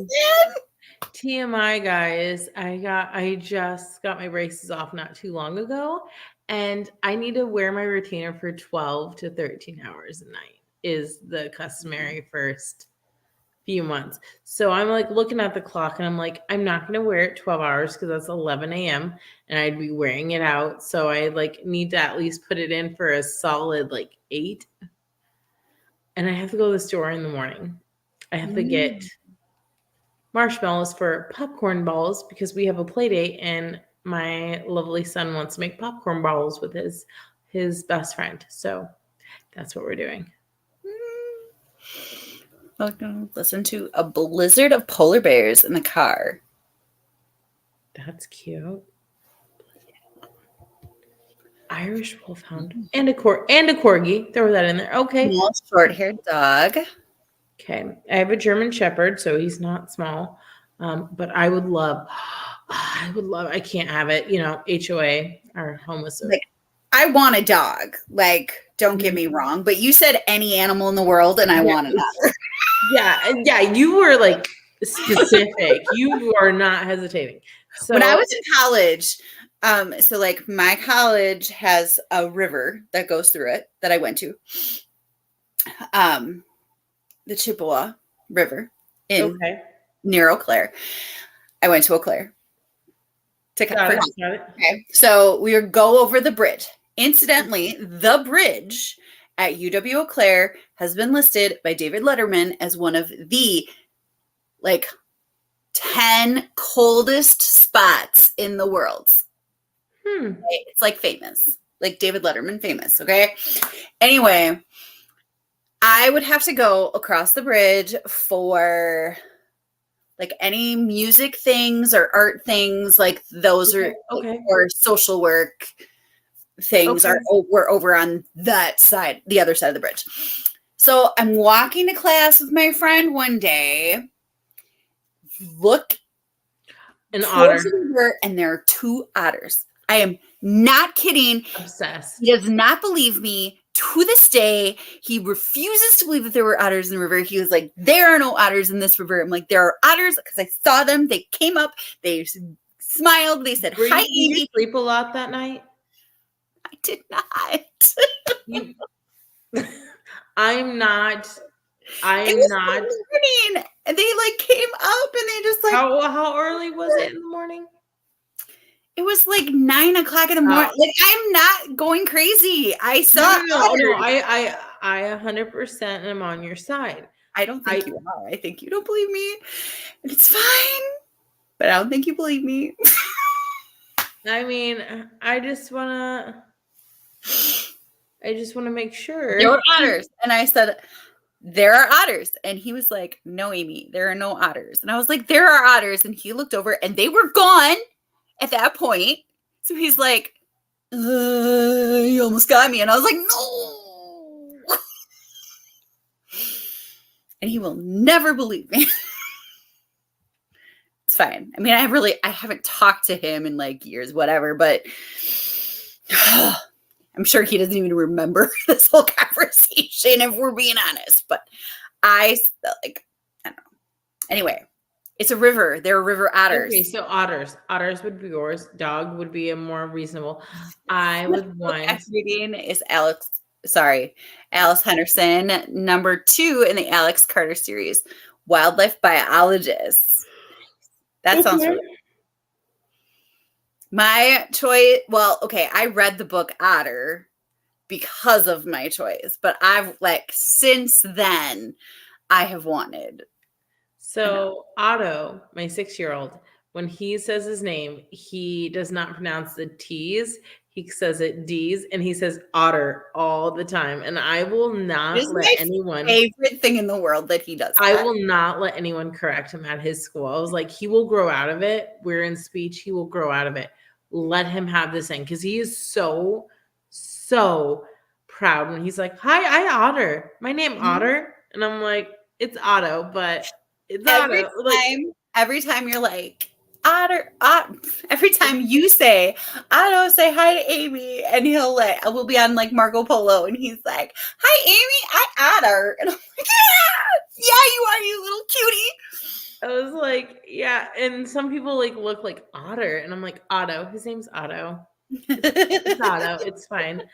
[SPEAKER 1] guys, I just got my braces off not too long ago, and I need to wear my retainer for 12 to 13 hours a night is the customary first few months. So I'm like looking at the clock and I'm like, I'm not going to wear it 12 hours because that's 11 a.m. and I'd be wearing it out. So I like need to at least put it in for a solid like 8. And I have to go to the store in the morning. I have to get marshmallows for popcorn balls because we have a play date and my lovely son wants to make popcorn balls with his best friend. So that's what we're doing.
[SPEAKER 2] Welcome. Listen to a blizzard of polar bears in the car.
[SPEAKER 1] That's cute. Irish wolfhound and a corgi. Throw that in there. Okay.
[SPEAKER 2] Small, short-haired dog.
[SPEAKER 1] Okay. I have a German Shepherd, so he's not small. But I would love. I can't have it. HOA, our home was so.
[SPEAKER 2] Like, I want a dog. Like, don't get me wrong, but you said any animal in the world, and I want another.
[SPEAKER 1] Yeah. You were like specific. You are not hesitating. So
[SPEAKER 2] when I was in college, so like my college has a river that goes through it that I went to, the Chippewa River near Eau Claire. I went to Eau Claire.
[SPEAKER 1] Got it.
[SPEAKER 2] Okay, so we would go over the bridge. Incidentally, the bridge at UW Eau Claire has been listed by David Letterman as one of the 10 coldest spots in the world. It's like famous, like David Letterman famous. Okay. Anyway, I would have to go across the bridge for like any music things or art things, like those are or social work things were over on that side, the other side of the bridge. So I'm walking to class with my friend one day. Look,
[SPEAKER 1] an otter,
[SPEAKER 2] and there are 2 otters. I am not kidding.
[SPEAKER 1] Obsessed.
[SPEAKER 2] He does not believe me. To this day, he refuses to believe that there were otters in the river. He was like, there are no otters in this river. I'm like, there are otters because I saw them. They came up. They smiled. They said, hi, Amy.
[SPEAKER 1] Did you sleep a lot that night?
[SPEAKER 2] I did not.
[SPEAKER 1] I'm not.
[SPEAKER 2] Morning, and they like came up and they just like.
[SPEAKER 1] How early was it in the morning?
[SPEAKER 2] It was like 9 o'clock in the morning. Like, I'm not going crazy. I saw.
[SPEAKER 1] No. I 100% am on your side.
[SPEAKER 2] I don't think you are. I think you don't believe me. And it's fine. But I don't think you believe me.
[SPEAKER 1] I mean, I just wanna make sure.
[SPEAKER 2] There were otters. And I said, there are otters. And he was like, no, Amy, there are no otters. And I was like, there are otters. And he looked over and they were gone at that point. So he's like, you almost got me. And I was like, no. And he will never believe me. It's fine. I mean, I haven't talked to him in like years, whatever, but I'm sure he doesn't even remember this whole conversation, if we're being honest. But I don't know. Anyway, it's a river. There are river otters.
[SPEAKER 1] Okay, so otters. Otters would be yours. Dog would be a more reasonable. I would want.
[SPEAKER 2] Next reading is Alice Henderson, number 2 in the Alex Carter series, Wildlife Biologist. That sounds really good. My choice, I read the book Otter because of my choice, but I've since then I have wanted.
[SPEAKER 1] So Otto, my 6-year-old, when he says his name, he does not pronounce the T's. He says it D's, and he says otter all the time. And I will not let anyone.
[SPEAKER 2] Favorite thing in the world that he does.
[SPEAKER 1] I will not let anyone correct him at his school. I was like, he will grow out of it. We're in speech. He will grow out of it. Let him have this thing because he is so proud when he's like, "Hi, I Otter. My name Otter," and I'm like, "It's Otto, but it's Otto."
[SPEAKER 2] Every time you're like, Otter, every time you say Otto, say hi to Amy, and we'll be on like Marco Polo, and he's like, "Hi, Amy, I Otter," and I'm like, "Yeah, you are, you little cutie."
[SPEAKER 1] I was like, yeah, and some people look like Otter, and I'm like, Otto. His name's Otto. It's Otto. It's fine.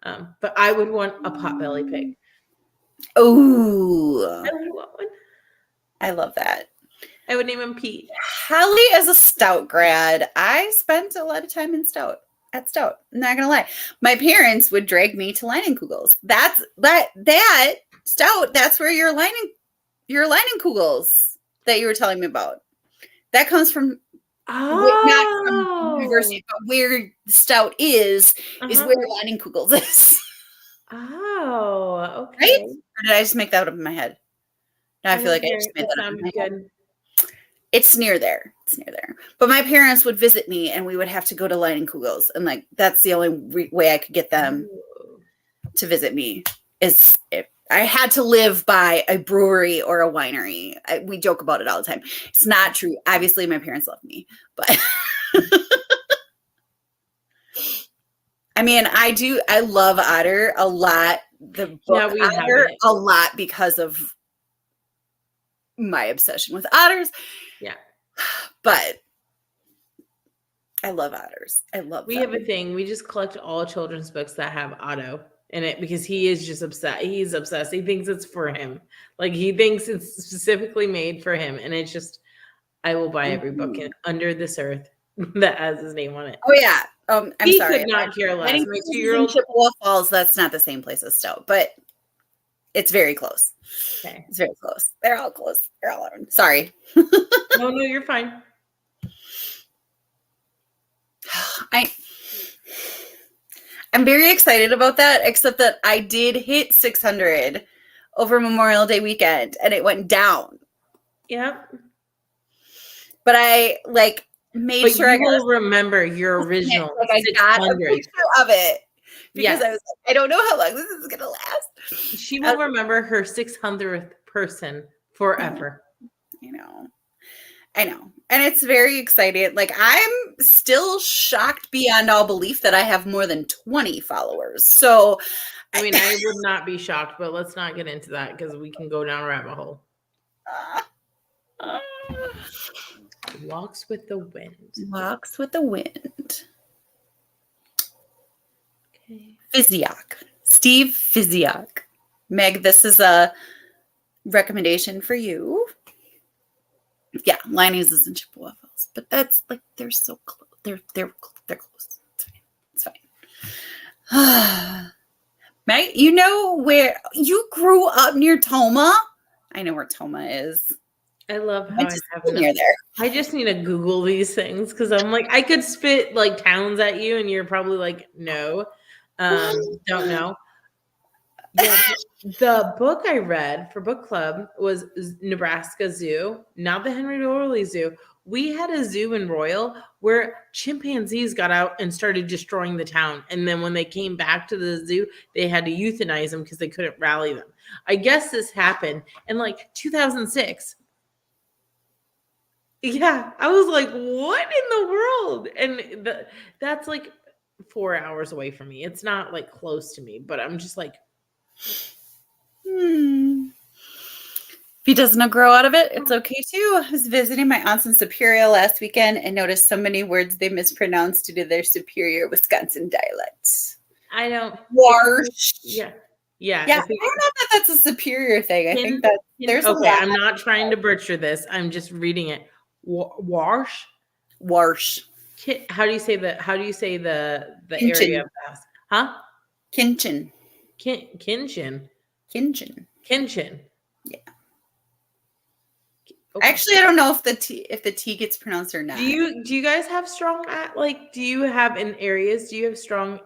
[SPEAKER 1] But I would want a potbelly pig.
[SPEAKER 2] Oh,
[SPEAKER 1] I would want one.
[SPEAKER 2] I love that.
[SPEAKER 1] I would name him Pete.
[SPEAKER 2] Hallie is a Stout grad. I spent a lot of time in Stout. I'm not gonna lie. My parents would drag me to Leinenkugels. That Stout. That's where your Leinenkugels. that you were telling me about. That comes from not from university, but where stout is where Leinenkugels is.
[SPEAKER 1] Oh,
[SPEAKER 2] Right?
[SPEAKER 1] okay.
[SPEAKER 2] Or did I just make that up in my head? Now I feel like I just made that up in my head.
[SPEAKER 1] Good.
[SPEAKER 2] It's near there. It's near there. But my parents would visit me, and we would have to go to Leinenkugels, and like that's the only way I could get them to visit me. Is if I had to live by a brewery or a winery. We joke about it all the time. It's not true. Obviously, my parents love me, but I mean, I love Otter a lot. The book Otter a lot because of my obsession with otters.
[SPEAKER 1] Yeah.
[SPEAKER 2] But I love otters. I love
[SPEAKER 1] We have a thing. We just collect all children's books that have Otto in it because he is just obsessed. He's obsessed. He thinks it's for him. Like he thinks it's specifically made for him. And it's just, I will buy every book under this earth that has his name on it.
[SPEAKER 2] Oh yeah. I'm sorry.
[SPEAKER 1] He could not care less. My 2-year-old
[SPEAKER 2] Chippewa Falls. That's not the same place as Stout, but it's very close.
[SPEAKER 1] Okay.
[SPEAKER 2] It's very close. They're all close. They're all around. Sorry.
[SPEAKER 1] No, you're fine.
[SPEAKER 2] I'm very excited about that, except that I did hit 600 over Memorial Day weekend and it went down.
[SPEAKER 1] Yep.
[SPEAKER 2] But I made sure
[SPEAKER 1] I will remember your original.
[SPEAKER 2] I got a picture of it because I was like, I don't know how long this is going to last.
[SPEAKER 1] She will remember her 600th person forever.
[SPEAKER 2] I know. And it's very exciting. Like, I'm still shocked beyond all belief that I have more than 20 followers. So,
[SPEAKER 1] I mean, I would not be shocked, but let's not get into that because we can go down a rabbit hole. Walks with the wind.
[SPEAKER 2] Walks with the wind.
[SPEAKER 1] Okay.
[SPEAKER 2] Physiok. Steve Physiok. Meg, this is a recommendation for you. Yeah, Liney's is in Chippewa Falls, but that's they're so close. They're close. It's fine. Meg, you know where you grew up near Toma? I know where Toma is.
[SPEAKER 1] I love how I have
[SPEAKER 2] near there.
[SPEAKER 1] I just need to Google these things because I'm like, I could spit towns at you, and you're probably like, no, don't know. Yeah, the book I read for book club was Nebraska Zoo, not the Henry Doorly Zoo. We had a zoo in Royal where chimpanzees got out and started destroying the town. And then when they came back to the zoo, they had to euthanize them because they couldn't rally them. I guess this happened in 2006. Yeah, I was like, what in the world? And that's 4 hours away from me. It's not close to me, but I'm just
[SPEAKER 2] If he doesn't grow out of it, it's okay too. I was visiting my aunts in Superior last weekend and noticed so many words they mispronounced due to their Superior Wisconsin dialects.
[SPEAKER 1] I don't.
[SPEAKER 2] Warsh.
[SPEAKER 1] Yeah.
[SPEAKER 2] I don't know that that's a Superior thing. I think that there's
[SPEAKER 1] okay. I'm not trying to butcher this. I'm just reading it. Warsh. How do you say the
[SPEAKER 2] Kinchin.
[SPEAKER 1] area of the house? Huh?
[SPEAKER 2] Kinchin.
[SPEAKER 1] Kinchin.
[SPEAKER 2] Yeah.
[SPEAKER 1] Okay.
[SPEAKER 2] Actually, I don't know if the T gets pronounced or not.
[SPEAKER 1] Do you guys have strong do you have in areas? Do you have strong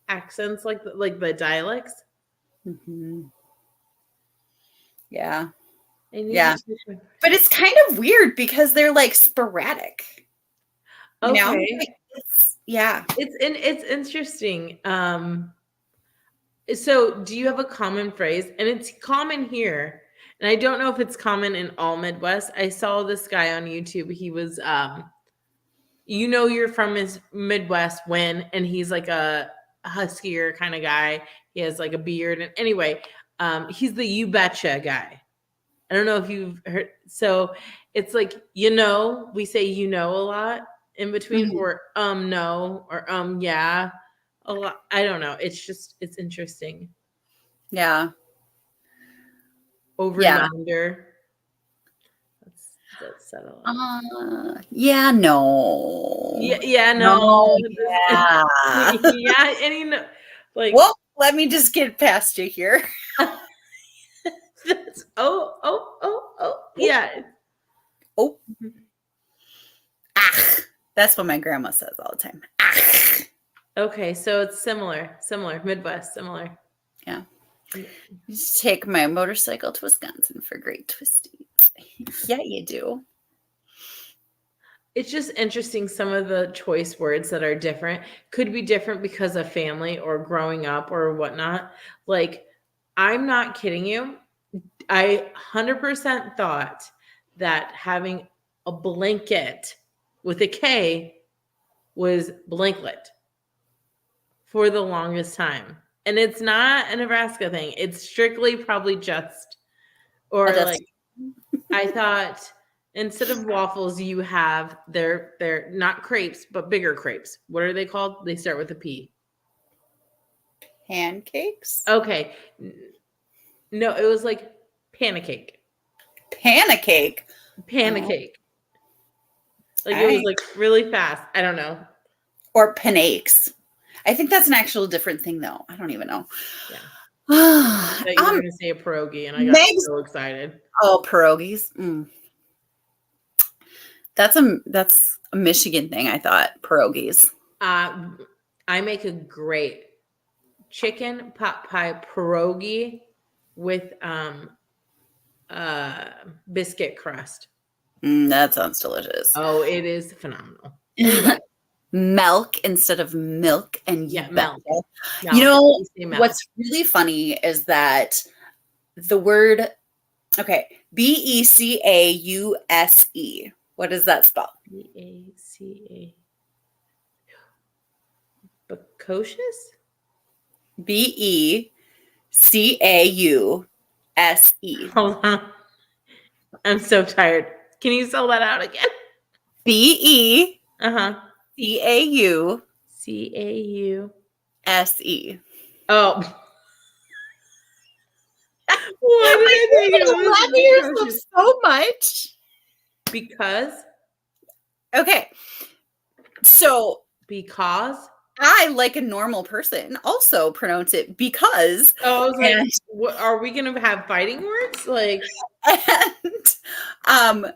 [SPEAKER 1] accents like the dialects?
[SPEAKER 2] Mm-hmm. Yeah.
[SPEAKER 1] Yeah.
[SPEAKER 2] But it's kind of weird because they're sporadic.
[SPEAKER 1] Okay.
[SPEAKER 2] It's
[SPEAKER 1] interesting. So do you have a common phrase? And it's common here. And I don't know if it's common in all Midwest. I saw this guy on YouTube. He was, you're from his Midwest when, and he's a huskier kind of guy. He has a beard. And anyway, he's the you betcha guy. I don't know if you've heard. So it's we say, a lot in between,
[SPEAKER 2] mm-hmm.
[SPEAKER 1] or no, or yeah, a lot. I don't know. It's interesting.
[SPEAKER 2] Yeah.
[SPEAKER 1] Over yonder. That's settled.
[SPEAKER 2] Yeah, no.
[SPEAKER 1] Yeah, no.
[SPEAKER 2] Yeah.
[SPEAKER 1] Yeah, and
[SPEAKER 2] well, let me just get past you here.
[SPEAKER 1] yeah.
[SPEAKER 2] Oh. Ah. That's what my grandma says all the time. Ah.
[SPEAKER 1] Okay, so it's similar, Midwest, similar.
[SPEAKER 2] Yeah. Just take my motorcycle to Wisconsin for great twisties. Yeah, you do.
[SPEAKER 1] It's just interesting. Some of the choice words that are different could be different because of family or growing up or whatnot. Like, I'm not kidding you. I 100% thought that having a blanket with a K was blanklet for the longest time. And it's not a Nebraska thing. It's strictly probably just, or like, I thought instead of waffles, you have they're not crepes, but bigger crepes. What are they called? They start with a P.
[SPEAKER 2] Pancakes?
[SPEAKER 1] Okay. No, it was like pancake.
[SPEAKER 2] Pancake.
[SPEAKER 1] Pancake. Like
[SPEAKER 2] All
[SPEAKER 1] it was
[SPEAKER 2] right.
[SPEAKER 1] like really fast. I don't know.
[SPEAKER 2] Or panakes. I think that's an actual different thing, though. I don't even know.
[SPEAKER 1] Yeah. That you were going to say a pierogi, and I got so excited.
[SPEAKER 2] Oh, pierogies. Mm. That's a Michigan thing, I thought. Pierogies.
[SPEAKER 1] I make a great chicken pot pie pierogi with biscuit crust.
[SPEAKER 2] That sounds delicious.
[SPEAKER 1] Oh, it is phenomenal. Anyway.
[SPEAKER 2] Milk instead of milk, and
[SPEAKER 1] milk.
[SPEAKER 2] You know what's really funny is that the word, okay, Because. What does that spell?
[SPEAKER 1] Beca. Precocious?
[SPEAKER 2] Because.
[SPEAKER 1] Hold on. I'm so tired. Can you spell that out again?
[SPEAKER 2] Because.
[SPEAKER 1] Cause. Oh. Why did I think it was
[SPEAKER 2] so much?
[SPEAKER 1] Because.
[SPEAKER 2] Okay. So.
[SPEAKER 1] Because.
[SPEAKER 2] I, like a normal person, also pronounce it because.
[SPEAKER 1] Oh, I was like, what, are we going to have fighting words? Like.
[SPEAKER 2] And,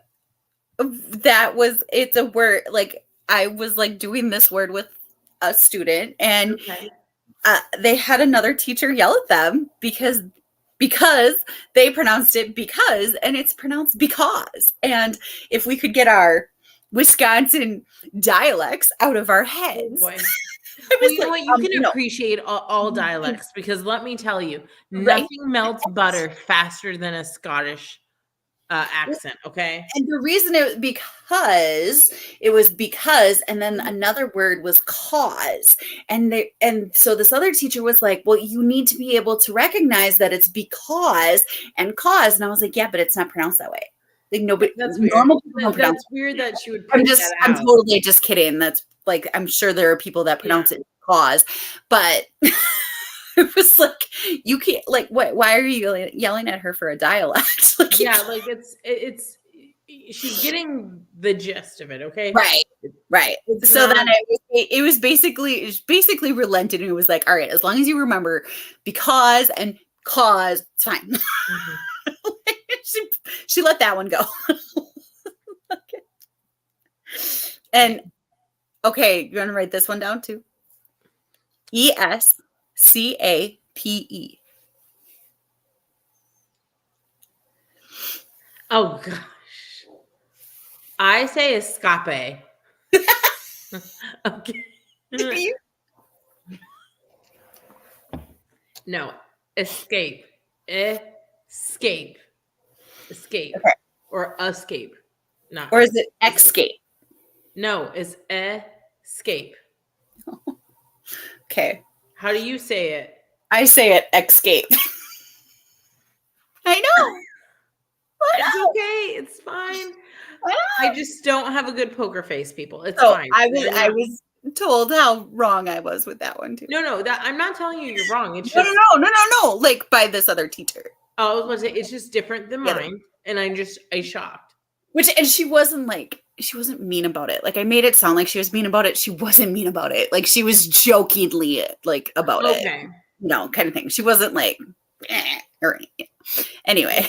[SPEAKER 2] it's a word, like, I was like doing this word with a student, and they had another teacher yell at them because they pronounced it because, and it's pronounced because. And if we could get our Wisconsin dialects out of our heads.
[SPEAKER 1] Oh boy. Well, you know what? You can appreciate all dialects, because let me tell you, nothing melts butter faster than a Scottish accent. Okay.
[SPEAKER 2] And the reason it was because, and then another word was cause. And so this other teacher was like, well, you need to be able to recognize that it's because and cause. And I was like, yeah, but it's not pronounced that way. Like nobody,
[SPEAKER 1] that's weird.
[SPEAKER 2] Normal people don't pronounce
[SPEAKER 1] That's weird that she would point that out.
[SPEAKER 2] I'm totally just kidding. That's like, I'm sure there are people that pronounce it cause, but it was like, you can't, like, what, why are you yelling at her for a dialect?
[SPEAKER 1] Like, yeah, like it's she's getting the gist of it. Okay.
[SPEAKER 2] Right. So then it was basically relented, and it was like, all right, as long as you remember because and cause, it's fine. Mm-hmm. she let that one go. Okay. And okay, you want to write this one down too? ESCAPE.
[SPEAKER 1] Oh gosh. I say escape. Okay. No, escape. Escape. Okay. Or escape. Not.
[SPEAKER 2] Or is it escape?
[SPEAKER 1] No, it's escape.
[SPEAKER 2] Okay.
[SPEAKER 1] How do you say it?
[SPEAKER 2] I say it escape. I know.
[SPEAKER 1] It's okay. It's fine. I just don't have a good poker face, people. It's fine.
[SPEAKER 2] I was told how wrong I was with that one too.
[SPEAKER 1] No, that I'm not telling you you're wrong. It's
[SPEAKER 2] just no. Like by this other teacher.
[SPEAKER 1] I was going to say it's just different than mine, and I shocked.
[SPEAKER 2] And she wasn't mean about it. Like I made it sound like she was mean about it. She wasn't mean about it. Like she was jokingly like about it. Kind of thing. She wasn't like or anything. Anyway.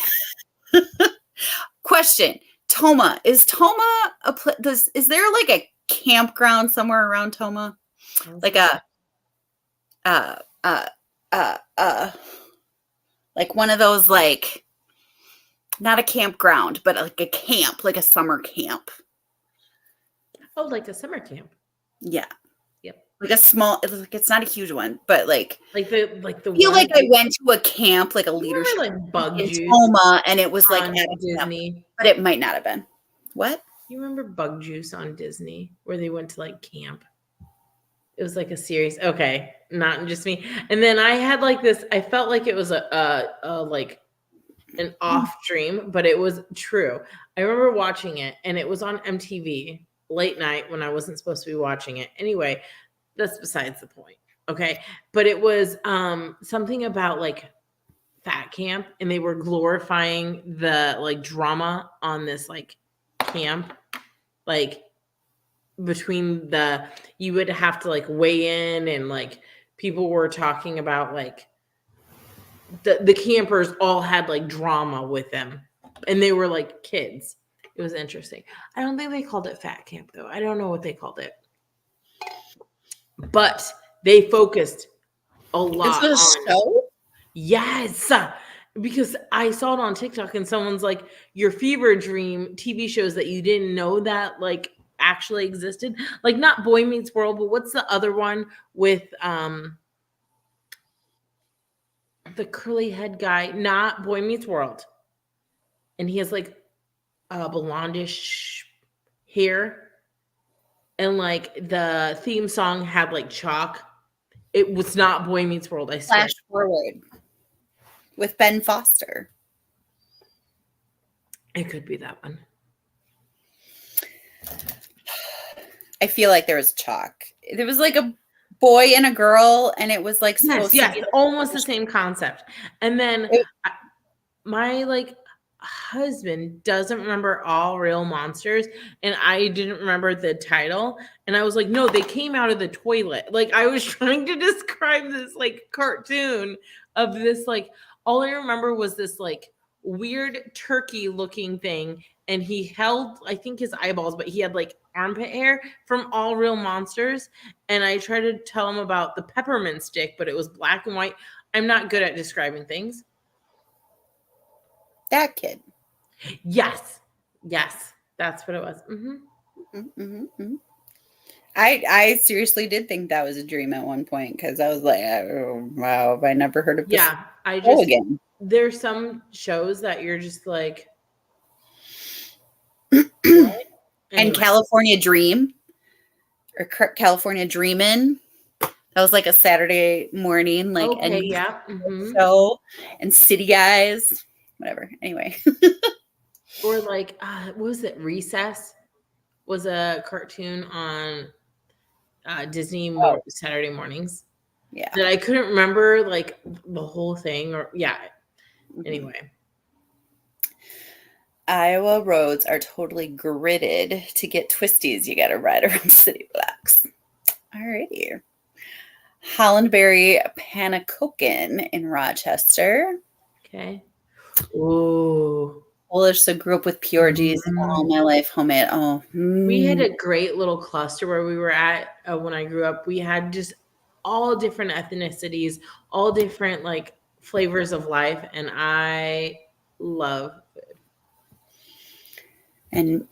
[SPEAKER 2] Question. Toma. Is Toma is there like a campground somewhere around Toma? Like a uh uh uh like one of those, like, not a campground, but like a camp, like a summer camp.
[SPEAKER 1] Oh, like a summer camp.
[SPEAKER 2] Yeah.
[SPEAKER 1] Yep.
[SPEAKER 2] Like a small, it's not a huge one, but like
[SPEAKER 1] the
[SPEAKER 2] I feel
[SPEAKER 1] one
[SPEAKER 2] like I went to a camp, like a
[SPEAKER 1] you
[SPEAKER 2] leadership
[SPEAKER 1] remember like Bug
[SPEAKER 2] in
[SPEAKER 1] Juice
[SPEAKER 2] Toma, and it was like
[SPEAKER 1] on
[SPEAKER 2] at a camp,
[SPEAKER 1] Disney.
[SPEAKER 2] but it might not have been. What?
[SPEAKER 1] You remember Bug Juice on Disney where they went to like camp? It was like a series. Okay, not just me. And then I had like this. I felt like it was a like an off dream, but it was true. I remember watching it, and it was on MTV late night when I wasn't supposed to be watching it. Anyway, that's besides the point. Okay, but it was something about like fat camp, and they were glorifying the like drama on this like camp, like between you would have to like weigh in, and like people were talking about like the campers all had like drama with them, and they were like kids. It was interesting. I don't think they called it fat camp though. I don't know what they called it, but they focused a lot
[SPEAKER 2] This was
[SPEAKER 1] on
[SPEAKER 2] show?
[SPEAKER 1] yes, because I saw it on TikTok, and someone's like, your fever dream TV shows that you didn't know that like actually existed, like not Boy Meets World, but what's the other one with the curly head guy? Not Boy Meets World, and he has like blondish hair, and like the theme song had like chalk. It was not Boy Meets World, I swear.
[SPEAKER 2] Flash Forward with Ben Foster.
[SPEAKER 1] It could be that one.
[SPEAKER 2] I feel like there was chalk. There was like a boy and a girl, and it was like supposed
[SPEAKER 1] Yes,
[SPEAKER 2] to be
[SPEAKER 1] almost the same concept. And then my like husband doesn't remember All Real Monsters, and I didn't remember the title, and I was like, no, they came out of the toilet. Like I was trying to describe this like cartoon of this, like all I remember was this like weird turkey looking thing, and he held, I think, his eyeballs, but he had like armpit hair from All Real Monsters. And I tried to tell him about the peppermint stick, but it was black and white. I'm not good at describing things.
[SPEAKER 2] that kid.
[SPEAKER 1] Yes, that's what it was.
[SPEAKER 2] I seriously did think that was a dream at one point, because I was like, oh, wow, have I never heard of this?
[SPEAKER 1] Yeah, I just
[SPEAKER 2] again.
[SPEAKER 1] There's some shows that you're just like, what?
[SPEAKER 2] And California Dream, or California Dreamin'. That was like a Saturday morning, like
[SPEAKER 1] okay,
[SPEAKER 2] and
[SPEAKER 1] yeah,
[SPEAKER 2] show, and City Guys, whatever. Anyway,
[SPEAKER 1] or like, what was it? Recess was a cartoon on Disney Saturday mornings.
[SPEAKER 2] Yeah,
[SPEAKER 1] that I couldn't remember like the whole thing, or Anyway.
[SPEAKER 2] Iowa roads are totally gridded. To get twisties, you got to ride around city blocks. Alrighty. Hollandberry Panacoken in Rochester.
[SPEAKER 1] Okay. Ooh.
[SPEAKER 2] Polish, so grew up with PRGs all my life, homemade. Oh,
[SPEAKER 1] we had a great little cluster where we were at when I grew up. We had just all different ethnicities, all different like flavors of life, and I love food.
[SPEAKER 2] And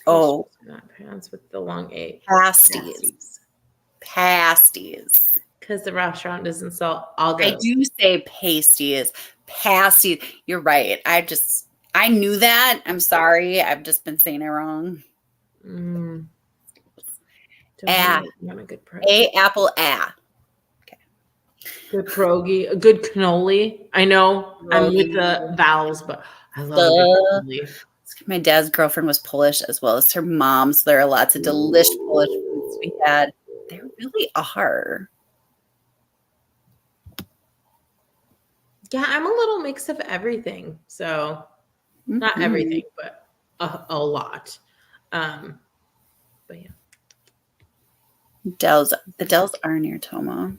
[SPEAKER 1] not pants with the long A.
[SPEAKER 2] Pasties.
[SPEAKER 1] Because the restaurant doesn't sell all those.
[SPEAKER 2] I do say pasties. Pasties. You're right. I knew that. I'm sorry. I've just been saying it wrong.
[SPEAKER 1] Not a good price.
[SPEAKER 2] Apple. Okay.
[SPEAKER 1] Good pierogi, a good cannoli. I know I'm with the vowels, but I love a good cannoli.
[SPEAKER 2] My dad's girlfriend was Polish as well as her mom, so there are lots of delicious Polish foods we had. There really are.
[SPEAKER 1] Yeah, I'm a little mix of everything. So not everything, but a lot. But yeah.
[SPEAKER 2] The Dells are near Toma.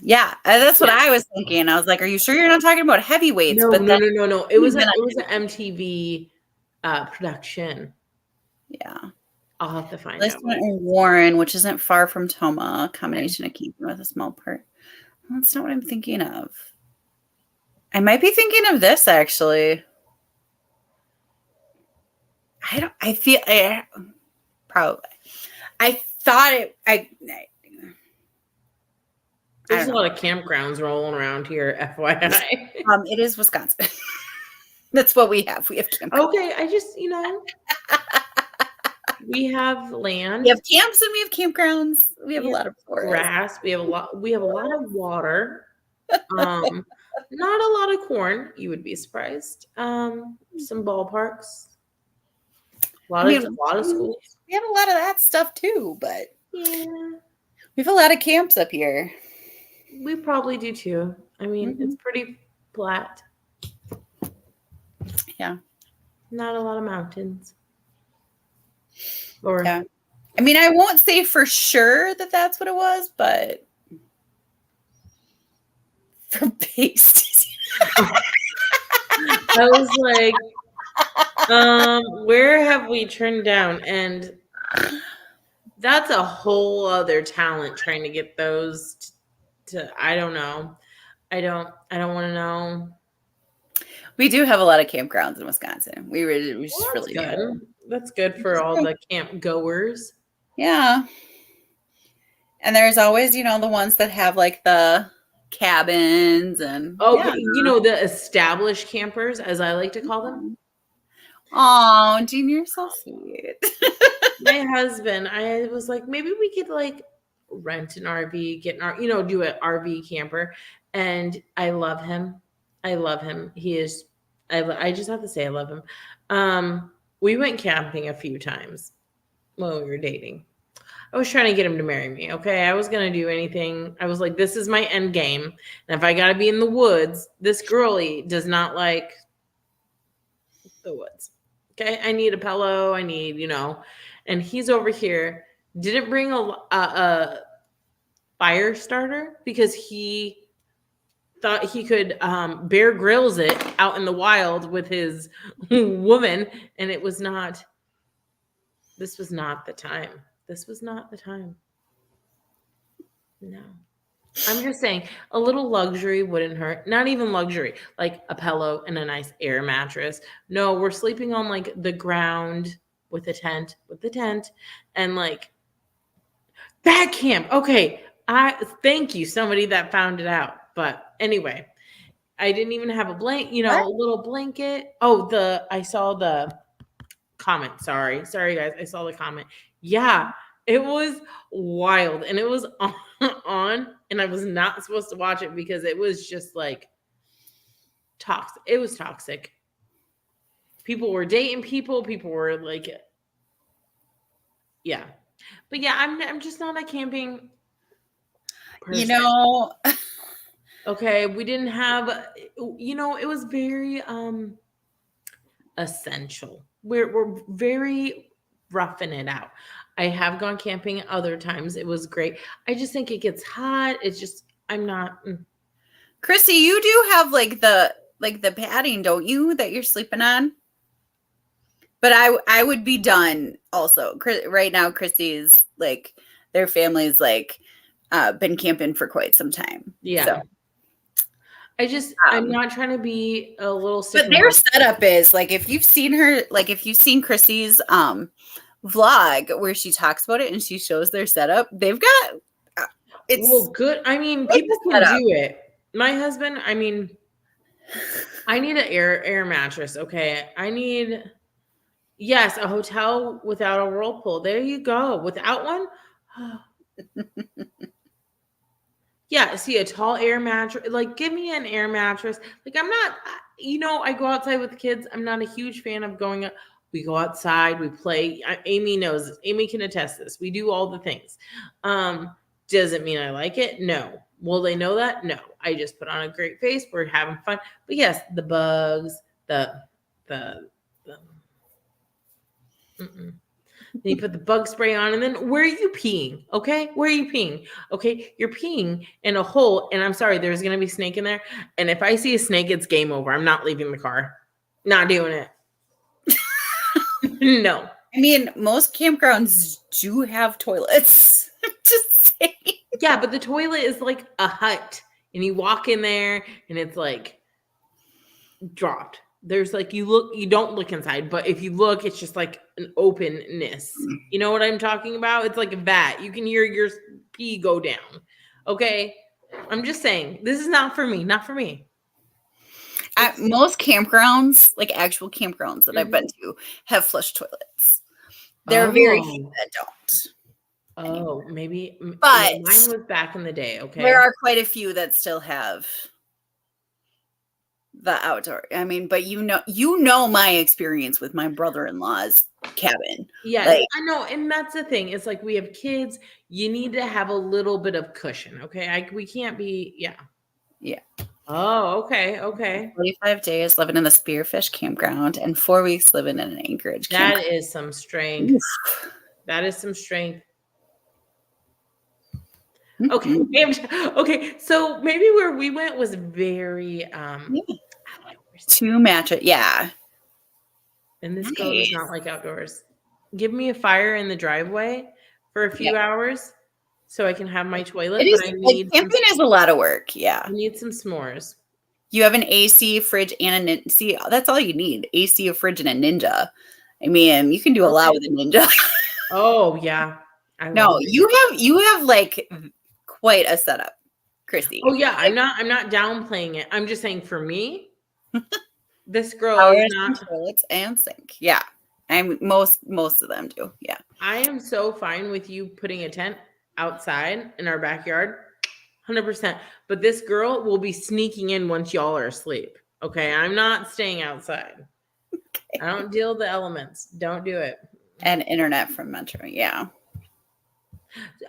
[SPEAKER 2] Yeah, that's what
[SPEAKER 1] Yeah.
[SPEAKER 2] I was thinking. I was like, "Are you sure you're not talking about heavyweights?"
[SPEAKER 1] No,
[SPEAKER 2] But
[SPEAKER 1] no,
[SPEAKER 2] then,
[SPEAKER 1] no, no, no. It was an MTV production.
[SPEAKER 2] yeah,
[SPEAKER 1] I'll have to find
[SPEAKER 2] this
[SPEAKER 1] out.
[SPEAKER 2] one in Warren, which isn't far from Toma, a combination of keeping with a small part. That's not what I'm thinking of. I might be thinking of this actually. I feel probably. I thought it.
[SPEAKER 1] There's a
[SPEAKER 2] don't know.
[SPEAKER 1] lot of campgrounds rolling around here, FYI.
[SPEAKER 2] It is Wisconsin. That's what we have. We have campgrounds.
[SPEAKER 1] Okay, I just, we have land.
[SPEAKER 2] We have camps and we have campgrounds. We have a lot of forest.
[SPEAKER 1] Grass. We have a lot of water. Not a lot of corn. You would be surprised. Some ballparks. A lot of schools.
[SPEAKER 2] We have a lot of that stuff too, but
[SPEAKER 1] yeah,
[SPEAKER 2] we have a lot of camps up here.
[SPEAKER 1] We probably do too. I mean, it's pretty flat.
[SPEAKER 2] Yeah.
[SPEAKER 1] Not a lot of mountains.
[SPEAKER 2] Yeah. I mean, I won't say for sure that that's what it was, but for pasties.
[SPEAKER 1] I was like, where have we turned down? And that's a whole other talent trying to get those to I don't know. I don't want to know.
[SPEAKER 2] We do have a lot of campgrounds in Wisconsin. We just
[SPEAKER 1] Well,
[SPEAKER 2] really
[SPEAKER 1] good.
[SPEAKER 2] do.
[SPEAKER 1] That's good for all the camp goers.
[SPEAKER 2] Yeah. And there's always, the ones that have like the cabins and
[SPEAKER 1] the established campers, as I like to call them.
[SPEAKER 2] Oh, Jean, you're so sweet.
[SPEAKER 1] My husband, I was like, maybe we could like rent an RV, get an do an RV camper. And I love him. He is, I just have to say I love him. We went camping a few times when we were dating. I was trying to get him to marry me. Okay. I was going to do anything. I was like, this is my end game. And if I got to be in the woods, this girly does not like the woods. Okay. I need a pillow. I need, and he's over here. Didn't bring a fire starter because he thought he could Bear Grylls it out in the wild with his woman. And this was not the time. This was not the time. No. I'm just saying a little luxury wouldn't hurt. Not even luxury, like a pillow and a nice air mattress. No, we're sleeping on like the ground with the tent, and like that camp. Okay. I thank you, somebody that found it out. But anyway, I didn't even have a a little blanket. Oh, I saw the comment. Sorry, guys. I saw the comment. Yeah, it was wild, and it was on, and I was not supposed to watch it because it was just like toxic. It was toxic. People were dating people. People were like, yeah, but yeah, I'm just not a camping person. Okay, we didn't have. It was very essential. We're very roughing it out. I have gone camping other times. It was great. I just think it gets hot. It's just I'm not.
[SPEAKER 2] Chrissy, you do have like the padding, don't you, that you're sleeping on? But I would be done also. Right now, Chrissy's like their family's like been camping for quite some time.
[SPEAKER 1] Yeah. So. I'm not trying to be a little.
[SPEAKER 2] But their setup is like if you've seen Chrissy's vlog where she talks about it and she shows their setup, they've got it's
[SPEAKER 1] good. I mean, people can do it. My husband, I mean, I need an air mattress. Okay, I need a hotel without a whirlpool. There you go. Without one. Yeah, see a tall air mattress. Like, give me an air mattress. Like, I'm not, I go outside with the kids. I'm not a huge fan of going up. We go outside, we play. Amy knows this. Amy can attest this. We do all the things. Does it mean I like it? No. Will they know that? No. I just put on a great face. We're having fun. But yes, the bugs, Then you put the bug spray on, and then where are you peeing? Okay, where are you peeing? Okay, you're peeing in a hole, and I'm sorry, there's gonna be a snake in there. And if I see a snake, it's game over. I'm not leaving the car. Not doing it. No.
[SPEAKER 2] I mean, most campgrounds do have toilets. Just saying.
[SPEAKER 1] Yeah, but the toilet is like a hut, and you walk in there, and it's like dropped. There's like you don't look inside, but if you look, it's just like an openness. You know what I'm talking about? It's like a vat. You can hear your pee go down. Okay, I'm just saying this is not for me. Not for me.
[SPEAKER 2] At most campgrounds, like actual campgrounds that I've been to, have flush toilets. There are very few that don't.
[SPEAKER 1] Oh, maybe.
[SPEAKER 2] But
[SPEAKER 1] mine was back in the day. Okay,
[SPEAKER 2] there are quite a few that still have the outdoor. I mean, but you know my experience with my brother-in-law's cabin.
[SPEAKER 1] Yeah,
[SPEAKER 2] Like,
[SPEAKER 1] I know, and that's the thing. It's like we have kids. You need to have a little bit of cushion. Okay, we can't be. Yeah. Oh, okay.
[SPEAKER 2] 45 days living in the Spearfish campground and 4 weeks living in an Anchorage campground.
[SPEAKER 1] That is some strength.
[SPEAKER 2] Oof.
[SPEAKER 1] That is some strength.
[SPEAKER 2] Mm-hmm.
[SPEAKER 1] Okay. So maybe where we went was very
[SPEAKER 2] Two mattress. Yeah.
[SPEAKER 1] And this girl does not like outdoors. Give me a fire in the driveway for a few hours so I can have my toilet.
[SPEAKER 2] It is,
[SPEAKER 1] but I need
[SPEAKER 2] camping is a lot of work. Yeah.
[SPEAKER 1] I need some s'mores.
[SPEAKER 2] You have an AC, fridge, and a see. That's all you need: AC, a fridge, and a Ninja. I mean, you can do a lot with a Ninja.
[SPEAKER 1] Oh yeah.
[SPEAKER 2] No, you have like quite a setup, Christy.
[SPEAKER 1] Oh yeah, I'm not downplaying it. I'm just saying for me, this girl is not
[SPEAKER 2] toilets and sink. Yeah. I'm most of them do. Yeah.
[SPEAKER 1] I am so fine with you putting a tent outside in our backyard. 100%. But this girl will be sneaking in once y'all are asleep. Okay. I'm not staying outside. Okay. I don't deal with the elements. Don't do it.
[SPEAKER 2] And internet from Metro. Yeah.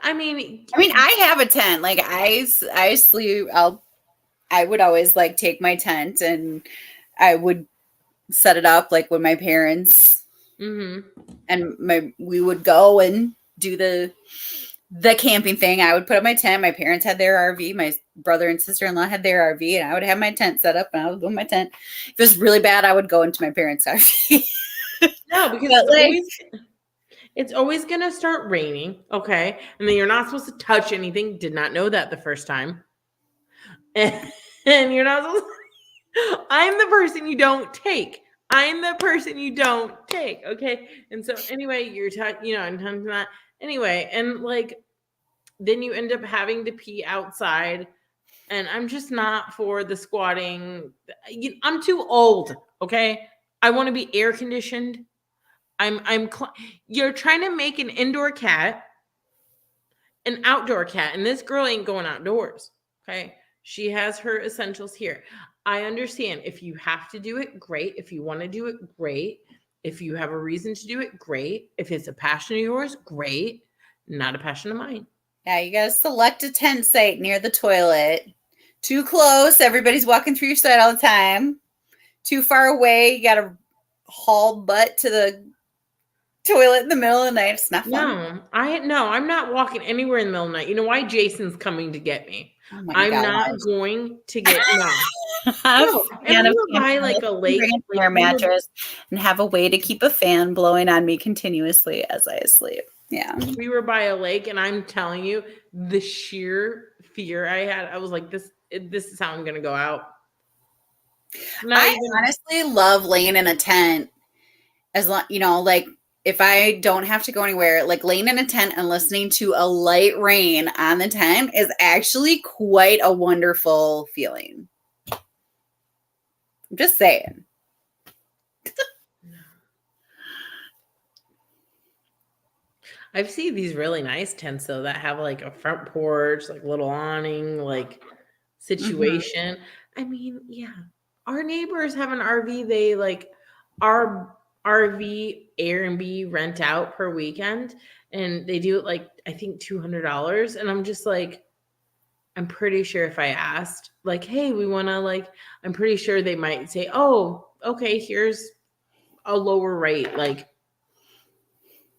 [SPEAKER 1] I mean,
[SPEAKER 2] I have a tent. Like I sleep. I would always like take my tent and I would set it up like when my parents and we would go and do the camping thing. I would put up my tent. My parents had their RV. My brother and sister-in-law had their RV, and I would have my tent set up, and I would go in my tent. If it was really bad, I would go into my parents' RV.
[SPEAKER 1] No, because it's always going to start raining, okay? And then you're not supposed to touch anything. Did not know that the first time. And you're not supposed to, I'm the person you don't take. I'm the person you don't take, okay? And so anyway, you're in terms of that. Anyway, and like then you end up having to pee outside, and I'm just not for the squatting. I'm too old, okay? I want to be air conditioned. You're trying to make an indoor cat an outdoor cat, and this girl ain't going outdoors, okay? She has her essentials here. I understand if you have to do it, great. If you want to do it, great. If you have a reason to do it, great. If it's a passion of yours, great. Not a passion of mine.
[SPEAKER 2] Yeah, you got to select a tent site near the toilet. Too close, everybody's walking through your site all the time. Too far away, you got to haul butt to the toilet in the middle of the night. It's not fun.
[SPEAKER 1] No, I'm not walking anywhere in the middle of the night. You know why? Jason's coming to get me. Oh I'm not going to get no. And we would buy like a lake
[SPEAKER 2] mattress and have a way to keep a fan blowing on me continuously as I sleep. Yeah.
[SPEAKER 1] We were by a lake, and I'm telling you, the sheer fear I had, I was like, this is how I'm gonna go out.
[SPEAKER 2] Honestly love laying in a tent as long, like if I don't have to go anywhere, like laying in a tent and listening to a light rain on the tent is actually quite a wonderful feeling. I'm just saying.
[SPEAKER 1] I've seen these really nice tents though that have like a front porch, like little awning, like situation. I mean, yeah. Our neighbors have an RV. They like our RV Airbnb rent out per weekend, and they do it like I think $200. And I'm just like, I'm pretty sure if I asked, like, hey, we want to like, I'm pretty sure they might say, oh, okay, here's a lower rate. Like,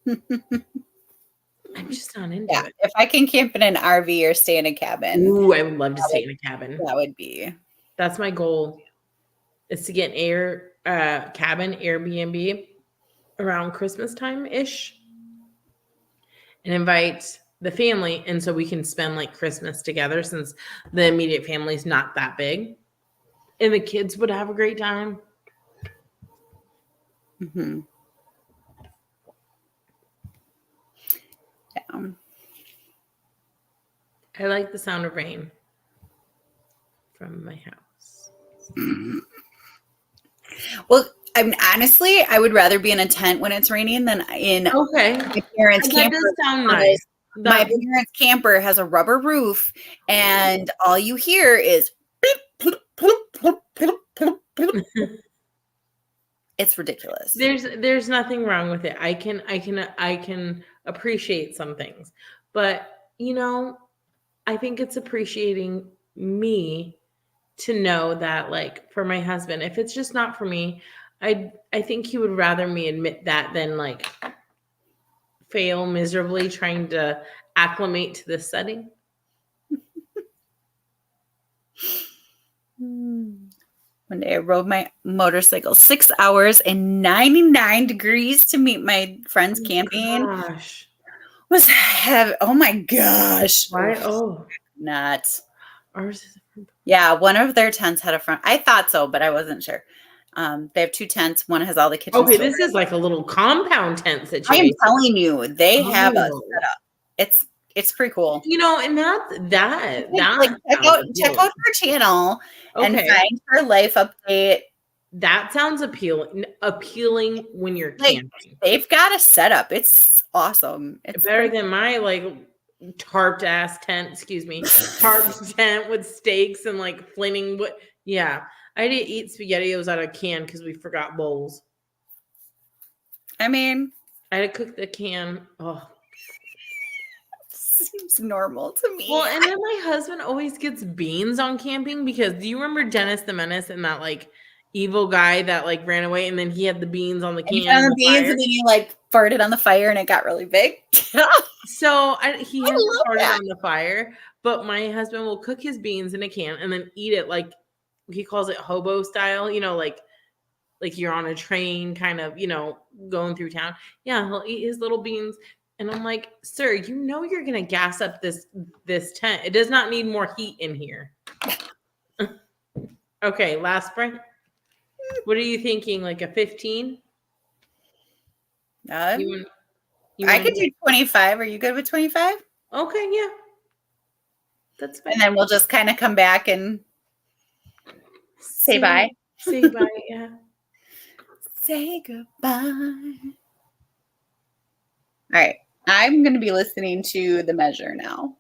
[SPEAKER 1] I'm just not into
[SPEAKER 2] Yeah,
[SPEAKER 1] it.
[SPEAKER 2] if I can camp in an RV or stay in a cabin,
[SPEAKER 1] Ooh, I would love to stay in a cabin.
[SPEAKER 2] that would be.
[SPEAKER 1] That's my goal, is to get an cabin Airbnb around Christmas time ish and invite the family, and so we can spend like Christmas together since the immediate family is not that big, and the kids would have a great time.
[SPEAKER 2] Mm-hmm. Yeah.
[SPEAKER 1] I like the sound of rain from my house.
[SPEAKER 2] Well, I mean, honestly, I would rather be in a tent when it's raining than in
[SPEAKER 1] Okay,
[SPEAKER 2] my parents'
[SPEAKER 1] that
[SPEAKER 2] camper.
[SPEAKER 1] does sound nice.
[SPEAKER 2] My parents' camper has a rubber roof, and all you hear is bloop, bloop, bloop, bloop, bloop, bloop, bloop. It's ridiculous.
[SPEAKER 1] There's nothing wrong with it. I can appreciate some things, but I think it's appreciating me to know that, like, for my husband, if it's just not for me, I think he would rather me admit that than like fail miserably trying to acclimate to this setting.
[SPEAKER 2] One day I rode my motorcycle 6 hours and 99 degrees to meet my friends camping.
[SPEAKER 1] Gosh.
[SPEAKER 2] Was heavy. Oh my gosh.
[SPEAKER 1] Why? Oh,
[SPEAKER 2] Nuts.
[SPEAKER 1] ours is
[SPEAKER 2] Yeah, one of their tents had a front. I thought so, but I wasn't sure. They have 2 tents. One has all the kitchen.
[SPEAKER 1] okay. This is like a little compound tent
[SPEAKER 2] I am
[SPEAKER 1] situation.
[SPEAKER 2] telling you, they have a
[SPEAKER 1] Oh.
[SPEAKER 2] setup. It's pretty cool.
[SPEAKER 1] And that
[SPEAKER 2] Like, check out her channel and
[SPEAKER 1] Okay.
[SPEAKER 2] find her life update.
[SPEAKER 1] That sounds appealing when you're
[SPEAKER 2] Like,
[SPEAKER 1] camping.
[SPEAKER 2] they've got a setup. It's awesome. It's
[SPEAKER 1] Better than my like tarped ass tent, tarped tent with stakes and like flaming wood. Yeah. I didn't eat SpaghettiOs out of a can because we forgot bowls.
[SPEAKER 2] I mean,
[SPEAKER 1] I had to cook the can. Oh.
[SPEAKER 2] seems normal to me.
[SPEAKER 1] Well, and then my husband always gets beans on camping because do you remember Dennis the Menace and that like evil guy that like ran away and then he had the beans on the can?
[SPEAKER 2] You found the beans and then you like farted on the fire and it got really big.
[SPEAKER 1] So he hasn't
[SPEAKER 2] love
[SPEAKER 1] started
[SPEAKER 2] that.
[SPEAKER 1] on the fire, but my husband will cook his beans in a can and then eat it like he calls it hobo style, like you're on a train kind of, going through town. Yeah, he'll eat his little beans. And I'm like, sir, you're gonna gas up this tent. It does not need more heat in here. Okay, last sprint. What are you thinking? Like a 15? You
[SPEAKER 2] I could do 25. Are you good with 25?
[SPEAKER 1] Okay, yeah. That's fine.
[SPEAKER 2] And then we'll just kind of come back and say bye.
[SPEAKER 1] Say bye, yeah.
[SPEAKER 2] Say goodbye. All right. I'm going to be listening to The Measure now.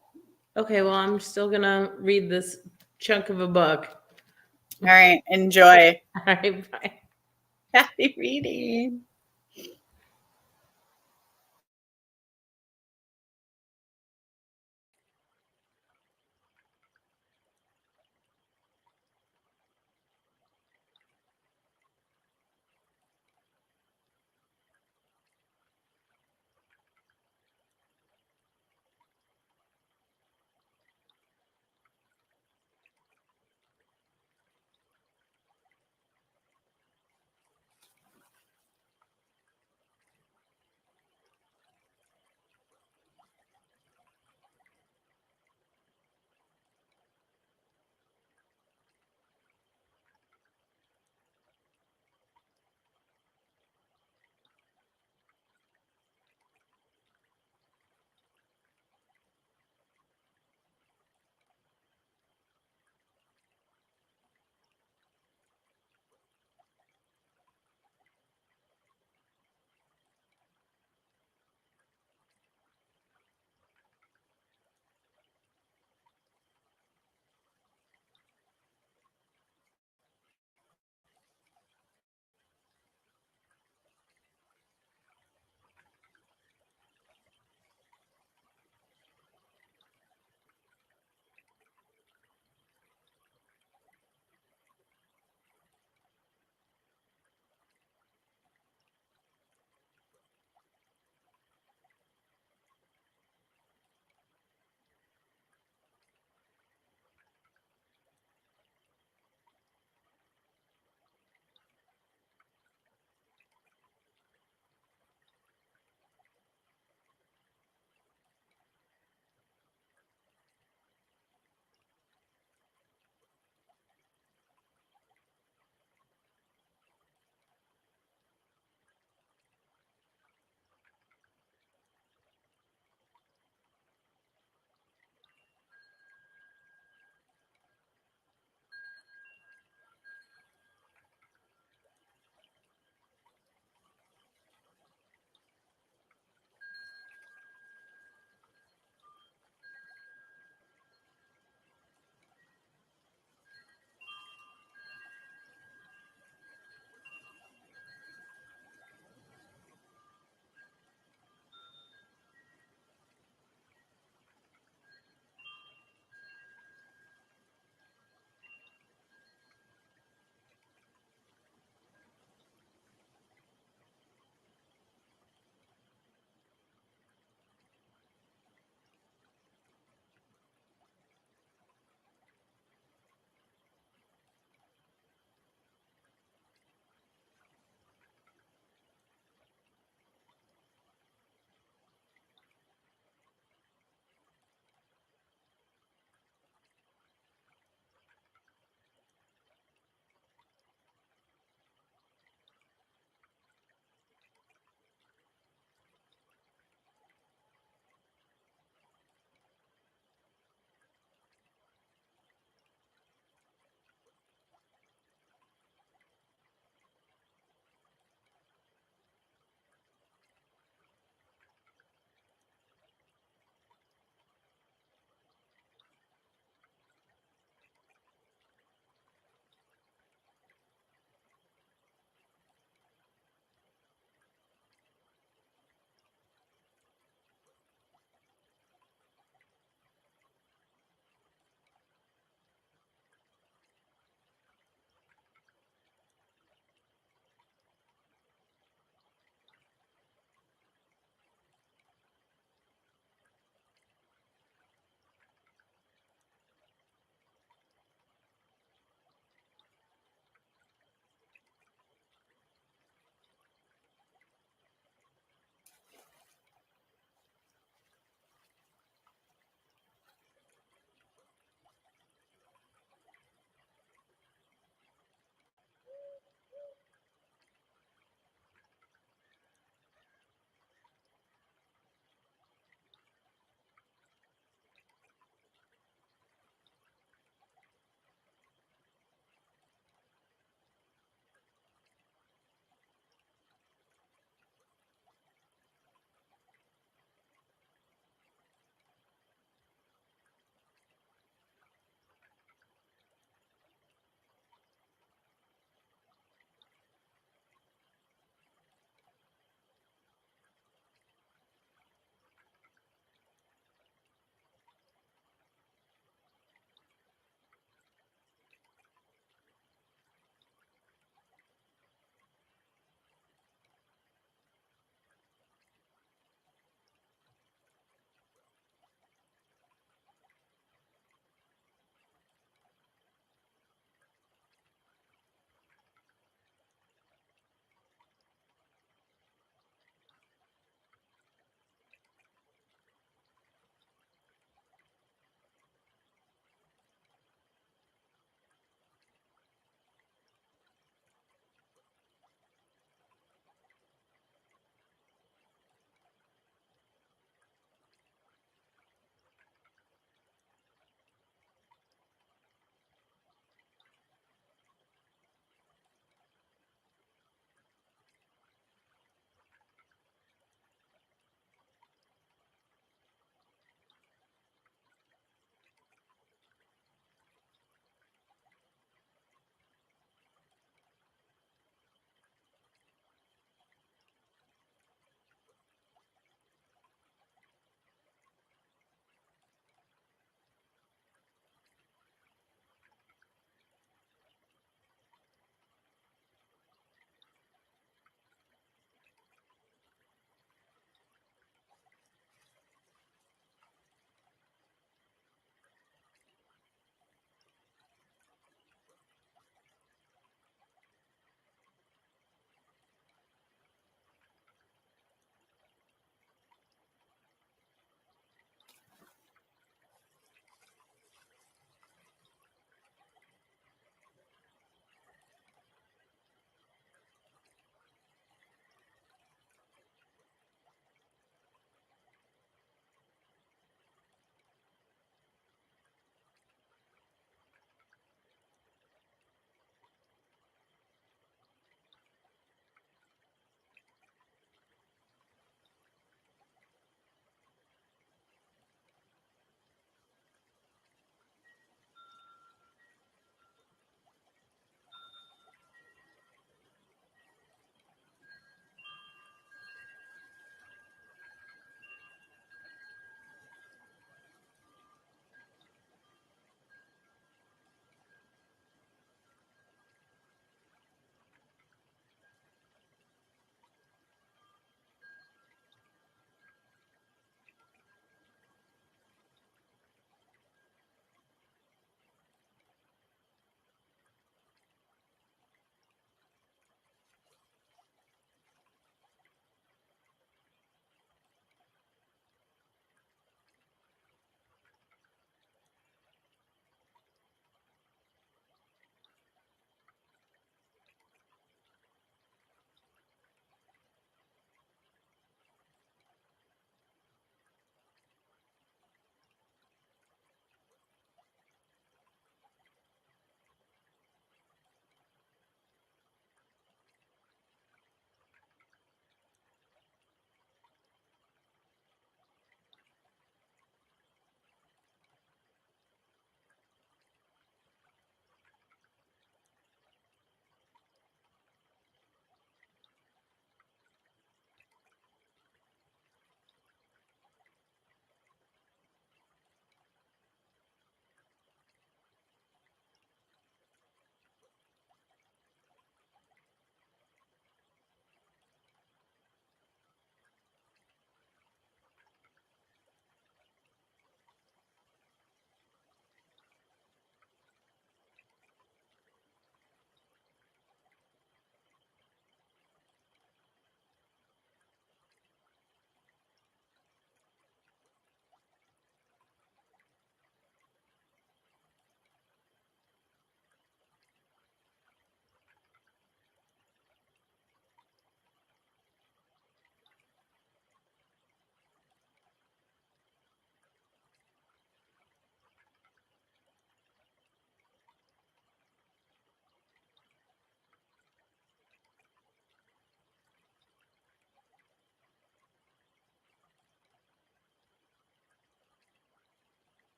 [SPEAKER 1] Okay, well, I'm still gonna read this chunk of a book.
[SPEAKER 2] All right. Enjoy.
[SPEAKER 1] All right, bye.
[SPEAKER 2] Happy reading.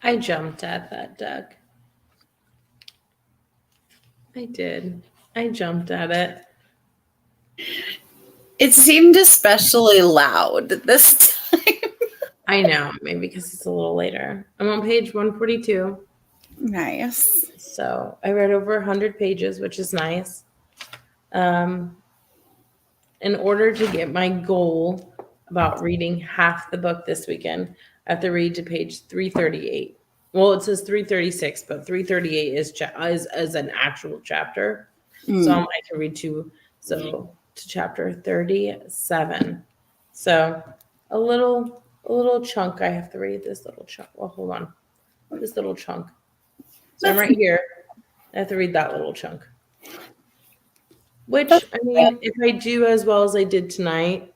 [SPEAKER 1] I jumped at that duck. I did. I jumped at it.
[SPEAKER 2] It seemed especially loud this time.
[SPEAKER 1] I know, maybe because it's a little later. I'm on page 142.
[SPEAKER 2] Nice.
[SPEAKER 1] So I read over 100 pages, which is nice. In order to get my goal about reading half the book this weekend, I have to read to page 338. Well, it says 336, but 338 is an actual chapter. So I can read to chapter 37. So a little chunk I have to read, this little chunk. Well, hold on. This little chunk. So I'm right here. I have to read that little chunk. Which, I mean, if I do as well as I did tonight,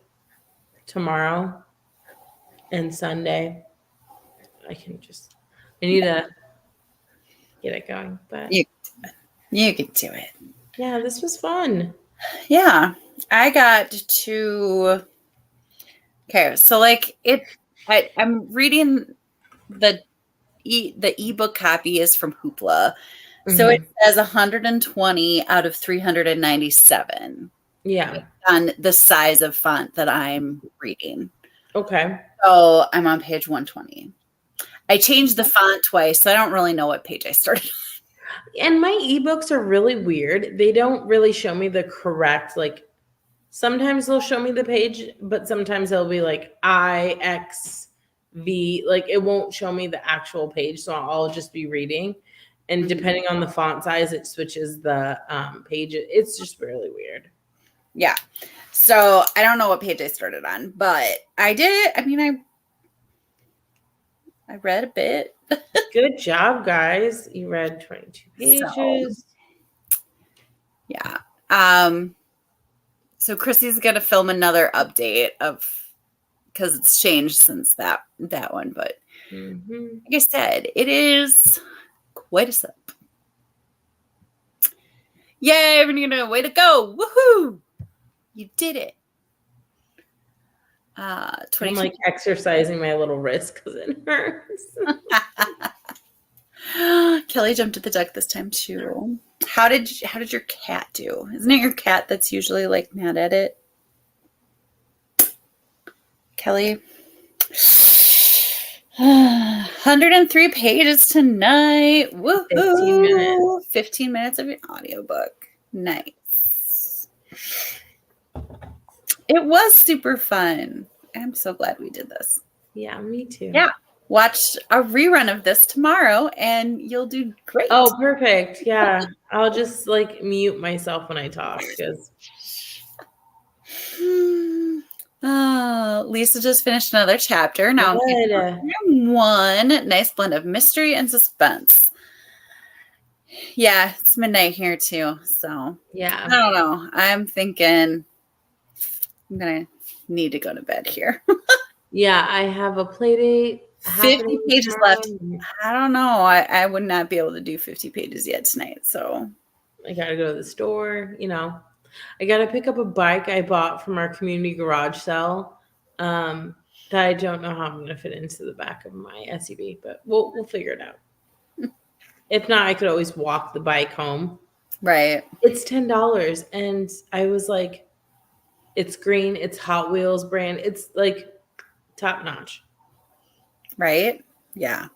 [SPEAKER 1] tomorrow, and Sunday, I need to get it going. But
[SPEAKER 2] You can do it.
[SPEAKER 1] yeah, this was fun.
[SPEAKER 2] Yeah. I got to, okay, so like I'm reading the ebook copy is from Hoopla. So it says 120 out of 397.
[SPEAKER 1] Yeah.
[SPEAKER 2] On the size of font that I'm reading.
[SPEAKER 1] Okay.
[SPEAKER 2] So I'm on page 120. I changed the font twice, so I don't really know what page I started.
[SPEAKER 1] And my ebooks are really weird. They don't really show me the correct, like, sometimes they'll show me the page, but sometimes they'll be like IXV. Like, it won't show me the actual page, so I'll just be reading. And depending on the font size, it switches the page. It's just really weird.
[SPEAKER 2] Yeah. So I don't know what page I started on, but I did. I mean, I read a bit.
[SPEAKER 1] Good job, guys. You read 22 pages.
[SPEAKER 2] So, yeah. So Chrissy's gonna film another update because it's changed since that one. But like I said, it is quite a step. Yay, Renita, way to go. Woohoo! You did it.
[SPEAKER 1] I'm like exercising my little wrist because it hurts.
[SPEAKER 2] Kelly jumped at the duck this time too. How did your cat do? Isn't it your cat that's usually like mad at it? Kelly. 103 pages tonight. Woohoo!
[SPEAKER 1] 15 minutes.
[SPEAKER 2] 15 minutes of your audiobook. Nice. It was super fun. I'm so glad we did this.
[SPEAKER 1] Yeah, me too.
[SPEAKER 2] Yeah. Watch a rerun of this tomorrow and you'll do great.
[SPEAKER 1] Oh, perfect. Yeah. I'll just like mute myself when I talk because
[SPEAKER 2] Lisa just finished another chapter. Now one nice blend of mystery and suspense. Yeah, it's midnight here too. So
[SPEAKER 1] yeah.
[SPEAKER 2] I don't know. I'm thinking I'm gonna need to go to bed here.
[SPEAKER 1] Yeah, I have a play date.
[SPEAKER 2] 50 pages left. I don't know. I would not be able to do 50 pages yet tonight. So
[SPEAKER 1] I gotta go to the store, I gotta pick up a bike I bought from our community garage sale. That I don't know how I'm gonna fit into the back of my SUV, but we'll figure it out. If not, I could always walk the bike home.
[SPEAKER 2] Right.
[SPEAKER 1] It's $10. And I was like, it's green, it's Hot Wheels brand, it's like top notch.
[SPEAKER 2] Right? Yeah.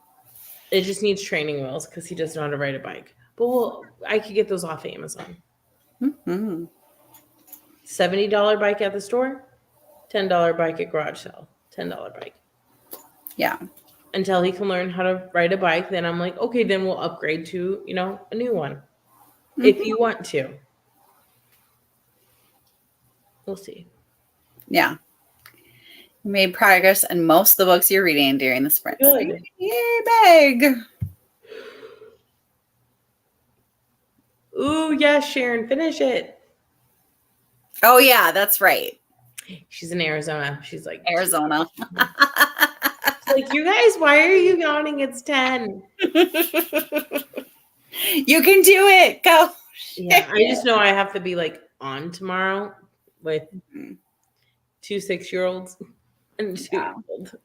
[SPEAKER 1] It just needs training wheels because he doesn't know how to ride a bike. But I could get those off Amazon. $70 bike at the store, $10 bike at garage sale, $10 bike.
[SPEAKER 2] Yeah.
[SPEAKER 1] Until he can learn how to ride a bike, then I'm like, okay, then we'll upgrade to, a new one. If you want to. We'll see.
[SPEAKER 2] Yeah. You made progress in most of the books you're reading during the sprint.
[SPEAKER 1] Good.
[SPEAKER 2] Yay, bag.
[SPEAKER 1] Ooh, yes, Sharon, finish it.
[SPEAKER 2] Oh, yeah, that's right.
[SPEAKER 1] She's in Arizona. She's like
[SPEAKER 2] Arizona.
[SPEAKER 1] It's like, you guys, why are you yawning? It's 10.
[SPEAKER 2] You can do it. Go.
[SPEAKER 1] Yeah, I just know I have to be like on tomorrow with 2 6-year-olds and 2-year-olds.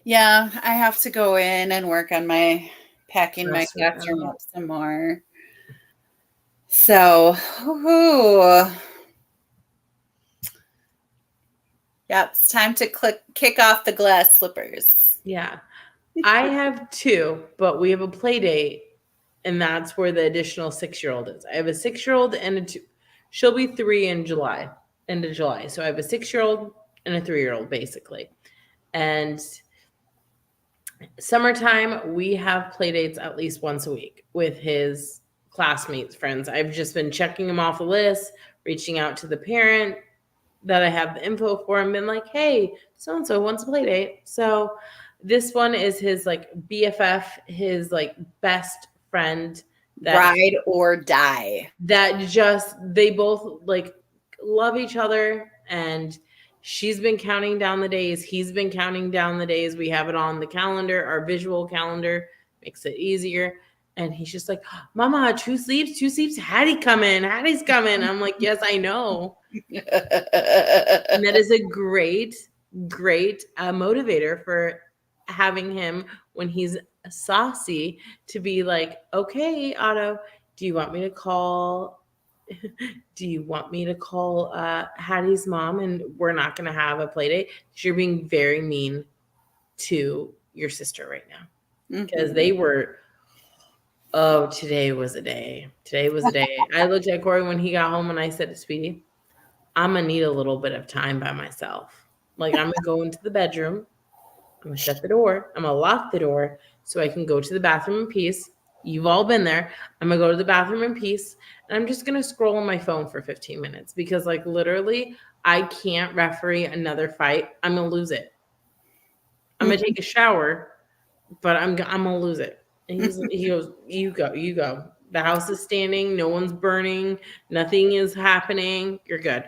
[SPEAKER 2] Yeah, I have to go in and work on my packing my
[SPEAKER 1] Rest right
[SPEAKER 2] classroom
[SPEAKER 1] now.
[SPEAKER 2] up some more. So, woohoo. Yep, it's time to kick off the glass slippers.
[SPEAKER 1] Yeah. I have 2, but we have a play date, and that's where the additional 6-year-old is. I have a 6-year-old and a 2. She'll be 3 in July, end of July. So I have a 6-year-old and a 3-year-old basically. And summertime, we have play dates at least once a week with his classmates, friends. I've just been checking them off the list, reaching out to the parent that I have the info for, and been like, hey, so and so wants a play date. So this one is his like BFF, his like best friend that
[SPEAKER 2] Ride or die.
[SPEAKER 1] they both like love each other, and she's been counting down the days, he's been counting down the days. We have it on the calendar, our visual calendar makes it easier. And he's just like, Mama, two sleeps, Hattie's coming. I'm like, yes, I know. And that is a great motivator for having him when he's saucy to be like, okay, Otto, do you want me to call Hattie's mom, and we're not going to have a play date because you're being very mean to your sister right now? Because they were, today was a day. I looked at Corey when he got home and I said, sweetie, I'm going to need a little bit of time by myself. Like, I'm going to go into the bedroom. I'm going to shut the door. I'm going to lock the door so I can go to the bathroom in peace. You've all been there. I'm going to go to the bathroom in peace. And I'm just going to scroll on my phone for 15 minutes because, like, literally, I can't referee another fight. I'm going to lose it. I'm going to take a shower, but I'm going to lose it. And he goes, you go. The house is standing. No one's burning. Nothing is happening. You're good.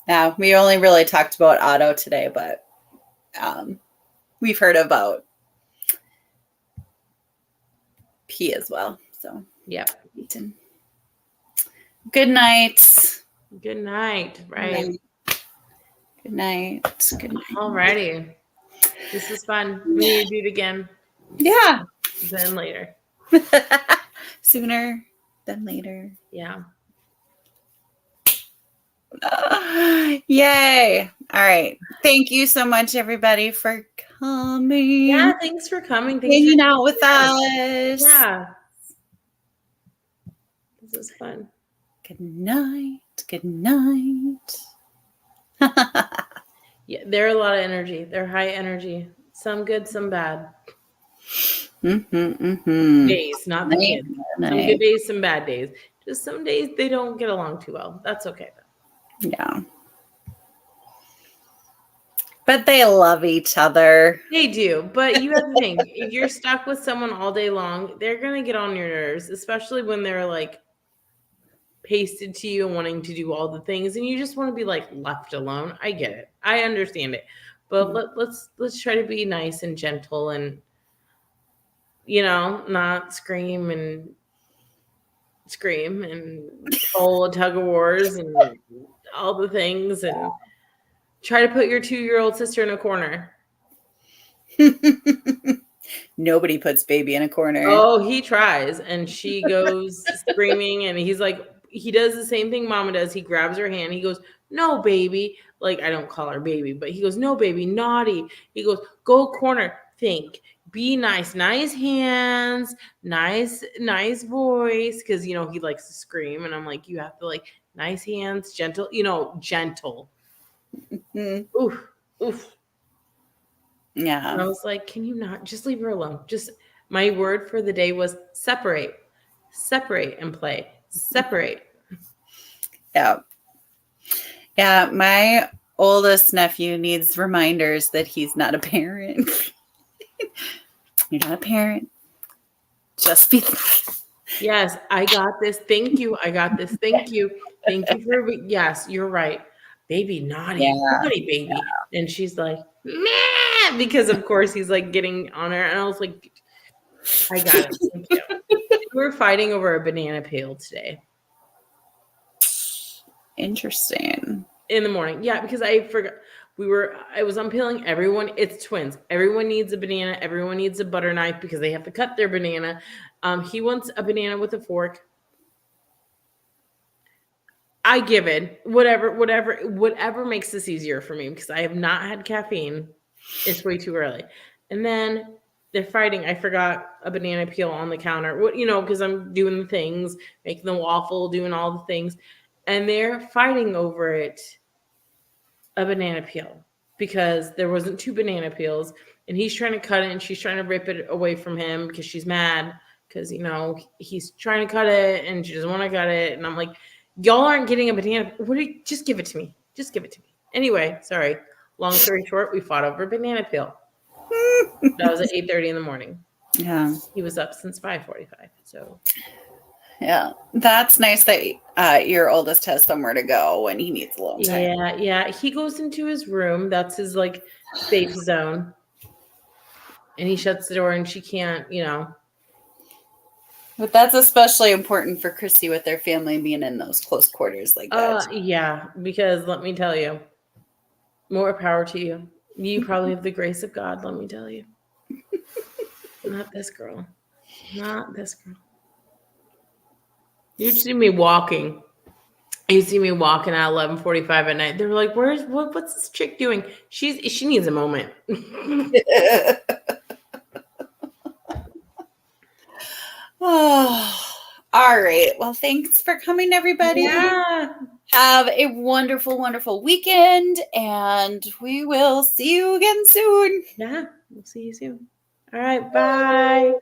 [SPEAKER 2] Yeah, we only really talked about Otto today, but we've heard about P as well. So,
[SPEAKER 1] yeah.
[SPEAKER 2] Good night.
[SPEAKER 1] Good night. Right.
[SPEAKER 2] Good night.
[SPEAKER 1] Alrighty. This was fun. We need to do it again.
[SPEAKER 2] Yeah.
[SPEAKER 1] Then later.
[SPEAKER 2] Sooner than later.
[SPEAKER 1] Yeah.
[SPEAKER 2] Yay. All right. Thank you so much, everybody, for coming.
[SPEAKER 1] Yeah, thanks for coming. Thanks
[SPEAKER 2] hanging
[SPEAKER 1] for
[SPEAKER 2] out with us.
[SPEAKER 1] Yeah. This was fun.
[SPEAKER 2] Good night. Good night.
[SPEAKER 1] Yeah, they're a lot of energy. They're high energy. Some good, some bad. Days, not the kids. Some good days, some bad days. Just some days they don't get along too well. That's okay though.
[SPEAKER 2] Yeah. But they love each other.
[SPEAKER 1] They do. But you have to think, if you're stuck with someone all day long, they're going to get on your nerves, especially when they're like pasted to you and wanting to do all the things, and you just want to be like left alone. I get it. I understand it. But let's try to be nice and gentle and, you know, not scream and pull a tug of wars and all the things, and try to put your 2-year-old sister in a corner.
[SPEAKER 2] Nobody puts baby in a corner.
[SPEAKER 1] Oh, he tries, and she goes screaming, and he's like, he does the same thing Mama does. He grabs her hand. He goes, no, baby. Like, I don't call her baby, but he goes, no, baby, naughty. He goes, go corner, think, be nice, nice hands, nice voice. Cause you know, he likes to scream. And I'm like, you have to like nice hands, gentle, you know, gentle. Oof.
[SPEAKER 2] Yeah.
[SPEAKER 1] And I was like, can you not just leave her alone? Just, my word for the day was separate and play. Separate.
[SPEAKER 2] Yeah. Yeah. My oldest nephew needs reminders that he's not a parent. You're not a parent. Just be.
[SPEAKER 1] Yes, I got this. Thank you. Thank you for, yes, you're right. Baby, naughty baby. Yeah. And she's like, meh, because of course he's like getting on her. And I was like, I got it. Thank you. We're fighting over a banana peel today.
[SPEAKER 2] Interesting.
[SPEAKER 1] In the morning. Yeah, because I forgot. I was unpeeling everyone. It's twins. Everyone needs a banana. Everyone needs a butter knife because they have to cut their banana. He wants a banana with a fork. I give it whatever makes this easier for me because I have not had caffeine. It's way too early. And then they're fighting. I forgot a banana peel on the counter. Because I'm doing the things, making the waffle, doing all the things. And they're fighting over it, a banana peel, because there wasn't 2 banana peels. And he's trying to cut it and she's trying to rip it away from him because she's mad because, he's trying to cut it and she doesn't want to cut it. And I'm like, y'all aren't getting a banana. Just give it to me. Just give it to me. Anyway, sorry. Long story short, we fought over a banana peel. That was at 8:30 in the morning.
[SPEAKER 2] Yeah.
[SPEAKER 1] He was up since 5:45. So
[SPEAKER 2] yeah, that's nice that your oldest has somewhere to go when he needs alone time.
[SPEAKER 1] Yeah. He goes into his room. That's his safe zone. And he shuts the door and she can't,
[SPEAKER 2] But that's especially important for Christy with their family being in those close quarters like that.
[SPEAKER 1] Yeah, because let me tell you, more power to you. You probably have the grace of God, let me tell you. Not this girl. Not this girl. You'd see me walking. You see me walking at 11:45 at night. They're like, what's this chick doing? She needs a moment.
[SPEAKER 2] Oh, all right. Well, thanks for coming, everybody.
[SPEAKER 1] Yeah.
[SPEAKER 2] Have a wonderful, wonderful weekend, and we will see you again soon.
[SPEAKER 1] Yeah, we'll see you soon. All right, bye.